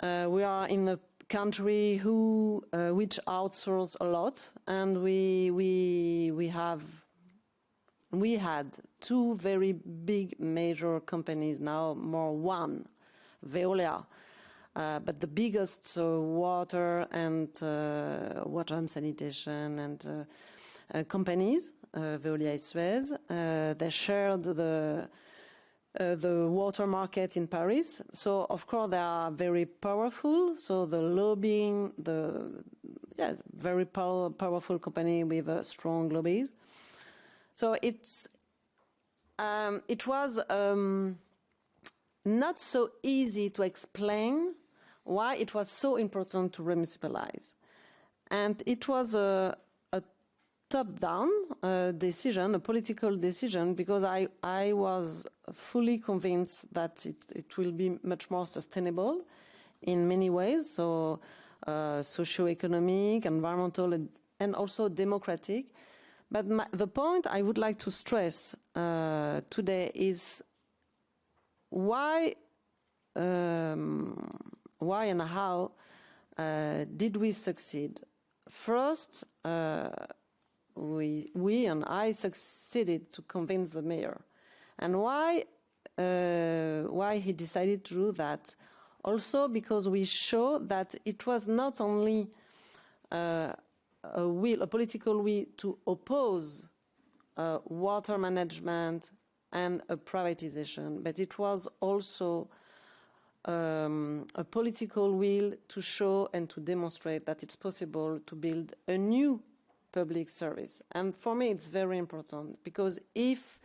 are in a country which outsource a lot, and we had two very big major companies, now more one, Veolia. But the biggest water and sanitation and companies, Veolia and Suez, they shared the water market in Paris. So of course they are very powerful. So the lobbying, very powerful company with strong lobbies. So it was not so easy to explain why it was so important to remunicipalize. And it was a top-down decision, a political decision, because I was fully convinced that it will be much more sustainable in many ways, so socio-economic, environmental, and also democratic. But the point I would like to stress today is why and how did we succeed? First, we and I succeeded to convince the mayor. And why he decided to do that? Also because we show that it was not only a political will to oppose water management and a privatization, but it was also a political will to show and to demonstrate that it's possible to build a new public service. And for me, it's very important, because if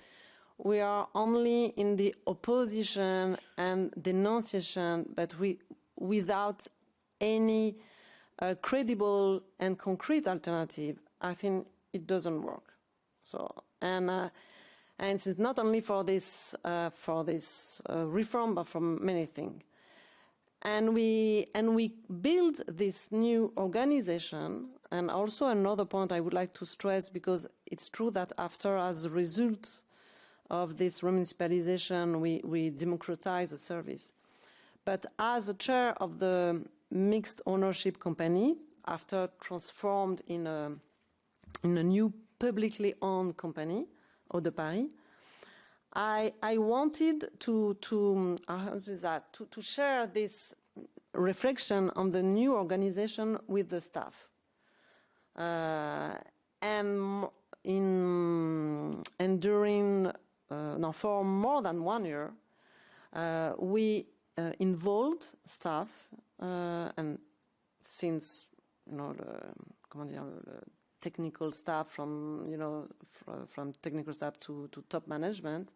we are only in the opposition and denunciation, but without any credible and concrete alternative, I think it doesn't work. So, and it's not only for this reform, but for many things. And we build this new organization. And also another point I would like to stress, because it's true that as a result of this remunicipalization, we democratize the service. But as a chair of the mixed ownership company, after transformed in a new publicly owned company, Eau de Paris, I wanted to share this reflection on the new organization with the staff. And during for more than 1 year, we involved staff, and since the technical staff from technical staff to top management,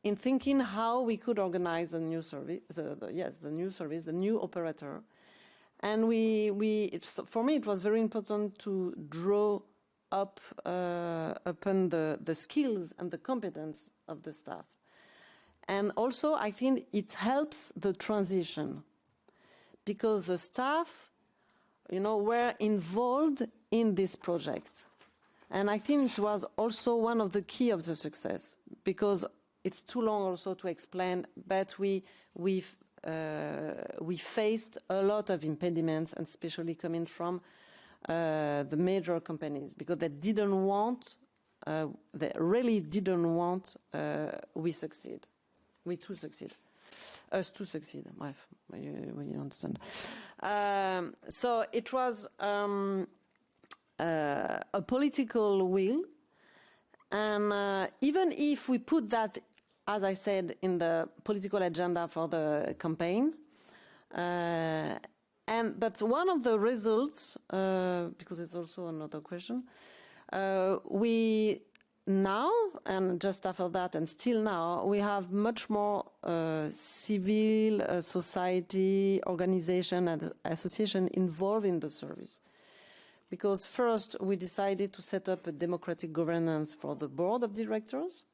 in thinking how we could organize the new service, the new operator. And for me, it was very important to draw up upon the skills and the competence of the staff. And also, I think it helps the transition, because the staff, were involved in this project. And I think it was also one of the key of the success, because it's too long also to explain, but we faced a lot of impediments, and especially coming from the major companies, because they didn't want, they really didn't want we to succeed. Us to succeed, you understand. So it was a political will, and even if we put that, as I said, in the political agenda for the campaign, but one of the results, because it's also another question, we now, and just after that, and still now, we have much more civil society, organization, and association involved in the service. Because first, we decided to set up a democratic governance for the board of directors.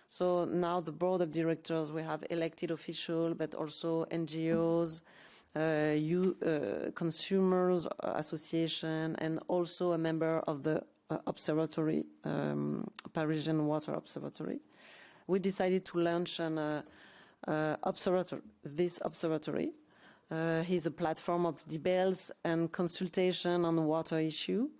So now the board of directors, we have elected officials, but also NGOs, consumers association, and also a member of the observatory, Parisian Water Observatory. We decided to launch this observatory. He's a platform of debates and consultation on water issue.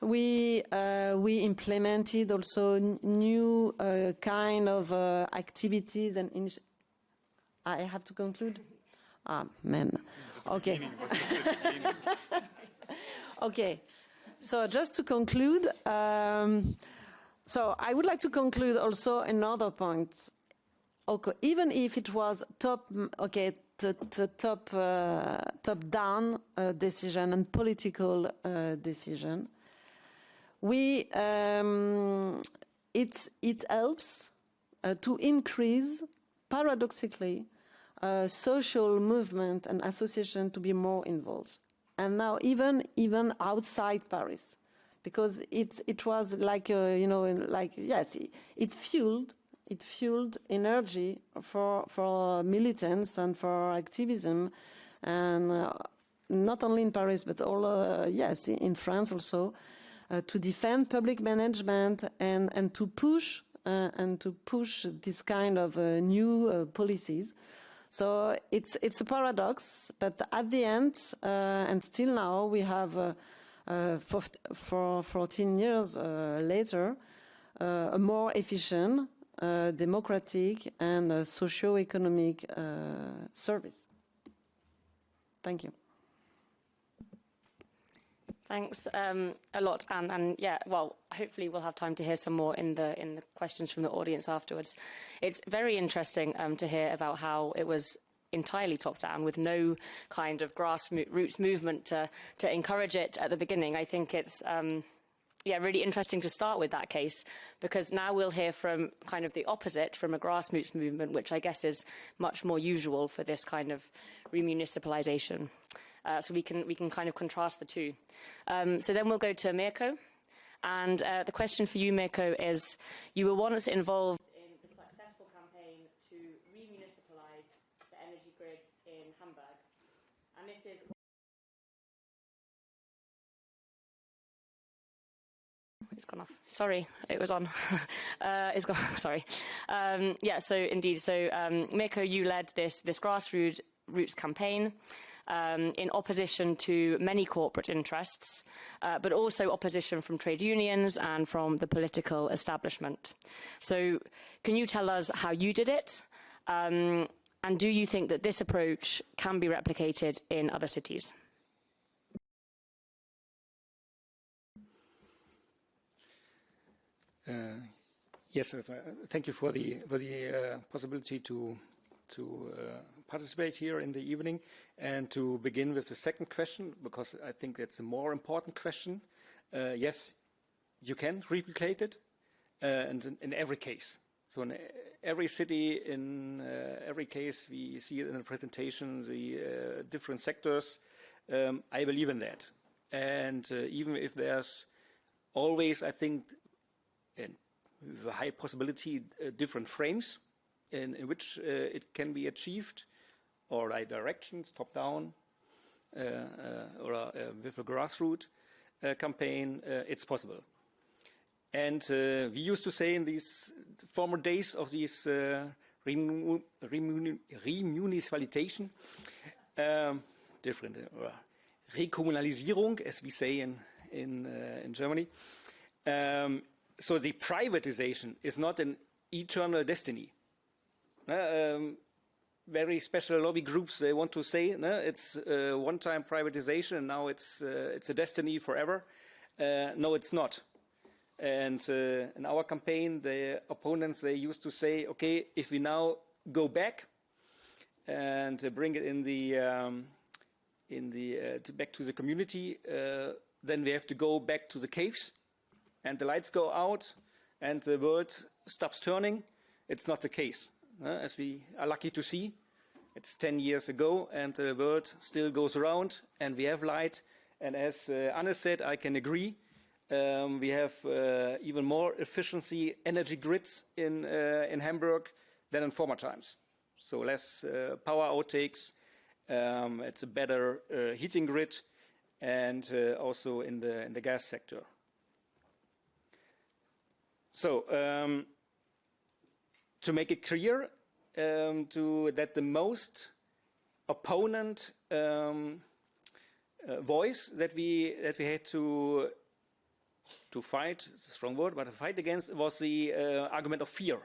We implemented also new kind of activities and I have to conclude? Ah, man. Okay. Okay. So just to conclude, so I would like to conclude also another point. Okay, even if it was top-down decision and political decision, it helps to increase, paradoxically, social movement and association to be more involved. And now even outside Paris, because it was like yes, it fueled energy for militants and for activism, and not only in Paris but all yes, in France also, to defend public management and to push this kind of new policies. So it's a paradox, but at the end, and still now, we have, for 14 years later, a more efficient, democratic, and socio-economic service. Thank you. Thanks a lot, Anne. And yeah, well, hopefully we'll have time to hear some more in the questions from the audience afterwards. It's very interesting to hear about how it was entirely top-down with no kind of grassroots movement to encourage it at the beginning. I think it's really interesting to start with that case, because now we'll hear from kind of the opposite, from a grassroots movement, which I guess is much more usual for this kind of remunicipalization. So we can kind of contrast the two. So then we'll go to Mirko. And the question for you, Mirko, is you were once involved in the successful campaign to remunicipalize the energy grid in Hamburg. And this is... It's gone off. Sorry, it was on. It's gone. Sorry. Yeah, so indeed. So Mirko, you led this grassroots campaign. In opposition to many corporate interests, but also opposition from trade unions and from the political establishment. So can you tell us how you did it? And do you think that this approach can be replicated in other cities? Yes, thank you for the possibility to participate here in the evening, and to begin with the second question, because I think that's a more important question. Yes, you can replicate it, and in every case. So in every city, in every case, we see it in the presentation, the different sectors. I believe in that. And even if there's always, I think, with a high possibility, different frames in which it can be achieved. or like directions, top down, or with a grassroots campaign, it's possible. And we used to say in these former days of these remunicipalization, different, Rekommunalisierung, as we say in Germany. So the privatization is not an eternal destiny. Very special lobby groups, they want to say it's one-time privatization and now it's a destiny forever. No, it's not. And in our campaign, the opponents, they used to say, okay, if we now go back and bring it back to the community, then we have to go back to the caves, and the lights go out, and the world stops turning. It's not the case, as we are lucky to see. It's 10 years ago, and the world still goes around, and we have light. And as Anne said, I can agree. We have even more efficiency energy grids in Hamburg than in former times. So less power outtakes. It's a better heating grid, and also in the gas sector. So to make it clear, that the most opponent voice that we had to fight, it's a strong word, but to fight against was the argument of fear.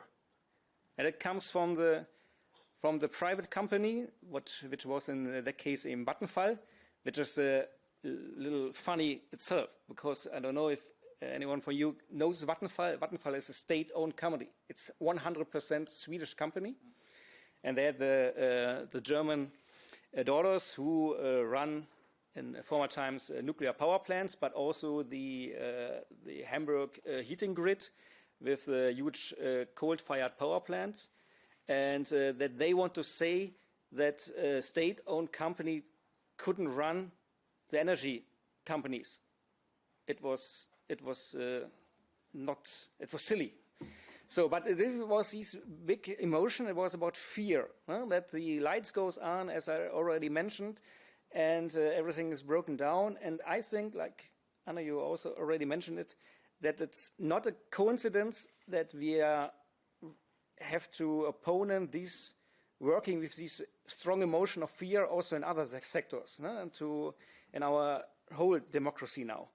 And it comes from the private company, which was in that case in Vattenfall, which is a little funny itself, because I don't know if anyone from you knows Vattenfall. Vattenfall is a state-owned company. It's 100% Swedish company. And they had the German daughters who run in former times nuclear power plants, but also the Hamburg heating grid with the huge coal-fired power plants. And that they want to say that a state-owned company couldn't run the energy companies. It was silly. So, but this was this big emotion. It was about fear, that the lights goes on, as I already mentioned, and everything is broken down. And I think, like Anna, you also already mentioned it, that it's not a coincidence that we have to opponent these working with this strong emotion of fear also in other sectors, and in our whole democracy now.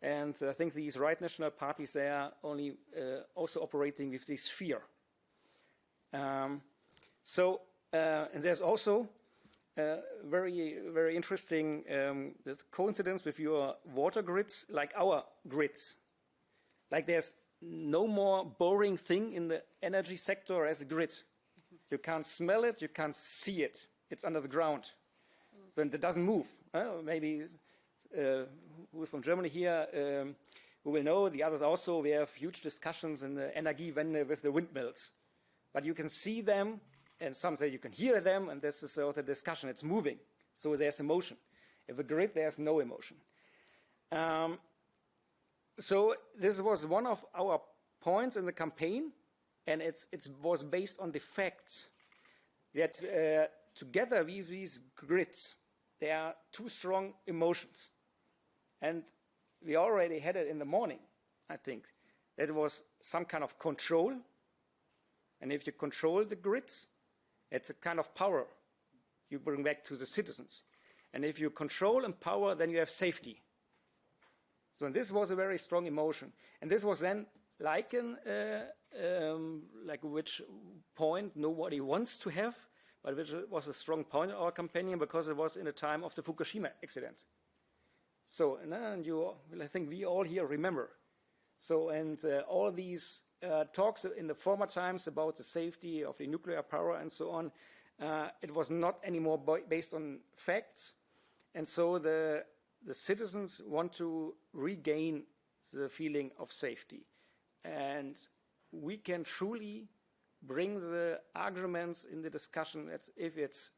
And I think these right national parties, they are only also operating with this fear. And there's also very, very interesting coincidence with your water grids, like our grids. Like there's no more boring thing in the energy sector as a grid. You can't smell it, you can't see it. It's under the ground. So it doesn't move. Maybe who is from Germany here, who will know, the others also, we have huge discussions in the Energiewende with the windmills. But you can see them, and some say you can hear them, and this is sort of discussion. It's moving, so there's emotion. If a grid, there's no emotion. So this was one of our points in the campaign, and it was based on the facts that together with these grids, there are two strong emotions. And we already had it in the morning, I think. It was some kind of control. And if you control the grids, it's a kind of power you bring back to the citizens. And if you control and power, then you have safety. So this was a very strong emotion. And this was then like which point nobody wants to have, but which was a strong point in our campaign because it was in the time of the Fukushima accident. So, and I think we all here remember. So, and all these talks in the former times about the safety of the nuclear power and so on, it was not anymore based on facts. And so the citizens want to regain the feeling of safety. And we can truly bring the arguments in the discussion that if it's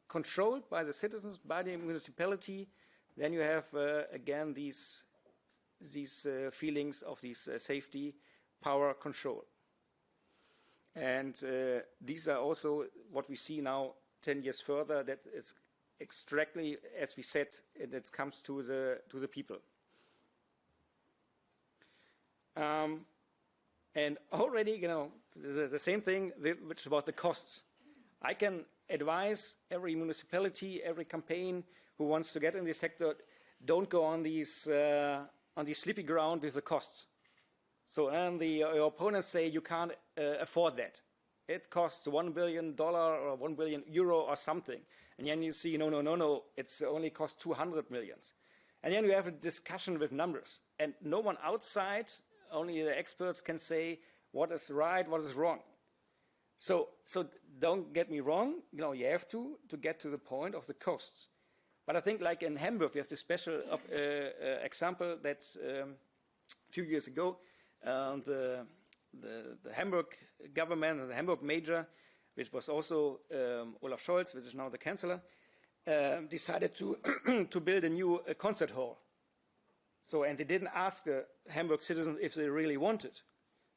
controlled by the citizens, by the municipality, then you have, again, these feelings of this safety, power, control. And these are also what we see now 10 years further, that is exactly as we said, it comes to the people. And already, you know, the same thing, which is about the costs. I can advise every municipality, every campaign who wants to get in this sector, don't go on these sleepy ground with the costs. So and your opponents say you can't afford that. It costs $1 billion or €1 billion or something. And then you see, no, it's only cost 200 million. And then you have a discussion with numbers. And no one outside, only the experts can say what is right, what is wrong. So don't get me wrong, you know, you have to get to the point of the costs. But I think like in Hamburg, we have the special example that a few years ago, the Hamburg government, and the Hamburg major, which was also Olaf Scholz, which is now the chancellor, decided to to build a new concert hall. So, and they didn't ask the Hamburg citizens if they really wanted.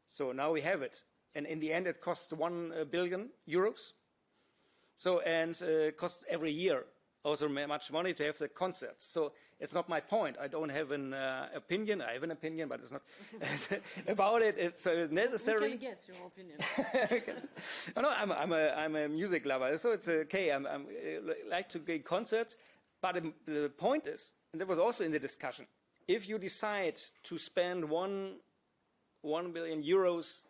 So now we have it. And in the end, it costs €1 billion. So, and costs every year also much money to have the concerts. So it's not my point. I don't have an opinion. I have an opinion, but it's not about it. It's necessary. We can guess your opinion. No, I'm a music lover, so it's okay. I like to get concerts, but the point is, and that was also in the discussion, if you decide to spend €1 billion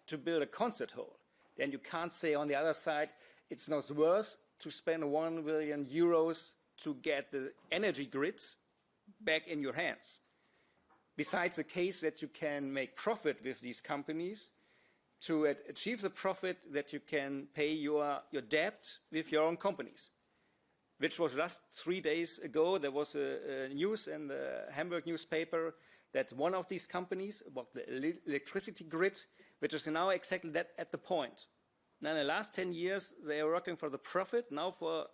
to build a concert hall, then you can't say on the other side it's not worth to spend €1 billion to get the energy grids back in your hands. Besides the case that you can make profit with these companies, to achieve the profit that you can pay your debt with your own companies. Which was just 3 days ago, there was a news in the Hamburg newspaper that one of these companies, about the electricity grid, which is now exactly that at the point. Now in the last 10 years, they are working for the profit, now for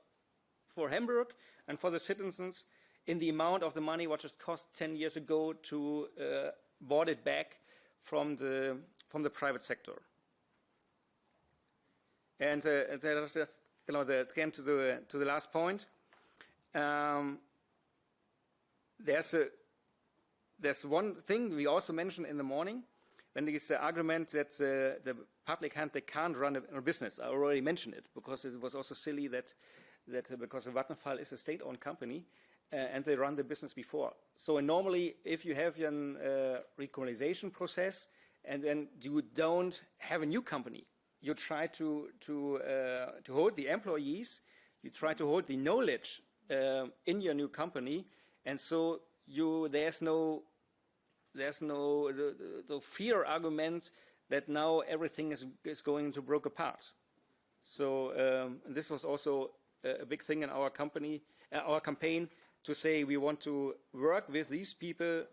Hamburg and for the citizens in the amount of the money which it cost 10 years ago to bought it back from the private sector. And that was just, you know, again to the last point. There's one thing we also mentioned in the morning, when there is the argument that the public hand, they can't run a business. I already mentioned it, because it was also silly that because Vattenfall is a state-owned company, and they run the business before. So normally, if you have a recommunalization process, and then you don't have a new company, you try to hold the employees, you try to hold the knowledge in your new company, and so there's no fear argument that now everything is going to break apart. So this was also a big thing in our company, our campaign, to say we want to work with these people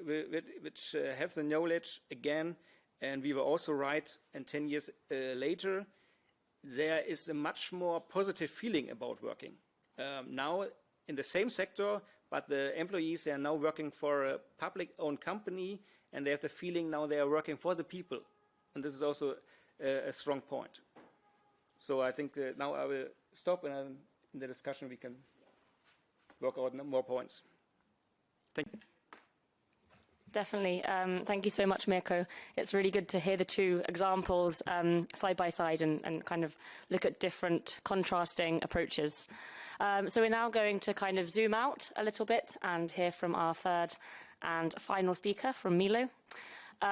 which have the knowledge again, and we were also right, and 10 years later, there is a much more positive feeling about working. Now, in the same sector, but the employees are now working for a public-owned company, and they have the feeling now they are working for the people. And this is also a strong point. So I think now I will stop, and in the discussion we can work out more points. Thank you. Definitely. Thank you so much, Mirko. It's really good to hear the two examples side by side and kind of look at different contrasting approaches. So we're now going to kind of zoom out a little bit and hear from our third and final speaker, from Milo.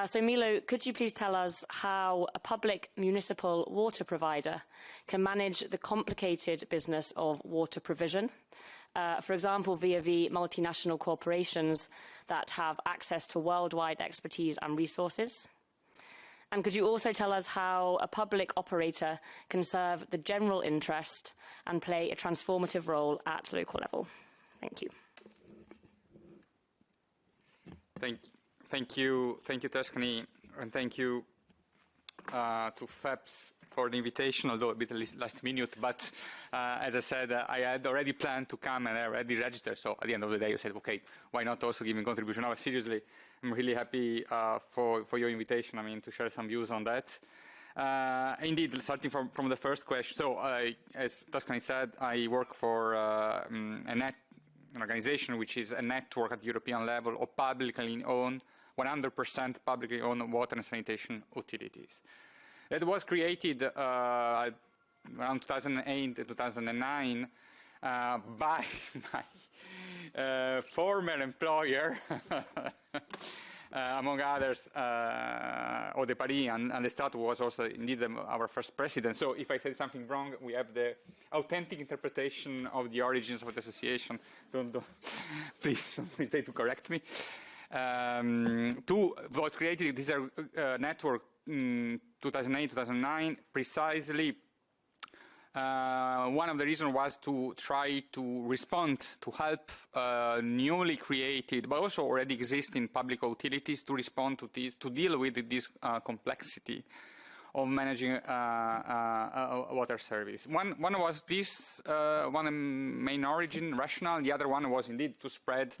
So Milo, could you please tell us how a public municipal water provider can manage the complicated business of water provision? For example, via the multinational corporations that have access to worldwide expertise and resources? And could you also tell us how a public operator can serve the general interest and play a transformative role at local level? Thank you. Thank you, Tuscany, and thank you to FEPS for the invitation, although a bit last minute. But as I said, I had already planned to come and I already registered. So at the end of the day, I said, okay, why not also give me a contribution? Now, seriously, I'm really happy for your invitation. I mean, to share some views on that. Indeed, starting from the first question. So, as Toscani said, I work for an organization which is a network at the European level of publicly owned, 100% publicly owned water and sanitation utilities. It was created around 2008 to 2009 by my former employer, among others, Ode Paris, and Lestat was also indeed our first president. So if I say something wrong, we have the authentic interpretation of the origins of the association. Please don't hesitate to correct me. Was created this network in 2008-2009 precisely. One of the reasons was to try to respond, to help newly created, but also already existing public utilities to respond to this, to deal with this complexity of managing water service. One was this, one main origin, rationale. The other one was indeed to spread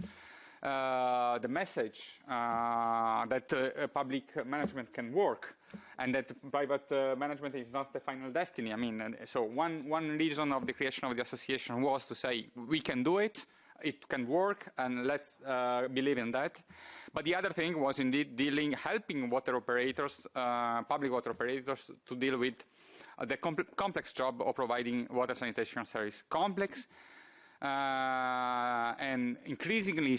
the message that public management can work, and that private management is not the final destiny. I mean, so one reason of the creation of the association was to say we can do it, it can work, and let's believe in that. But the other thing was indeed helping water operators, public water operators, to deal with the complex job of providing water sanitation service. Complex. And increasingly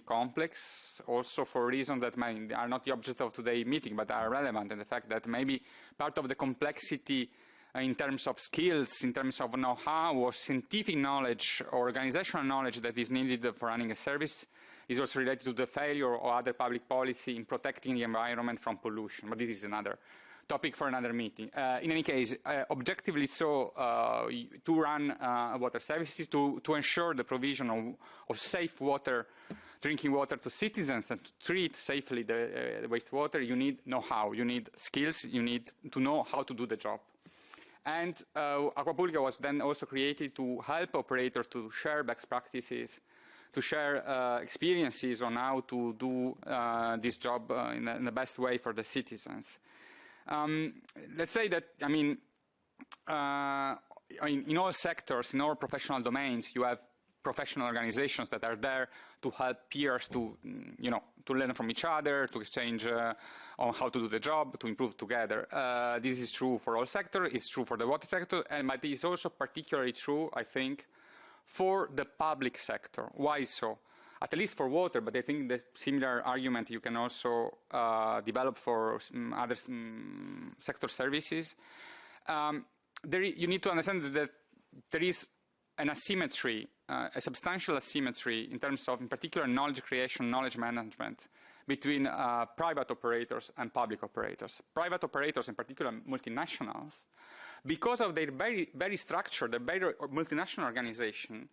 complex, also for reasons that are not the object of today's meeting, but are relevant, and the fact that maybe part of the complexity in terms of skills, in terms of know-how, or scientific knowledge, or organizational knowledge that is needed for running a service is also related to the failure or other public policy in protecting the environment from pollution. But this is another topic for another meeting. In any case, objectively so, to run water services, to ensure the provision of safe water, drinking water to citizens, and to treat safely the wastewater, you need know-how, you need skills, you need to know how to do the job. And Acquapubblica was then also created to help operators to share best practices, to share experiences on how to do this job in the best way for the citizens. Let's say that, I mean, in all sectors, in all professional domains, you have professional organizations that are there to help peers to, to learn from each other, to exchange on how to do the job, to improve together. This is true for all sectors. It's true for the water sector, but it is also particularly true, I think, for the public sector. Why so? At least for water, but I think the similar argument you can also develop for other sector services. You need to understand that there is an asymmetry, a substantial asymmetry in terms of, in particular, knowledge creation, knowledge management between private operators and public operators. Private operators, in particular multinationals, because of their very structure, their very multinational organization,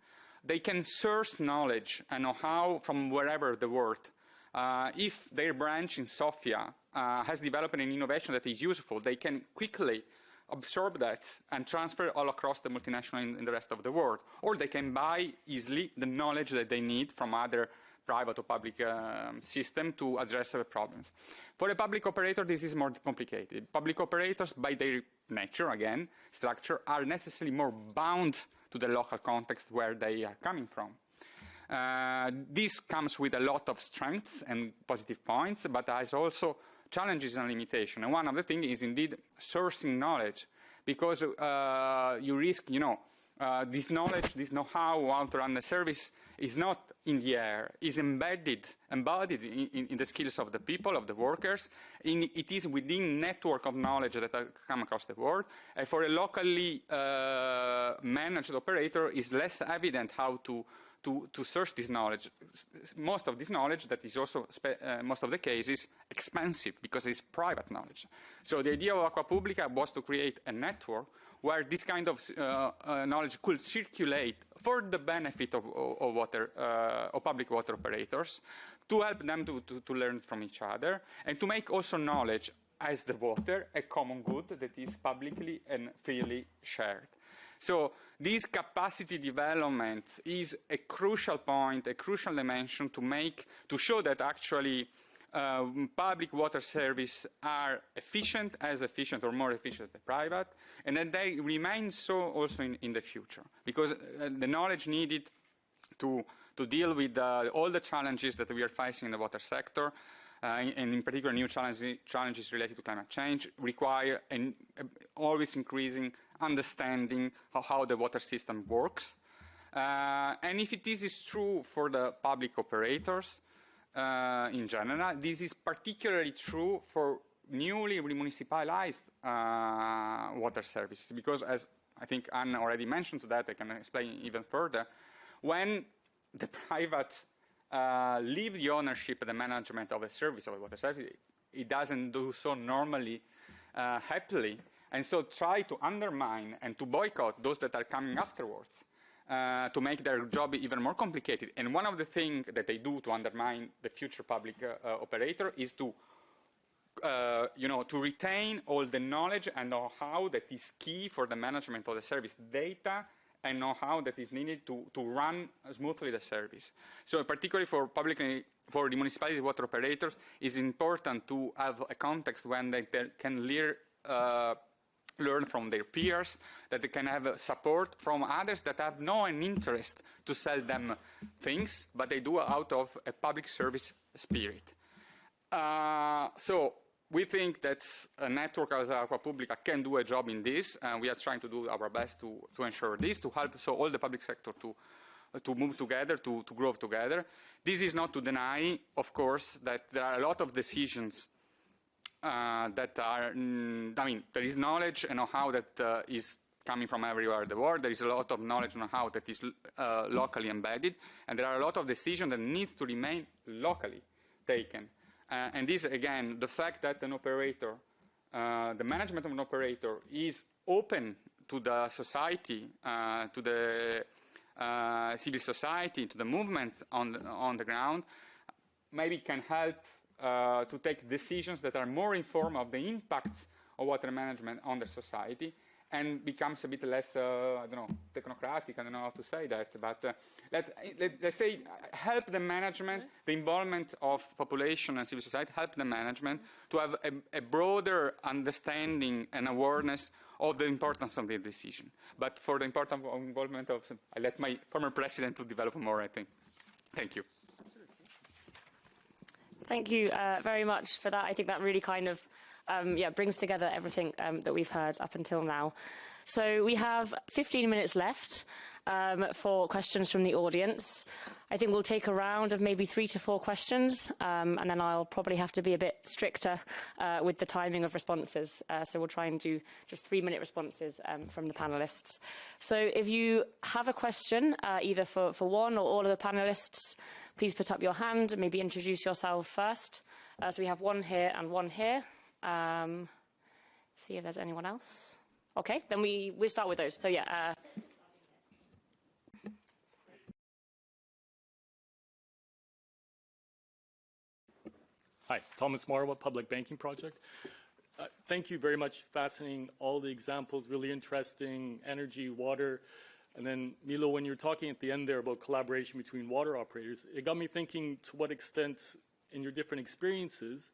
they can source knowledge and know-how from wherever the world. If their branch in Sophia has developed an innovation that is useful, they can quickly absorb that and transfer all across the multinational in the rest of the world. Or they can buy easily the knowledge that they need from other private or public system to address the problems. For a public operator, this is more complicated. Public operators, by their nature, again, structure, are necessarily more bound to the local context where they are coming from. This comes with a lot of strengths and positive points, but has also challenges and limitations. And one of the things is indeed sourcing knowledge, because you risk, this knowledge, this know-how, how to run the service is not in the air, is embodied in the skills of the people, of the workers. It is within network of knowledge that come across the world. And for a locally managed operator, it's less evident how to source this knowledge. Most of this knowledge, that is also, most of the cases, expensive, because it's private knowledge. So the idea of Acquapubblica was to create a network where this kind of knowledge could circulate for the benefit of public water operators, to help them to learn from each other, and to make also knowledge as the water a common good that is publicly and freely shared. So this capacity development is a crucial point, a crucial dimension to show that actually public water service are efficient or more efficient than private, and that they remain so also in the future, because the knowledge needed to deal with all the challenges that we are facing in the water sector, and in particular new challenges related to climate change, require an always increasing understanding of how the water system works. And if this is true for the public operators in general, this is particularly true for newly remunicipalized water services, because as I think Anne already mentioned to that, I can explain even further, when the private leave the ownership and the management of a service, of a water service, it doesn't do so normally happily, and so try to undermine and to boycott those that are coming afterwards to make their job even more complicated. And one of the things that they do to undermine the future public operator is to to retain all the knowledge and know-how that is key for the management of the service, data and know-how that is needed to run smoothly the service. So particularly for for the municipality water operators, it's important to have a context when they can learn from their peers, that they can have support from others that have no interest to sell them things, but they do out of a public service spirit. So we think that a network as Acqua Pubblica can do a job in this, and we are trying to do our best to ensure this, to help all the public sector to move together, to grow together. This is not to deny, of course, that there are a lot of decisions that are, there is knowledge and know-how that is coming from everywhere in the world. There is a lot of knowledge and know-how that is locally embedded, and there are a lot of decisions that needs to remain locally taken. And this, again, the fact that an operator, the management of an operator is open to the society, to the civil society, to the movements on the ground, maybe can help to take decisions that are more informed of the impact of water management on the society, and becomes a bit less, I don't know, technocratic. I don't know how to say that, but let's say help the management, the involvement of population and civil society, help the management to have a broader understanding and awareness of the importance of the decision. But for the important involvement of, I let my former president to develop more, I think. Thank you. Thank you very much for that. I think that really kind of brings together everything that we've heard up until now. So we have 15 minutes left for questions from the audience. I think we'll take a round of maybe 3 to 4 questions, and then I'll probably have to be a bit stricter with the timing of responses. So we'll try and do just 3-minute responses from the panelists. So if you have a question, either for one or all of the panelists, please put up your hand and maybe introduce yourself first. So we have one here and one here. See if there's anyone else. Okay, then we'll start with those. So yeah. Hi, Thomas Marwa, Public Banking Project. Thank you very much. Fascinating, all the examples, really interesting, energy, water. And then, Milo, when you were talking at the end there about collaboration between water operators, it got me thinking to what extent, in your different experiences,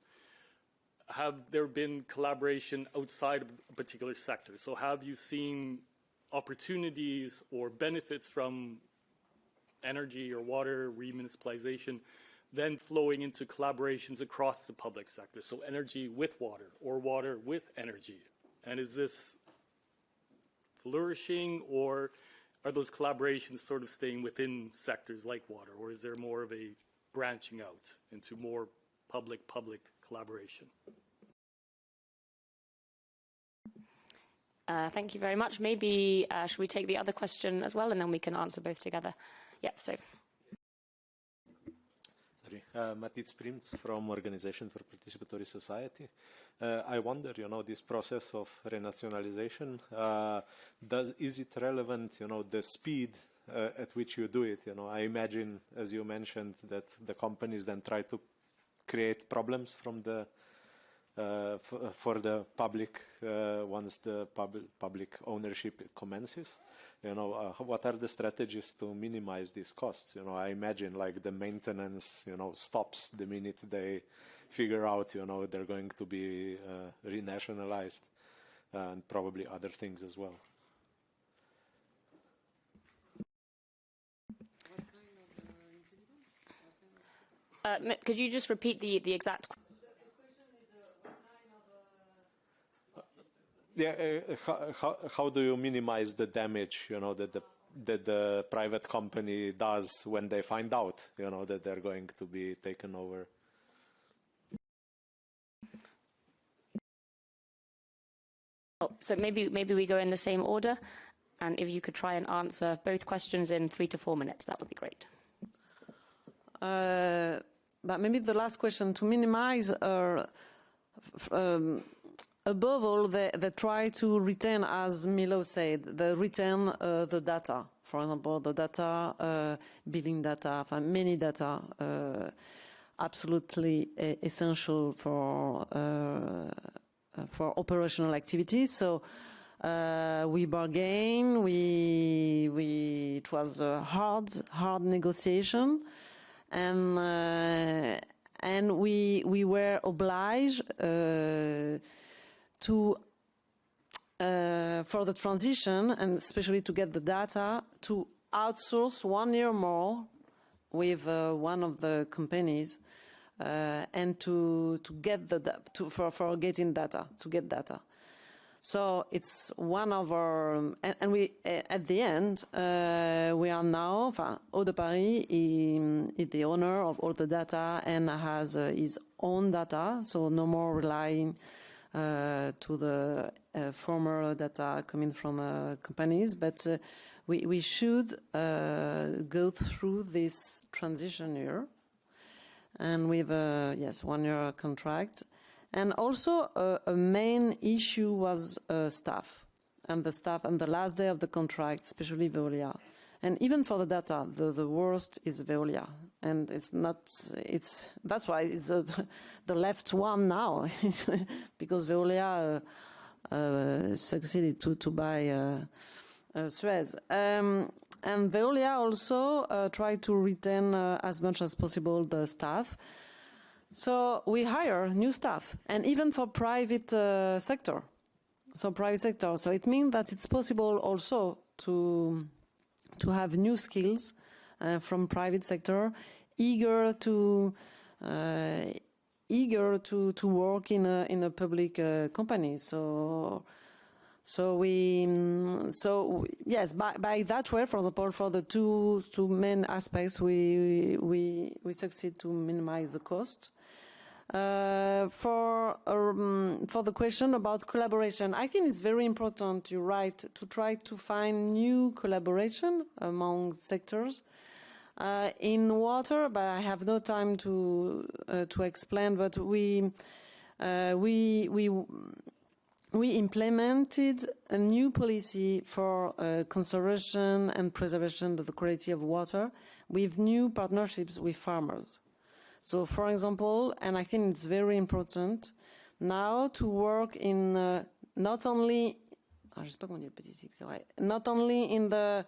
have there been collaboration outside of a particular sector? So have you seen opportunities or benefits from energy or water remunicipalization then flowing into collaborations across the public sector? So energy with water or water with energy. And is this flourishing, or are those collaborations sort of staying within sectors like water, or is there more of a branching out into more public-public collaboration? Thank you very much. Maybe should we take the other question as well, and then we can answer both together? Yeah, so. Sorry, Matic Primc from Organizacija for Participatory Society. I wonder, this process of renationalization, is it relevant, the speed at which you do it? I imagine, as you mentioned, that the companies then try to create problems from the for the public once the public ownership commences. You know, what are the strategies to minimize these costs? You know, I imagine like the maintenance, you know, stops the minute they figure out, you know, they're going to be renationalized, and probably other things as well. Could you just repeat the exact? Yeah, how do you minimize the damage, you know, that the private company does when they find out, you know, that they're going to be taken over? Oh, so maybe we go in the same order, and if you could try and answer both questions in 3 to 4 minutes, that would be great. But maybe the last question, to minimize, above all, they try to retain, as Milo said, they retain the data. For example, the data, billing data, many data, absolutely essential for operational activities. So we bargain. It was a hard negotiation. And we were obliged to for the transition, and especially to get the data, to outsource 1 year more with one of the companies, and to get for getting data, to get data. So it's one of our, and we, at the end, we are now, Eau de Paris is the owner of all the data and has his own data, so no more relying to the former data coming from companies, but we should go through this transition year, and with a 1 year contract. And also a main issue was staff, and the last day of the contract, especially Veolia. And even for the data, the worst is Veolia. And that's why it's the left one now, because Veolia succeeded to buy Suez. And Veolia also tried to retain as much as possible the staff. So we hire new staff, and even for private sector. So it means that it's possible also to have new skills from private sector, eager to work in a public company. So yes, by that way, for example, for the two main aspects, we succeed to minimize the cost. For the question about collaboration, I think it's very important, you're right, to try to find new collaboration among sectors. In water, but I have no time to explain, but we implemented a new policy for conservation and preservation of the quality of water with new partnerships with farmers. So, for example, and I think it's very important now to work in not only in the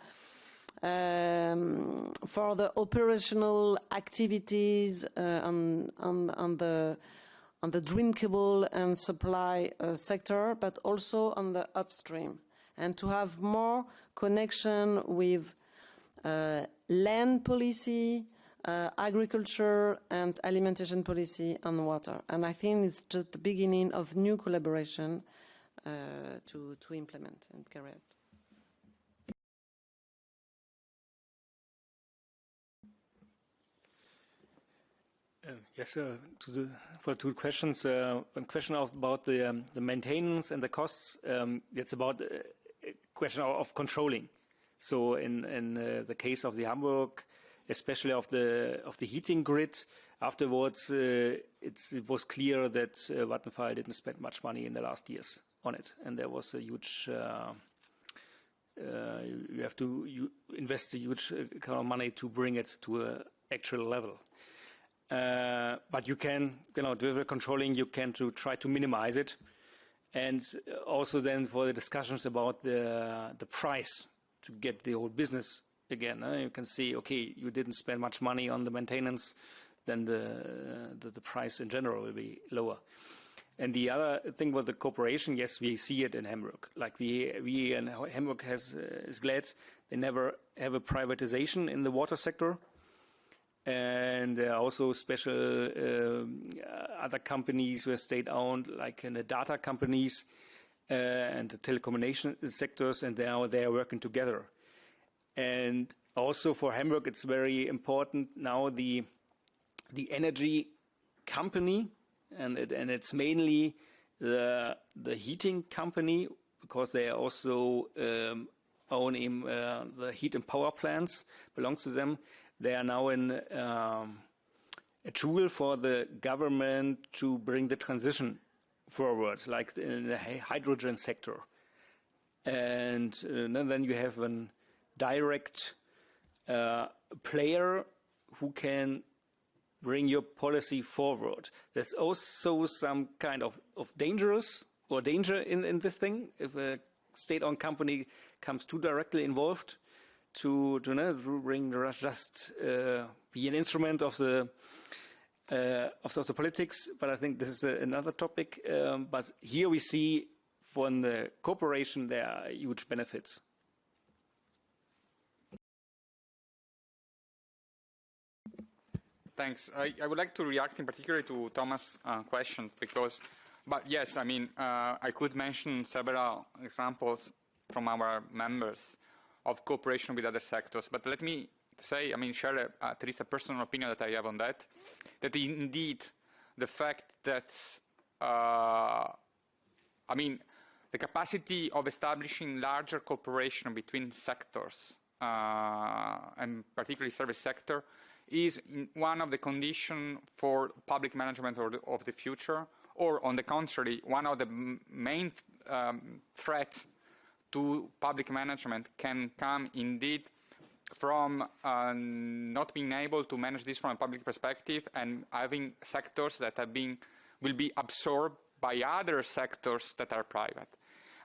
for the operational activities on the drinkable and supply sector, but also on the upstream, and to have more connection with land policy, agriculture and alimentation policy on water. And I think it's just the beginning of new collaboration to implement and carry out. Yes, for two questions. One question about the maintenance and the costs. It's about a question of controlling. So in the case of the Hamburg, especially of the heating grid, afterwards it was clear that Vattenfall didn't spend much money in the last years on it, and there was a huge you have to invest a huge kind of money to bring it to an actual level. But you can, with the controlling, you can try to minimize it. And also then for the discussions about the price to get the whole business again, you can see, okay, you didn't spend much money on the maintenance, then the price in general will be lower. And the other thing with the cooperation, yes, we see it in Hamburg. Like we and Hamburg is glad they never have a privatization in the water sector. And there are also special other companies were state-owned, like in the data companies and the telecommunication sectors, and they are working together. And also for Hamburg, it's very important now the energy company, and it's mainly the heating company, because they also own the heat and power plants, belongs to them. They are now in a tool for the government to bring the transition forward, like in the hydrogen sector. And then you have a direct player who can bring your policy forward. There's also some kind of danger in this thing if a state-owned company comes too directly involved to bring just be an instrument of the politics. But I think this is another topic. But here we see from the cooperation there are huge benefits. Thanks. I would like to react in particular to Thomas' question but yes, I mean, I could mention several examples from our members of cooperation with other sectors. But let me say, I mean, share at least a personal opinion that I have on that indeed the fact that, I mean, the capacity of establishing larger cooperation between sectors, and particularly service sector, is one of the conditions for public management of the future, or on the contrary, one of the main threats to public management can come indeed from not being able to manage this from a public perspective and having sectors that will be absorbed by other sectors that are private.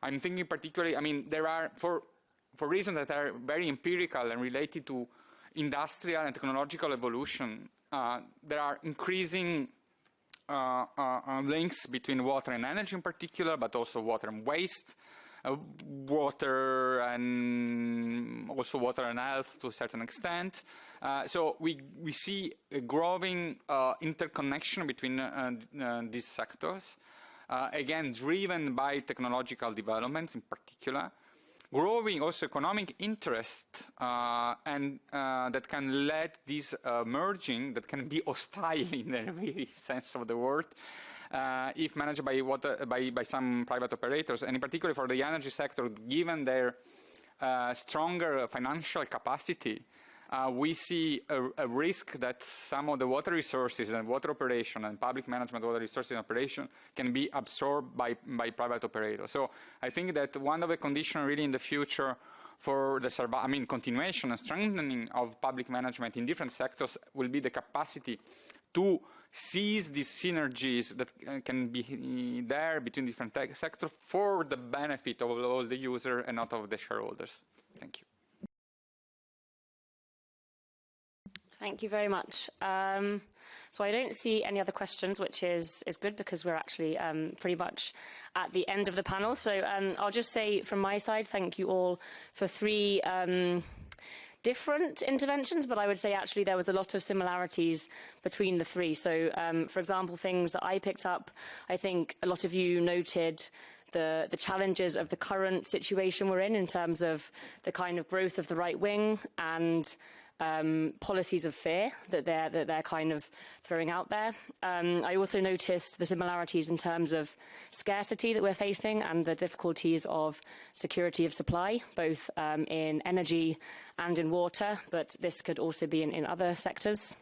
I'm thinking particularly, I mean, there are, for reasons that are very empirical and related to industrial and technological evolution, there are increasing links between water and energy in particular, but also water and waste, water and also water and health to a certain extent. So we see a growing interconnection between these sectors, again driven by technological developments in particular, growing also economic interest, and that can lead this merging that can be hostile in every sense of the word, if managed by some private operators, and in particular for the energy sector, given their stronger financial capacity, we see a risk that some of the water resources and water operation and public management of water resources and operation can be absorbed by private operators. So I think that one of the conditions really in the future for the continuation and strengthening of public management in different sectors will be the capacity to seize these synergies that can be there between different sectors for the benefit of all the users and not of the shareholders. Thank you. Thank you very much. So I don't see any other questions, which is good because we're actually pretty much at the end of the panel. So I'll just say from my side, thank you all for 3 different interventions, but I would say actually there was a lot of similarities between the 3. So for example, things that I picked up, I think a lot of you noted the challenges of the current situation we're in terms of the kind of growth of the right wing and policies of fear that they're kind of throwing out there. I also noticed the similarities in terms of scarcity that we're facing and the difficulties of security of supply, both in energy and in water, but this could also be in other sectors.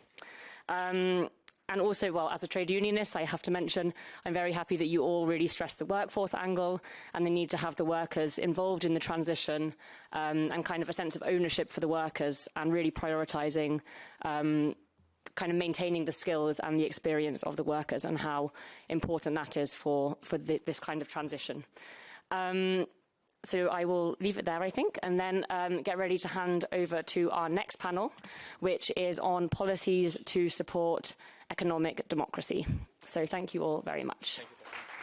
And also, well, as a trade unionist, I have to mention, I'm very happy that you all really stress the workforce angle and the need to have the workers involved in the transition, and kind of a sense of ownership for the workers and really prioritising kind of maintaining the skills and the experience of the workers, and how important that is for this kind of transition. So I will leave it there, I think, and then get ready to hand over to our next panel, which is on policies to support economic democracy. So thank you all very much. Thank you.